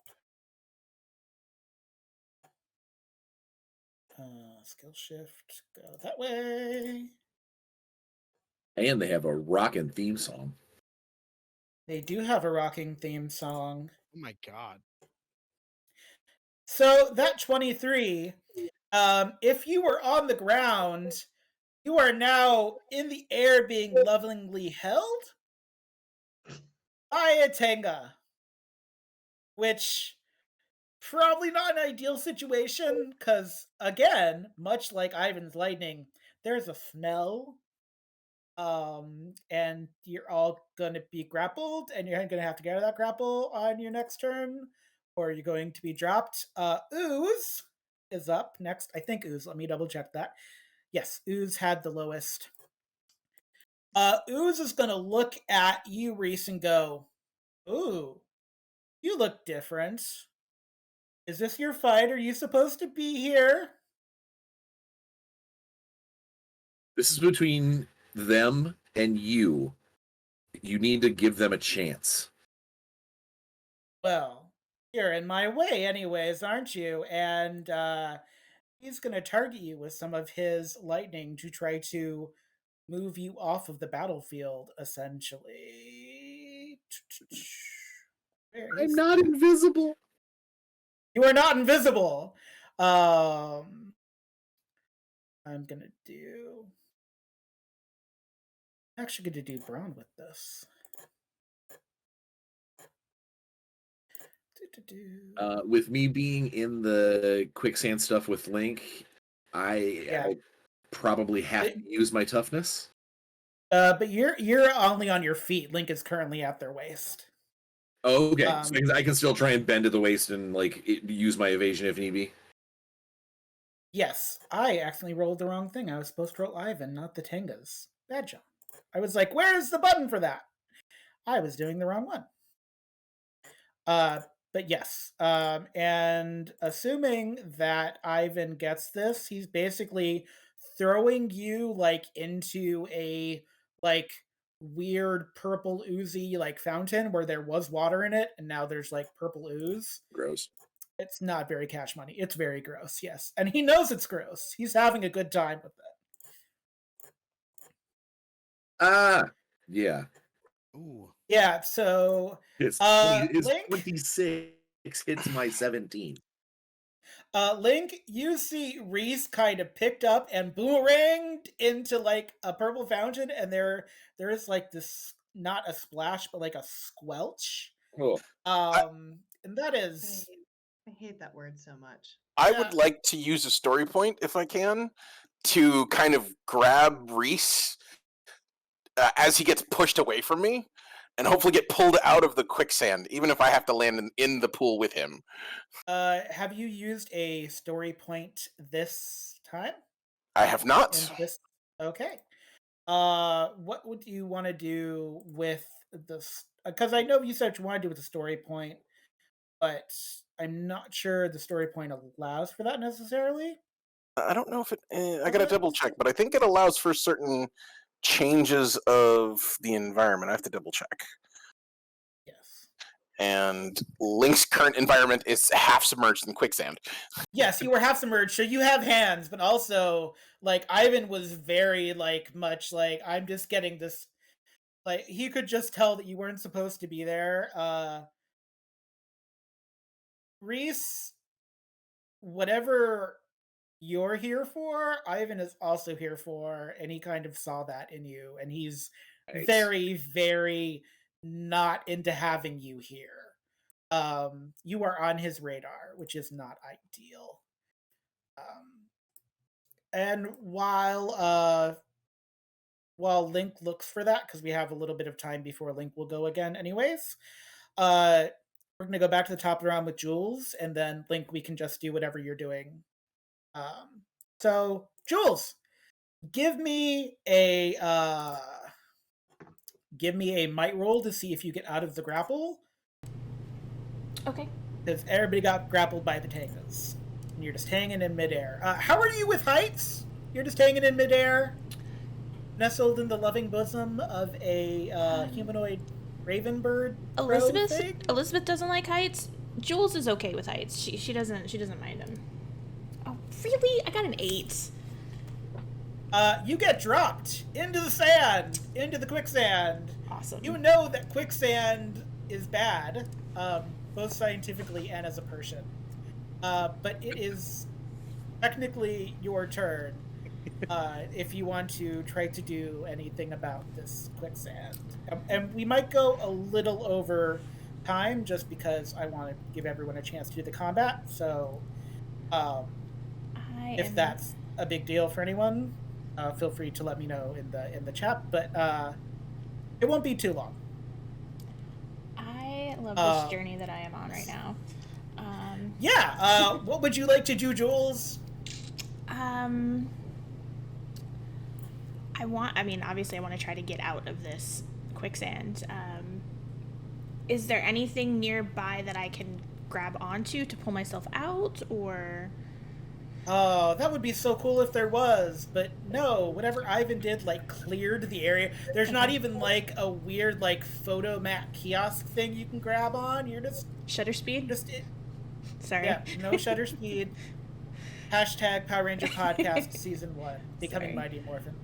[SPEAKER 1] Skill shift, go that way.
[SPEAKER 7] And they have a rockin' theme song.
[SPEAKER 1] They do have a rocking theme song.
[SPEAKER 3] Oh my god.
[SPEAKER 1] So that 23, if you were on the ground, you are now in the air being lovingly held by a Tenga. Which, probably not an ideal situation, because, again, much like Ivan's lightning, there's a smell. And you're all going to be grappled, and you're going to have to get out of that grapple on your next turn, or you're going to be dropped. Ooze is up next. I think Ooze. Let me double check that. Yes, Ooze had the lowest. Ooze is going to look at you, Reese, and go, "Ooh, you look different. Is this your fight? Are you supposed to be here?"
[SPEAKER 7] This is between them and you. You need to give them a chance.
[SPEAKER 1] Well, you're in my way anyways, aren't you? And he's going to target you with some of his lightning to try to move you off of the battlefield, essentially.
[SPEAKER 7] I'm not invisible.
[SPEAKER 1] You are not invisible. I'm going to do... I'm actually going to do Brawn with this.
[SPEAKER 7] With me being in the quicksand stuff with Link, I probably have to use my toughness.
[SPEAKER 1] But you're only on your feet. Link is currently at their waist.
[SPEAKER 7] Oh, okay. So I can still try and bend to the waist and like use my evasion if need be.
[SPEAKER 1] Yes, I accidentally rolled the wrong thing. I was supposed to roll Ivan, not the Tengas. Bad job. I was like, "Where's the button for that?" I was doing the wrong one. But yes, and assuming that Ivan gets this, he's basically throwing you like into a like weird purple oozy like fountain where there was water in it, and now there's like purple ooze.
[SPEAKER 7] Gross.
[SPEAKER 1] It's not very cash money. It's very gross, yes. And he knows it's gross. He's having a good time with it.
[SPEAKER 7] Yeah.
[SPEAKER 3] Ooh.
[SPEAKER 1] Yeah, so
[SPEAKER 7] it's
[SPEAKER 1] Link,
[SPEAKER 7] 26 hits my 17.
[SPEAKER 1] Link, you see Reese kind of picked up and boomeranged into like a purple fountain, and there is like this, not a splash, but like a squelch.
[SPEAKER 7] Oh.
[SPEAKER 1] And that is...
[SPEAKER 6] I hate that word so much.
[SPEAKER 4] I would like to use a story point, if I can, to kind of grab Reese as he gets pushed away from me, and hopefully get pulled out of the quicksand, even if I have to land in the pool with him.
[SPEAKER 1] Have you used a story point this time?
[SPEAKER 4] I have not.
[SPEAKER 1] Okay. What would you want to do with this? Because I know you said you want to do with the story point, but I'm not sure the story point allows for that necessarily.
[SPEAKER 4] I don't know if it. I gotta double check, but I think it allows for certain changes of the environment. I have to double check.
[SPEAKER 1] Yes.
[SPEAKER 4] And Link's current environment is half submerged in quicksand.
[SPEAKER 1] Yes, you were half submerged, so you have hands, but also like Ivan was very like much like I'm just getting this. Like he could just tell that you weren't supposed to be there. Reese, whatever you're here for, Ivan is also here for, and he kind of saw that in you, and he's
[SPEAKER 7] Nice.
[SPEAKER 1] very, very not into having you here. You are on his radar, which is not ideal. And while Link looks for that, because we have a little bit of time before Link will go again anyways, we're gonna go back to the top of the round with Jules, and then Link, we can just do whatever you're doing. So Jules, give me a might roll to see if you get out of the grapple.
[SPEAKER 5] Okay.
[SPEAKER 1] Because everybody got grappled by the Tangas. And you're just hanging in midair. How are you with heights? You're just hanging in midair, nestled in the loving bosom of a humanoid raven bird.
[SPEAKER 5] Elizabeth doesn't like heights. Jules is okay with heights. She doesn't mind them. Oh, really? I got an 8.
[SPEAKER 1] You get dropped into the sand, into the quicksand.
[SPEAKER 5] Awesome.
[SPEAKER 1] You know that quicksand is bad, both scientifically and as a person. But it is technically your turn if you want to try to do anything about this quicksand. And we might go a little over time just because I want to give everyone a chance to do the combat. So if that's a big deal for anyone, feel free to let me know in the chat. But it won't be too long.
[SPEAKER 5] I love this journey that I am on right now.
[SPEAKER 1] What would you like to do, Jules?
[SPEAKER 5] Obviously I want to try to get out of this quicksand. Is there anything nearby that I can grab onto to pull myself out, or?
[SPEAKER 1] Oh, that would be so cool if there was, but no, whatever Ivan did, like, cleared the area. There's not even, like, a weird, like, photomat kiosk thing you can grab on. You're just...
[SPEAKER 5] Shutter speed? Sorry.
[SPEAKER 1] Yeah, no shutter speed. Hashtag Power Ranger Podcast Season 1, Becoming Mighty Morphin.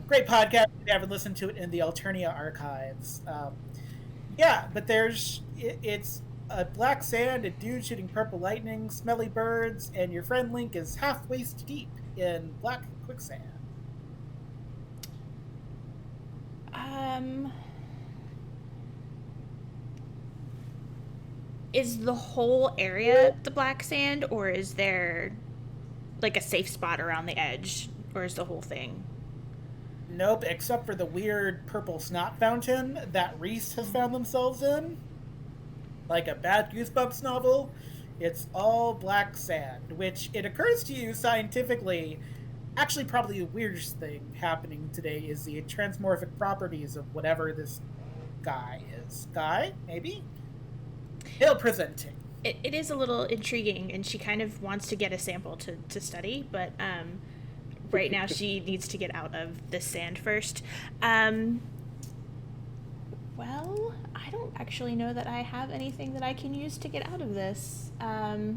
[SPEAKER 1] Great podcast. If you haven't listened to it in the Alternia archives. But it's a black sand, a dude shooting purple lightning, smelly birds, and your friend Link is half waist deep in black quicksand.
[SPEAKER 5] Is the whole area the black sand, or is there like a safe spot around the edge, or is the whole thing?
[SPEAKER 1] Nope, except for the weird purple snot fountain that Reese has found themselves in. Like a bad Goosebumps novel. It's all black sand, which it occurs to you scientifically, actually probably the weirdest thing happening today is the transmorphic properties of whatever this guy is. Guy? Maybe? Ill presenting.
[SPEAKER 5] It is a little intriguing, and she kind of wants to get a sample to study, but right now she needs to get out of the sand first. Well, I don't actually know that I have anything that I can use to get out of this. I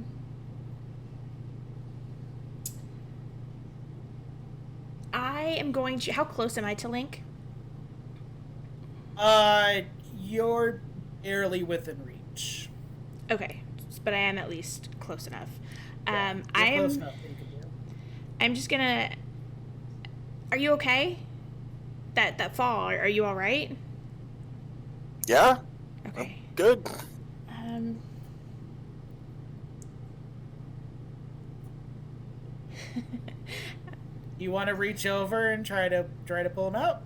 [SPEAKER 5] am going to... How close am I to Link?
[SPEAKER 1] You're barely within reach.
[SPEAKER 5] Okay, but I am at least close enough.
[SPEAKER 1] Yeah, close enough that you can do.
[SPEAKER 5] I'm just gonna... Are you okay? That fall, are you all right?
[SPEAKER 4] Yeah.
[SPEAKER 5] Okay.
[SPEAKER 4] Good.
[SPEAKER 1] You want to reach over and try to pull him out?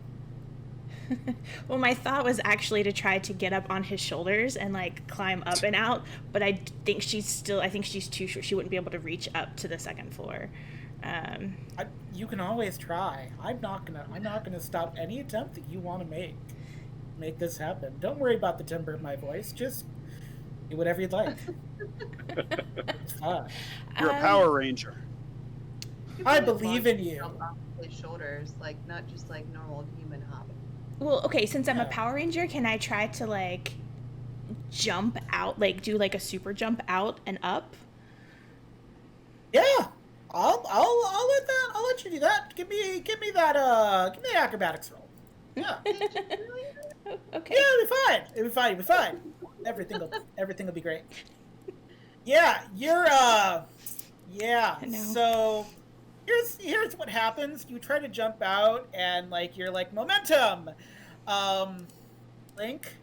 [SPEAKER 5] Well, my thought was actually to try to get up on his shoulders and like climb up and out, but I think she's too short. She wouldn't be able to reach up to the second floor.
[SPEAKER 1] You can always try. I'm not gonna stop any attempt that you want to make this happen. Don't worry about the timbre of my voice. Just do whatever you'd like. It's fine.
[SPEAKER 2] You're a Power Ranger.
[SPEAKER 1] I believe in you.
[SPEAKER 6] Off his shoulders, like not just like normal human hop.
[SPEAKER 5] Well, okay, since I'm a Power Ranger, can I try to like jump out, like do like a super jump out and up?
[SPEAKER 1] Yeah, I'll let you do that. Give me the acrobatics roll. Yeah.
[SPEAKER 5] Okay.
[SPEAKER 1] Yeah, it'll be fine. Everything will be great. Yeah, you're yeah. So here's what happens. You try to jump out and like you're like momentum. Link,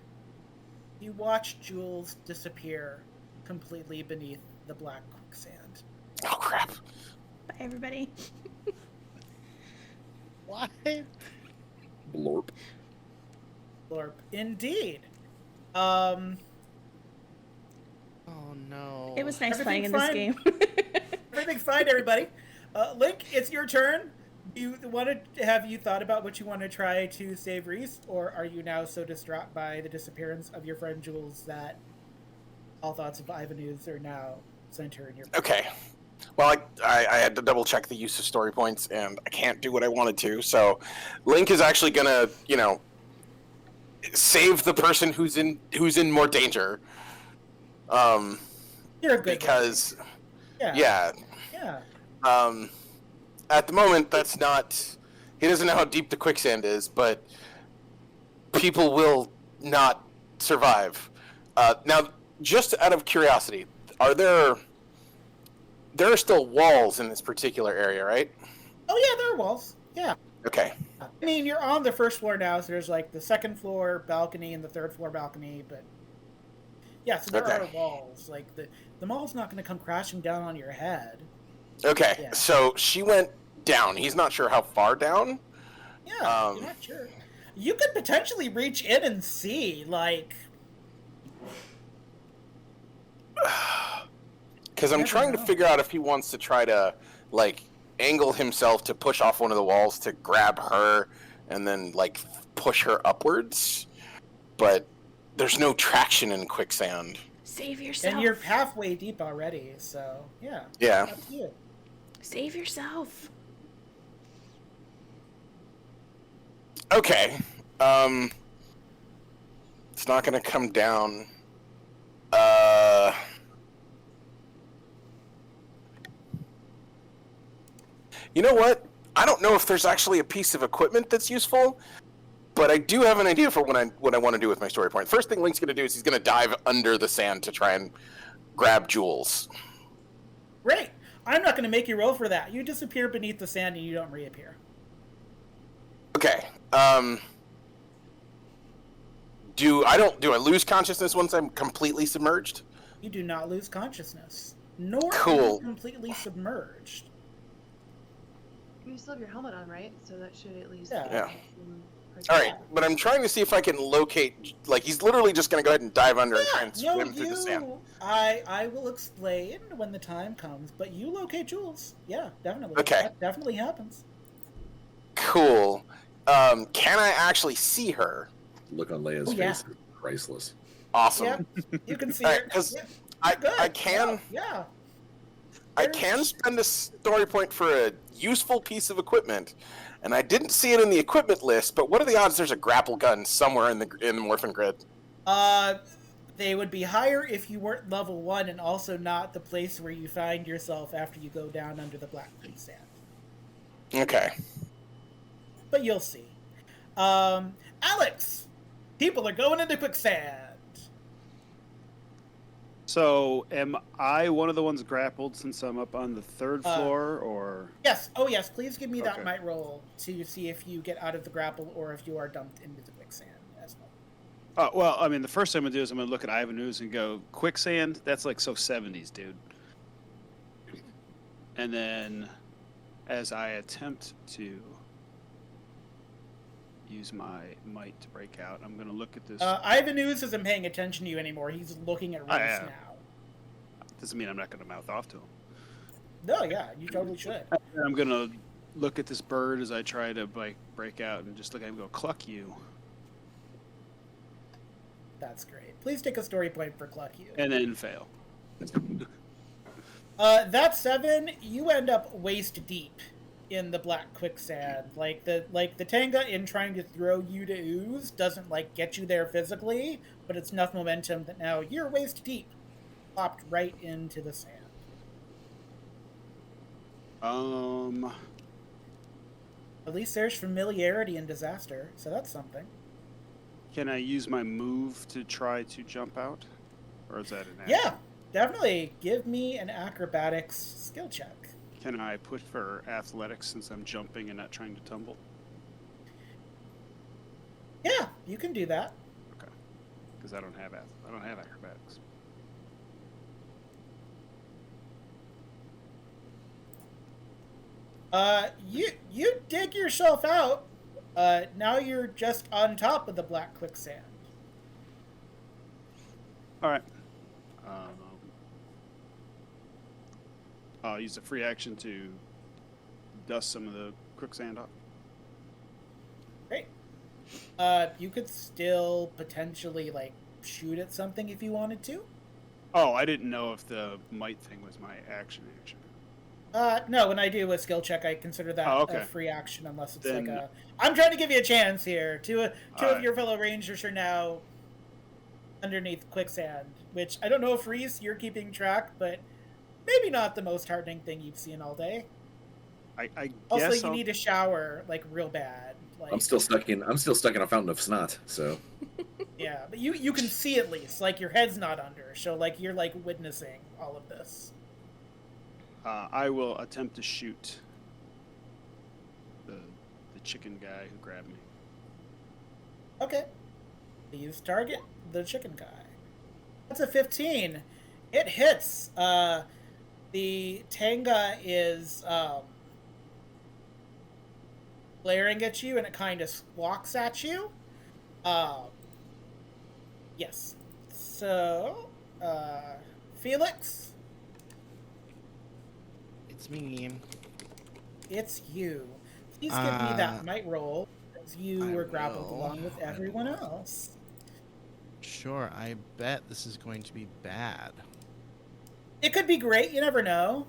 [SPEAKER 1] you watch Jules disappear completely beneath the black quicksand.
[SPEAKER 4] Oh crap.
[SPEAKER 5] Bye everybody.
[SPEAKER 2] What?
[SPEAKER 7] Blorp.
[SPEAKER 1] Blorp. Indeed.
[SPEAKER 3] Oh no.
[SPEAKER 5] It was nice playing in
[SPEAKER 1] fine?
[SPEAKER 5] this game.
[SPEAKER 1] Everything's fine, everybody. Link, it's your turn. Have you thought about what you want to try to save Reese, or are you now so distraught by the disappearance of your friend Jules that all thoughts of Ivanhoe's are now Centurion?
[SPEAKER 4] Okay. Well, I had to double check the use of story points, and I can't do what I wanted to. So, Link is actually gonna, save the person who's in more danger.
[SPEAKER 1] You're a good
[SPEAKER 4] because,
[SPEAKER 1] guy.
[SPEAKER 4] Yeah. At the moment, that's not. He doesn't know how deep the quicksand is, but people will not survive. Now, just out of curiosity, there are still walls in this particular area, right?
[SPEAKER 1] Oh yeah, there are walls. Yeah.
[SPEAKER 4] Okay.
[SPEAKER 1] I mean, you're on the first floor now, so there's like the second floor balcony and the third floor balcony, but yeah, so there are walls. Like the mall's not going to come crashing down on your head.
[SPEAKER 4] Okay,
[SPEAKER 1] Yeah.
[SPEAKER 4] So she went down. He's not sure how far down.
[SPEAKER 1] Yeah, you're not sure. You could potentially reach in and see, like.
[SPEAKER 4] Because I'm trying to figure out if he wants to try to, like, angle himself to push off one of the walls to grab her and then, like, push her upwards. But there's no traction in quicksand.
[SPEAKER 5] Save yourself.
[SPEAKER 1] And you're halfway deep already, so yeah.
[SPEAKER 4] Yeah.
[SPEAKER 1] Up to you.
[SPEAKER 5] Save yourself.
[SPEAKER 4] Okay. It's not going to come down. You know what? I don't know if there's actually a piece of equipment that's useful, but I do have an idea for what I want to do with my story point. First thing Link's going to do is he's going to dive under the sand to try and grab Jules.
[SPEAKER 1] Great. I'm not going to make you roll for that. You disappear beneath the sand and you don't reappear.
[SPEAKER 4] Okay. Do I lose consciousness once I'm completely submerged?
[SPEAKER 1] You do not lose consciousness. Nor
[SPEAKER 4] Cool.
[SPEAKER 1] are you completely submerged.
[SPEAKER 6] You still have your helmet on, right? So that should at least.
[SPEAKER 1] Yeah.
[SPEAKER 4] All right, but I'm trying to see if I can locate. Like, he's literally just going to go ahead and dive under and try and swim through the sand.
[SPEAKER 1] I will explain when the time comes, but you locate Jules. Yeah, definitely.
[SPEAKER 4] Okay.
[SPEAKER 1] That definitely happens.
[SPEAKER 4] Cool. Can I actually see her?
[SPEAKER 7] Look on Leia's face is priceless.
[SPEAKER 4] Awesome.
[SPEAKER 1] Yeah, you can see
[SPEAKER 4] All
[SPEAKER 1] her.
[SPEAKER 4] right, 'cause
[SPEAKER 1] Yeah,
[SPEAKER 4] I can.
[SPEAKER 1] Yeah.
[SPEAKER 4] I can spend a story point for a useful piece of equipment, and I didn't see it in the equipment list. But what are the odds there's a grapple gun somewhere in the Morphin Grid?
[SPEAKER 1] They would be higher if you weren't level 1, and also not the place where you find yourself after you go down under the black quicksand.
[SPEAKER 4] Okay.
[SPEAKER 1] But you'll see. Alex, people are going into quicksand.
[SPEAKER 2] So, am I one of the ones grappled since I'm up on the third floor, or?
[SPEAKER 1] Yes. Oh, yes. Please give me that
[SPEAKER 2] Okay.
[SPEAKER 1] might roll to see if you get out of the grapple or if you are dumped into the quicksand as well.
[SPEAKER 2] Well, I mean, the first thing I'm going to do is I'm going to look at Ivanhoe's and go, quicksand? That's like so 70s, dude. And then, as I attempt to use my might to break out, I'm going to look at this.
[SPEAKER 1] Ivanhoe's isn't paying attention to you anymore. He's looking at Reese
[SPEAKER 2] yeah.
[SPEAKER 1] now.
[SPEAKER 2] Doesn't mean I'm not going to mouth off to him.
[SPEAKER 1] No, yeah, you totally should.
[SPEAKER 2] I'm gonna look at this bird as I try to break out and just look at him and go, cluck you.
[SPEAKER 1] That's great. Please take a story point for Cluck You.
[SPEAKER 2] And then fail.
[SPEAKER 1] That 7, you end up waist deep in the black quicksand. Like the Tanga in trying to throw you to ooze doesn't get you there physically, but it's enough momentum that now you're waist deep, popped right into the sand. At least there's familiarity in disaster, so that's something.
[SPEAKER 2] Can I use my move to try to jump out? Or is that an action?
[SPEAKER 1] Yeah, definitely. Give me an acrobatics skill check.
[SPEAKER 2] Can I put for athletics since I'm jumping and not trying to tumble?
[SPEAKER 1] Yeah, you can do that.
[SPEAKER 2] Okay. Because I don't have acrobatics.
[SPEAKER 1] You dig yourself out. Now you're just on top of the black quicksand.
[SPEAKER 2] All right. I'll use a free action to dust some of the quicksand off.
[SPEAKER 1] Great. You could still potentially shoot at something if you wanted to.
[SPEAKER 2] Oh, I didn't know if the might thing was my action.
[SPEAKER 1] No, when I do a skill check, I consider that a free action unless it's
[SPEAKER 2] then,
[SPEAKER 1] I'm trying to give you a chance here. Two of
[SPEAKER 2] right.
[SPEAKER 1] your fellow rangers are now underneath quicksand, which I don't know if Reese, you're keeping track, but maybe not the most heartening thing you've seen all day.
[SPEAKER 2] I
[SPEAKER 1] also,
[SPEAKER 2] guess
[SPEAKER 1] you need a shower, real bad.
[SPEAKER 7] I'm still stuck in a fountain of snot, so.
[SPEAKER 1] Yeah, but you can see at least, your head's not under, so you're witnessing all of this.
[SPEAKER 2] I will attempt to shoot the chicken guy who grabbed me.
[SPEAKER 1] Okay. Please target the chicken guy. That's a 15. It hits. The Tanga is glaring at you, and it kind of squawks at you. Yes. So, Felix?
[SPEAKER 3] It's me.
[SPEAKER 1] It's you. Please give me that might roll, as you were grappled along with everyone else.
[SPEAKER 3] Sure, I bet this is going to be bad.
[SPEAKER 1] It could be great, you never know.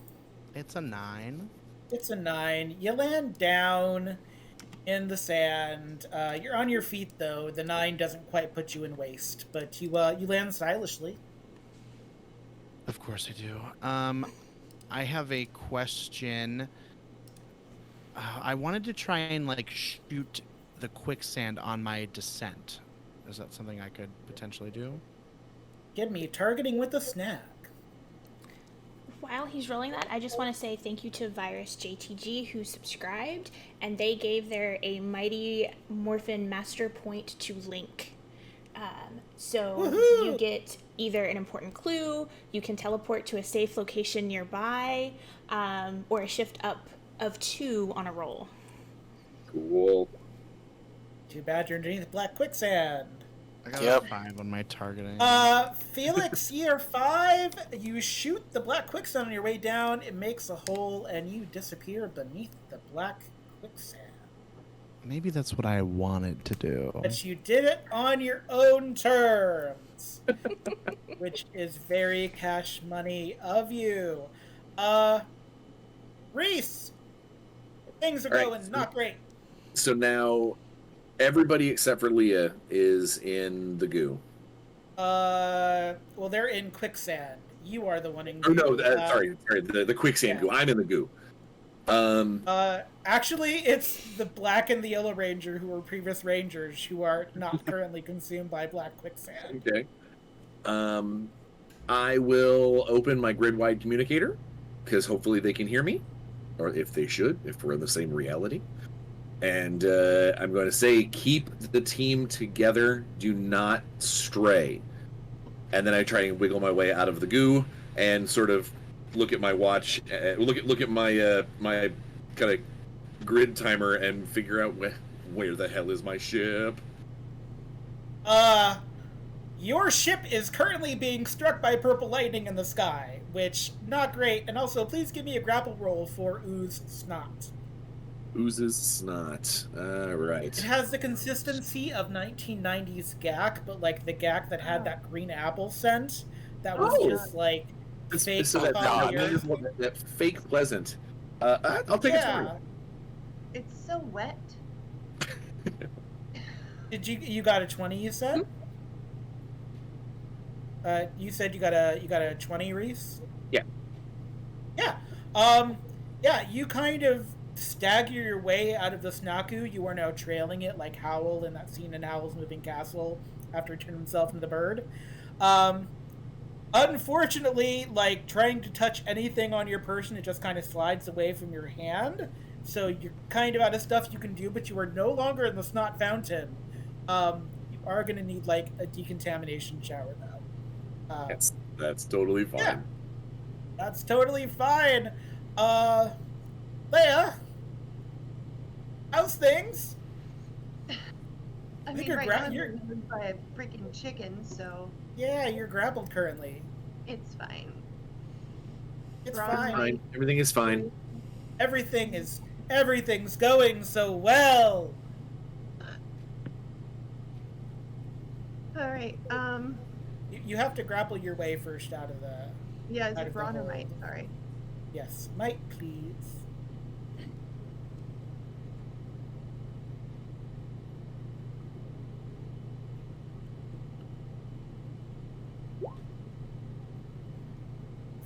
[SPEAKER 3] It's a 9.
[SPEAKER 1] It's a 9. You land down in the sand. You're on your feet, though. The 9 doesn't quite put you in waste, but you land stylishly.
[SPEAKER 3] Of course I do. I have a question. I wanted to try and shoot the quicksand on my descent. Is that something I could potentially do?
[SPEAKER 1] Give me targeting with a snack.
[SPEAKER 5] While he's rolling that, I just want to say thank you to Virus JTG who subscribed, and they gave a Mighty Morphin Master Point to Link. So
[SPEAKER 1] Woohoo!
[SPEAKER 5] you get either an important clue, you can teleport to a safe location nearby, or a shift up of 2 on a roll.
[SPEAKER 7] Cool.
[SPEAKER 1] Too bad you're underneath black quicksand.
[SPEAKER 3] I got a 5 on my targeting.
[SPEAKER 1] Felix, year 5, you shoot the black quicksand on your way down, it makes a hole, and you disappear beneath the black quicksand.
[SPEAKER 3] Maybe that's what I wanted to do.
[SPEAKER 1] But you did it on your own terms, which is very cash money of you. Reese, things are going not great.
[SPEAKER 7] So now, everybody except for Leah is in the goo.
[SPEAKER 1] Well, they're in quicksand. You are the one in goo.
[SPEAKER 7] Oh no, sorry, the quicksand goo. I'm in the goo.
[SPEAKER 1] Actually, it's the black and the yellow ranger who were previous rangers who are not currently consumed by black quicksand.
[SPEAKER 7] Okay. I will open my grid-wide communicator, because hopefully they can hear me, or if they should, if we're in the same reality. And I'm going to say, keep the team together. Do not stray. And then I try and wiggle my way out of the goo and sort of look at my watch, look at my my kind of grid timer and figure out where the hell is my ship.
[SPEAKER 1] Your ship is currently being struck by purple lightning in the sky, which, not great. And also, please give me a grapple roll for Ooze Snot.
[SPEAKER 7] Oozes snot. Right.
[SPEAKER 1] It has the consistency of 1990s gack, but like the gack that had that green apple scent that was just like fake
[SPEAKER 7] So that
[SPEAKER 1] polyurethane.
[SPEAKER 7] that fake pleasant. I'll take a 20.
[SPEAKER 6] It's so wet.
[SPEAKER 1] Did you got a 20? You said. You said you got a 20, Reese.
[SPEAKER 7] Yeah.
[SPEAKER 1] Yeah. Yeah. You kind of stagger your way out of the Snaku. You are now trailing it like Howl in that scene in Howl's Moving Castle after he turned himself into the bird. Unfortunately, like trying to touch anything on your person, it just kind of slides away from your hand. So you're kind of out of stuff you can do, but you are no longer in the snot fountain. You are going to need like a decontamination shower though.
[SPEAKER 7] That's totally fine.
[SPEAKER 1] Yeah, that's totally fine. Leia, how's things?
[SPEAKER 6] I mean, right now you're moved by a freaking chicken, so.
[SPEAKER 1] Yeah, you're grappled currently.
[SPEAKER 6] It's fine.
[SPEAKER 1] It's fine.
[SPEAKER 7] Everything is fine.
[SPEAKER 1] Everything's going so well.
[SPEAKER 6] All right.
[SPEAKER 1] You have to grapple your way first out of the.
[SPEAKER 6] Yeah, is it brawn or might? Sorry.
[SPEAKER 1] Yes, might, please.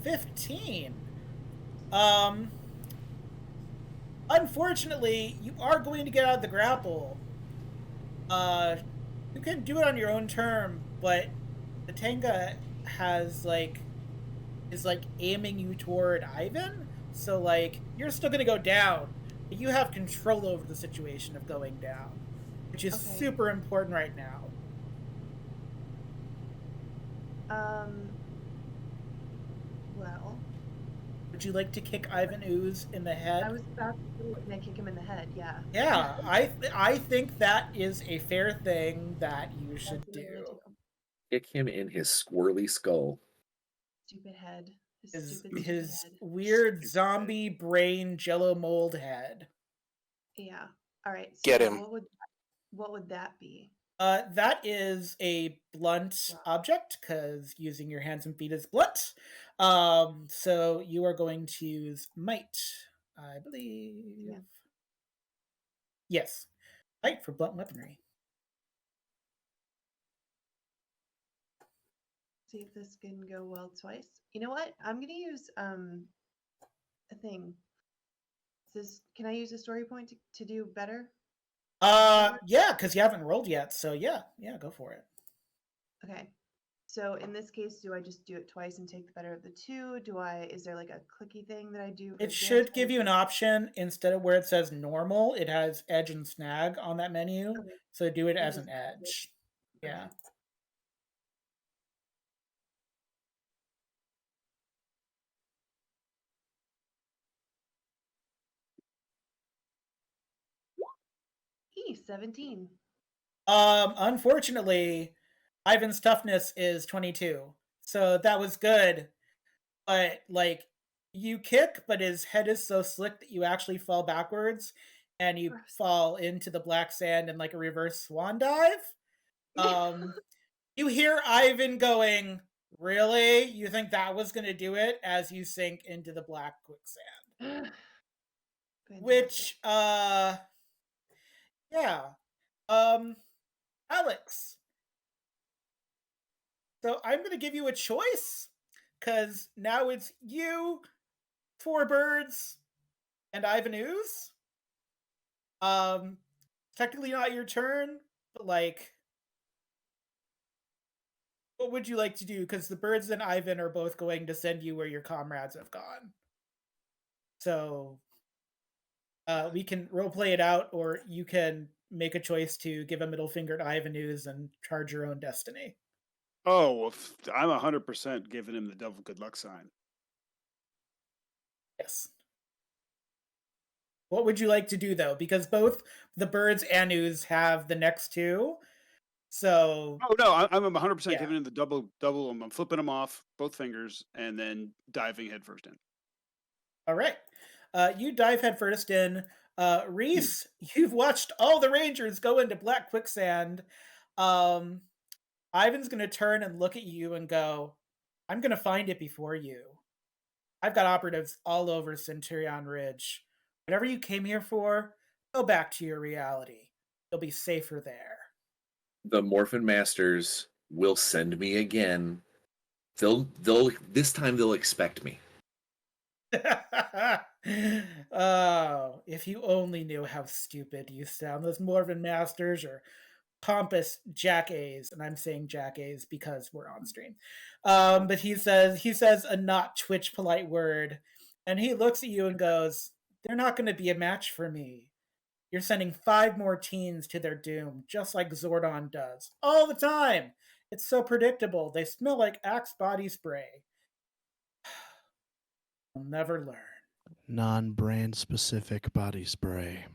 [SPEAKER 1] $15. Unfortunately, you are going to get out of the grapple. You can do it on your own term, but the Tenga is aiming you toward Ivan, so like you're still gonna go down, but you have control over the situation of going down, which is super important right now.
[SPEAKER 6] Well.
[SPEAKER 1] Would you like to kick Ivan Ooze in the head?
[SPEAKER 6] I was about to kick him in the head, yeah.
[SPEAKER 1] Yeah, I think that is a fair thing that you should do.
[SPEAKER 7] Kick him in his squirrely skull.
[SPEAKER 6] Stupid head.
[SPEAKER 1] His weird zombie brain jello mold head.
[SPEAKER 6] Yeah. All right. So
[SPEAKER 4] get him.
[SPEAKER 6] What would that be?
[SPEAKER 1] That is a blunt object, because using your hands and feet is blunt. So you are going to use might, I believe. Yeah. Yes. Might for blunt weaponry.
[SPEAKER 6] See if this can go well twice. You know what? I'm gonna use a thing. Can I use a story point to do better?
[SPEAKER 1] Yeah, because you haven't rolled yet, so yeah, go for it.
[SPEAKER 6] Okay. So in this case, do I just do it twice and take the better of the two? Is there like a clicky thing that I do?
[SPEAKER 1] It should give you an option. Instead of where it says normal, it has edge and snag on that menu. Okay. So do it as an edge. Okay. Yeah.
[SPEAKER 6] E17.
[SPEAKER 1] Unfortunately, Ivan's toughness is 22. So that was good. But like you kick, but his head is so slick that you actually fall backwards and you fall into the black sand in like a reverse swan dive. You hear Ivan going, "Really? You think that was going to do it?" as you sink into the black quicksand. Which yeah. Alex. So I'm going to give you a choice, because now it's you, 4 birds, and Ivan Ooze. Technically not your turn, but like, what would you like to do? Because the birds and Ivan are both going to send you where your comrades have gone. So we can roleplay it out, or you can make a choice to give a middle finger to Ivan Ooze and charge your own destiny.
[SPEAKER 2] Oh, I'm 100% giving him the double good luck sign.
[SPEAKER 1] Yes. What would you like to do, though? Because both the birds and Ooze have the next 2. So
[SPEAKER 2] Oh no, I'm 100%
[SPEAKER 1] Yeah.
[SPEAKER 2] giving him the double. I'm flipping them off both fingers and then diving headfirst in.
[SPEAKER 1] all right, you dive headfirst in. Reese, you've watched all the Rangers go into black quicksand. Ivan's gonna turn and look at you and go, "I'm gonna find it before you. I've got operatives all over Centurion Ridge. Whatever you came here for, go back to your reality. You'll be safer there."
[SPEAKER 7] The Morphin Masters will send me again. They'll this time they'll expect me.
[SPEAKER 1] Oh, if you only knew how stupid you sound. Those Morven Masters are pompous jackays, and I'm saying jackays because we're on stream. But he says a not Twitch polite word, and he looks at you and goes, "They're not going to be a match for me. You're sending 5 more teens to their doom, just like Zordon does, all the time. It's so predictable. They smell like Axe body spray. I'll never learn."
[SPEAKER 3] Non-brand specific body spray.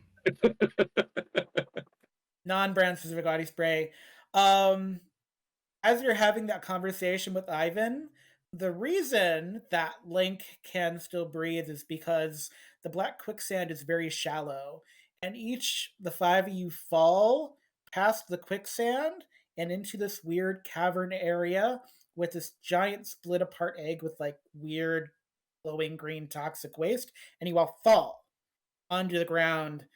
[SPEAKER 1] Non-brand specific body spray. As you're having that conversation with Ivan, the reason that Link can still breathe is because the black quicksand is very shallow, and the 5 of you fall past the quicksand and into this weird cavern area with this giant split apart egg with like weird glowing green toxic waste, and you all fall onto the ground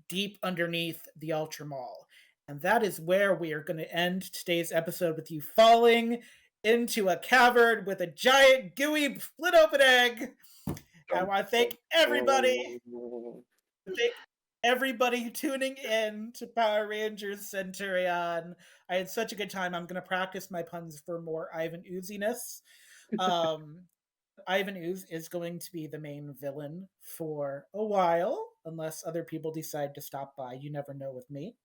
[SPEAKER 1] deep underneath the Ultra Mall. And that is where we are going to end today's episode, with you falling into a cavern with a giant, gooey, split open egg. I want to thank everybody tuning in to Power Rangers Centurion. I had such a good time. I'm going to practice my puns for more Ivan Ooziness. Ivan Ooze is going to be the main villain for a while, unless other people decide to stop by. You never know with me.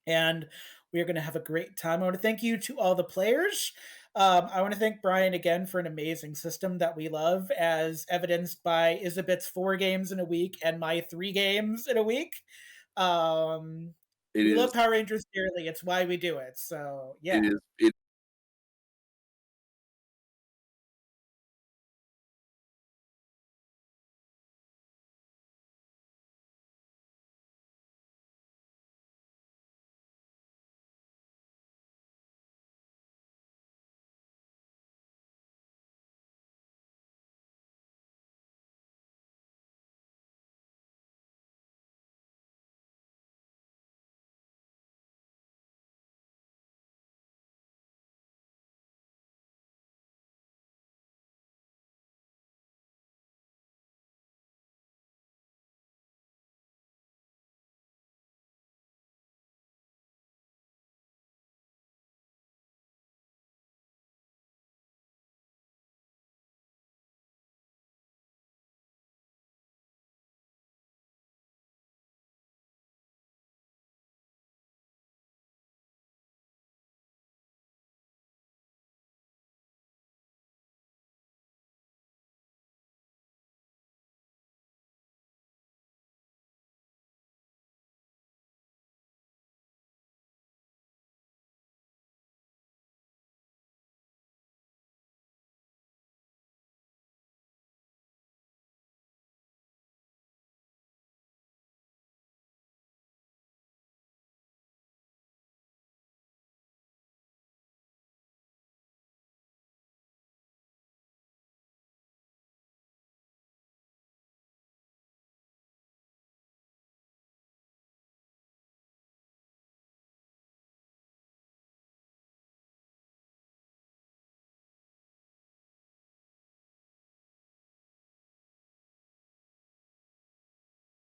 [SPEAKER 1] And we are going to have a great time. I want to thank you to all the players. I want to thank Brian again for an amazing system that we love, as evidenced by Isabet's 4 games in a week and my 3 games in a week. We love Power Rangers dearly. It's why we do it. So, yeah.
[SPEAKER 7] It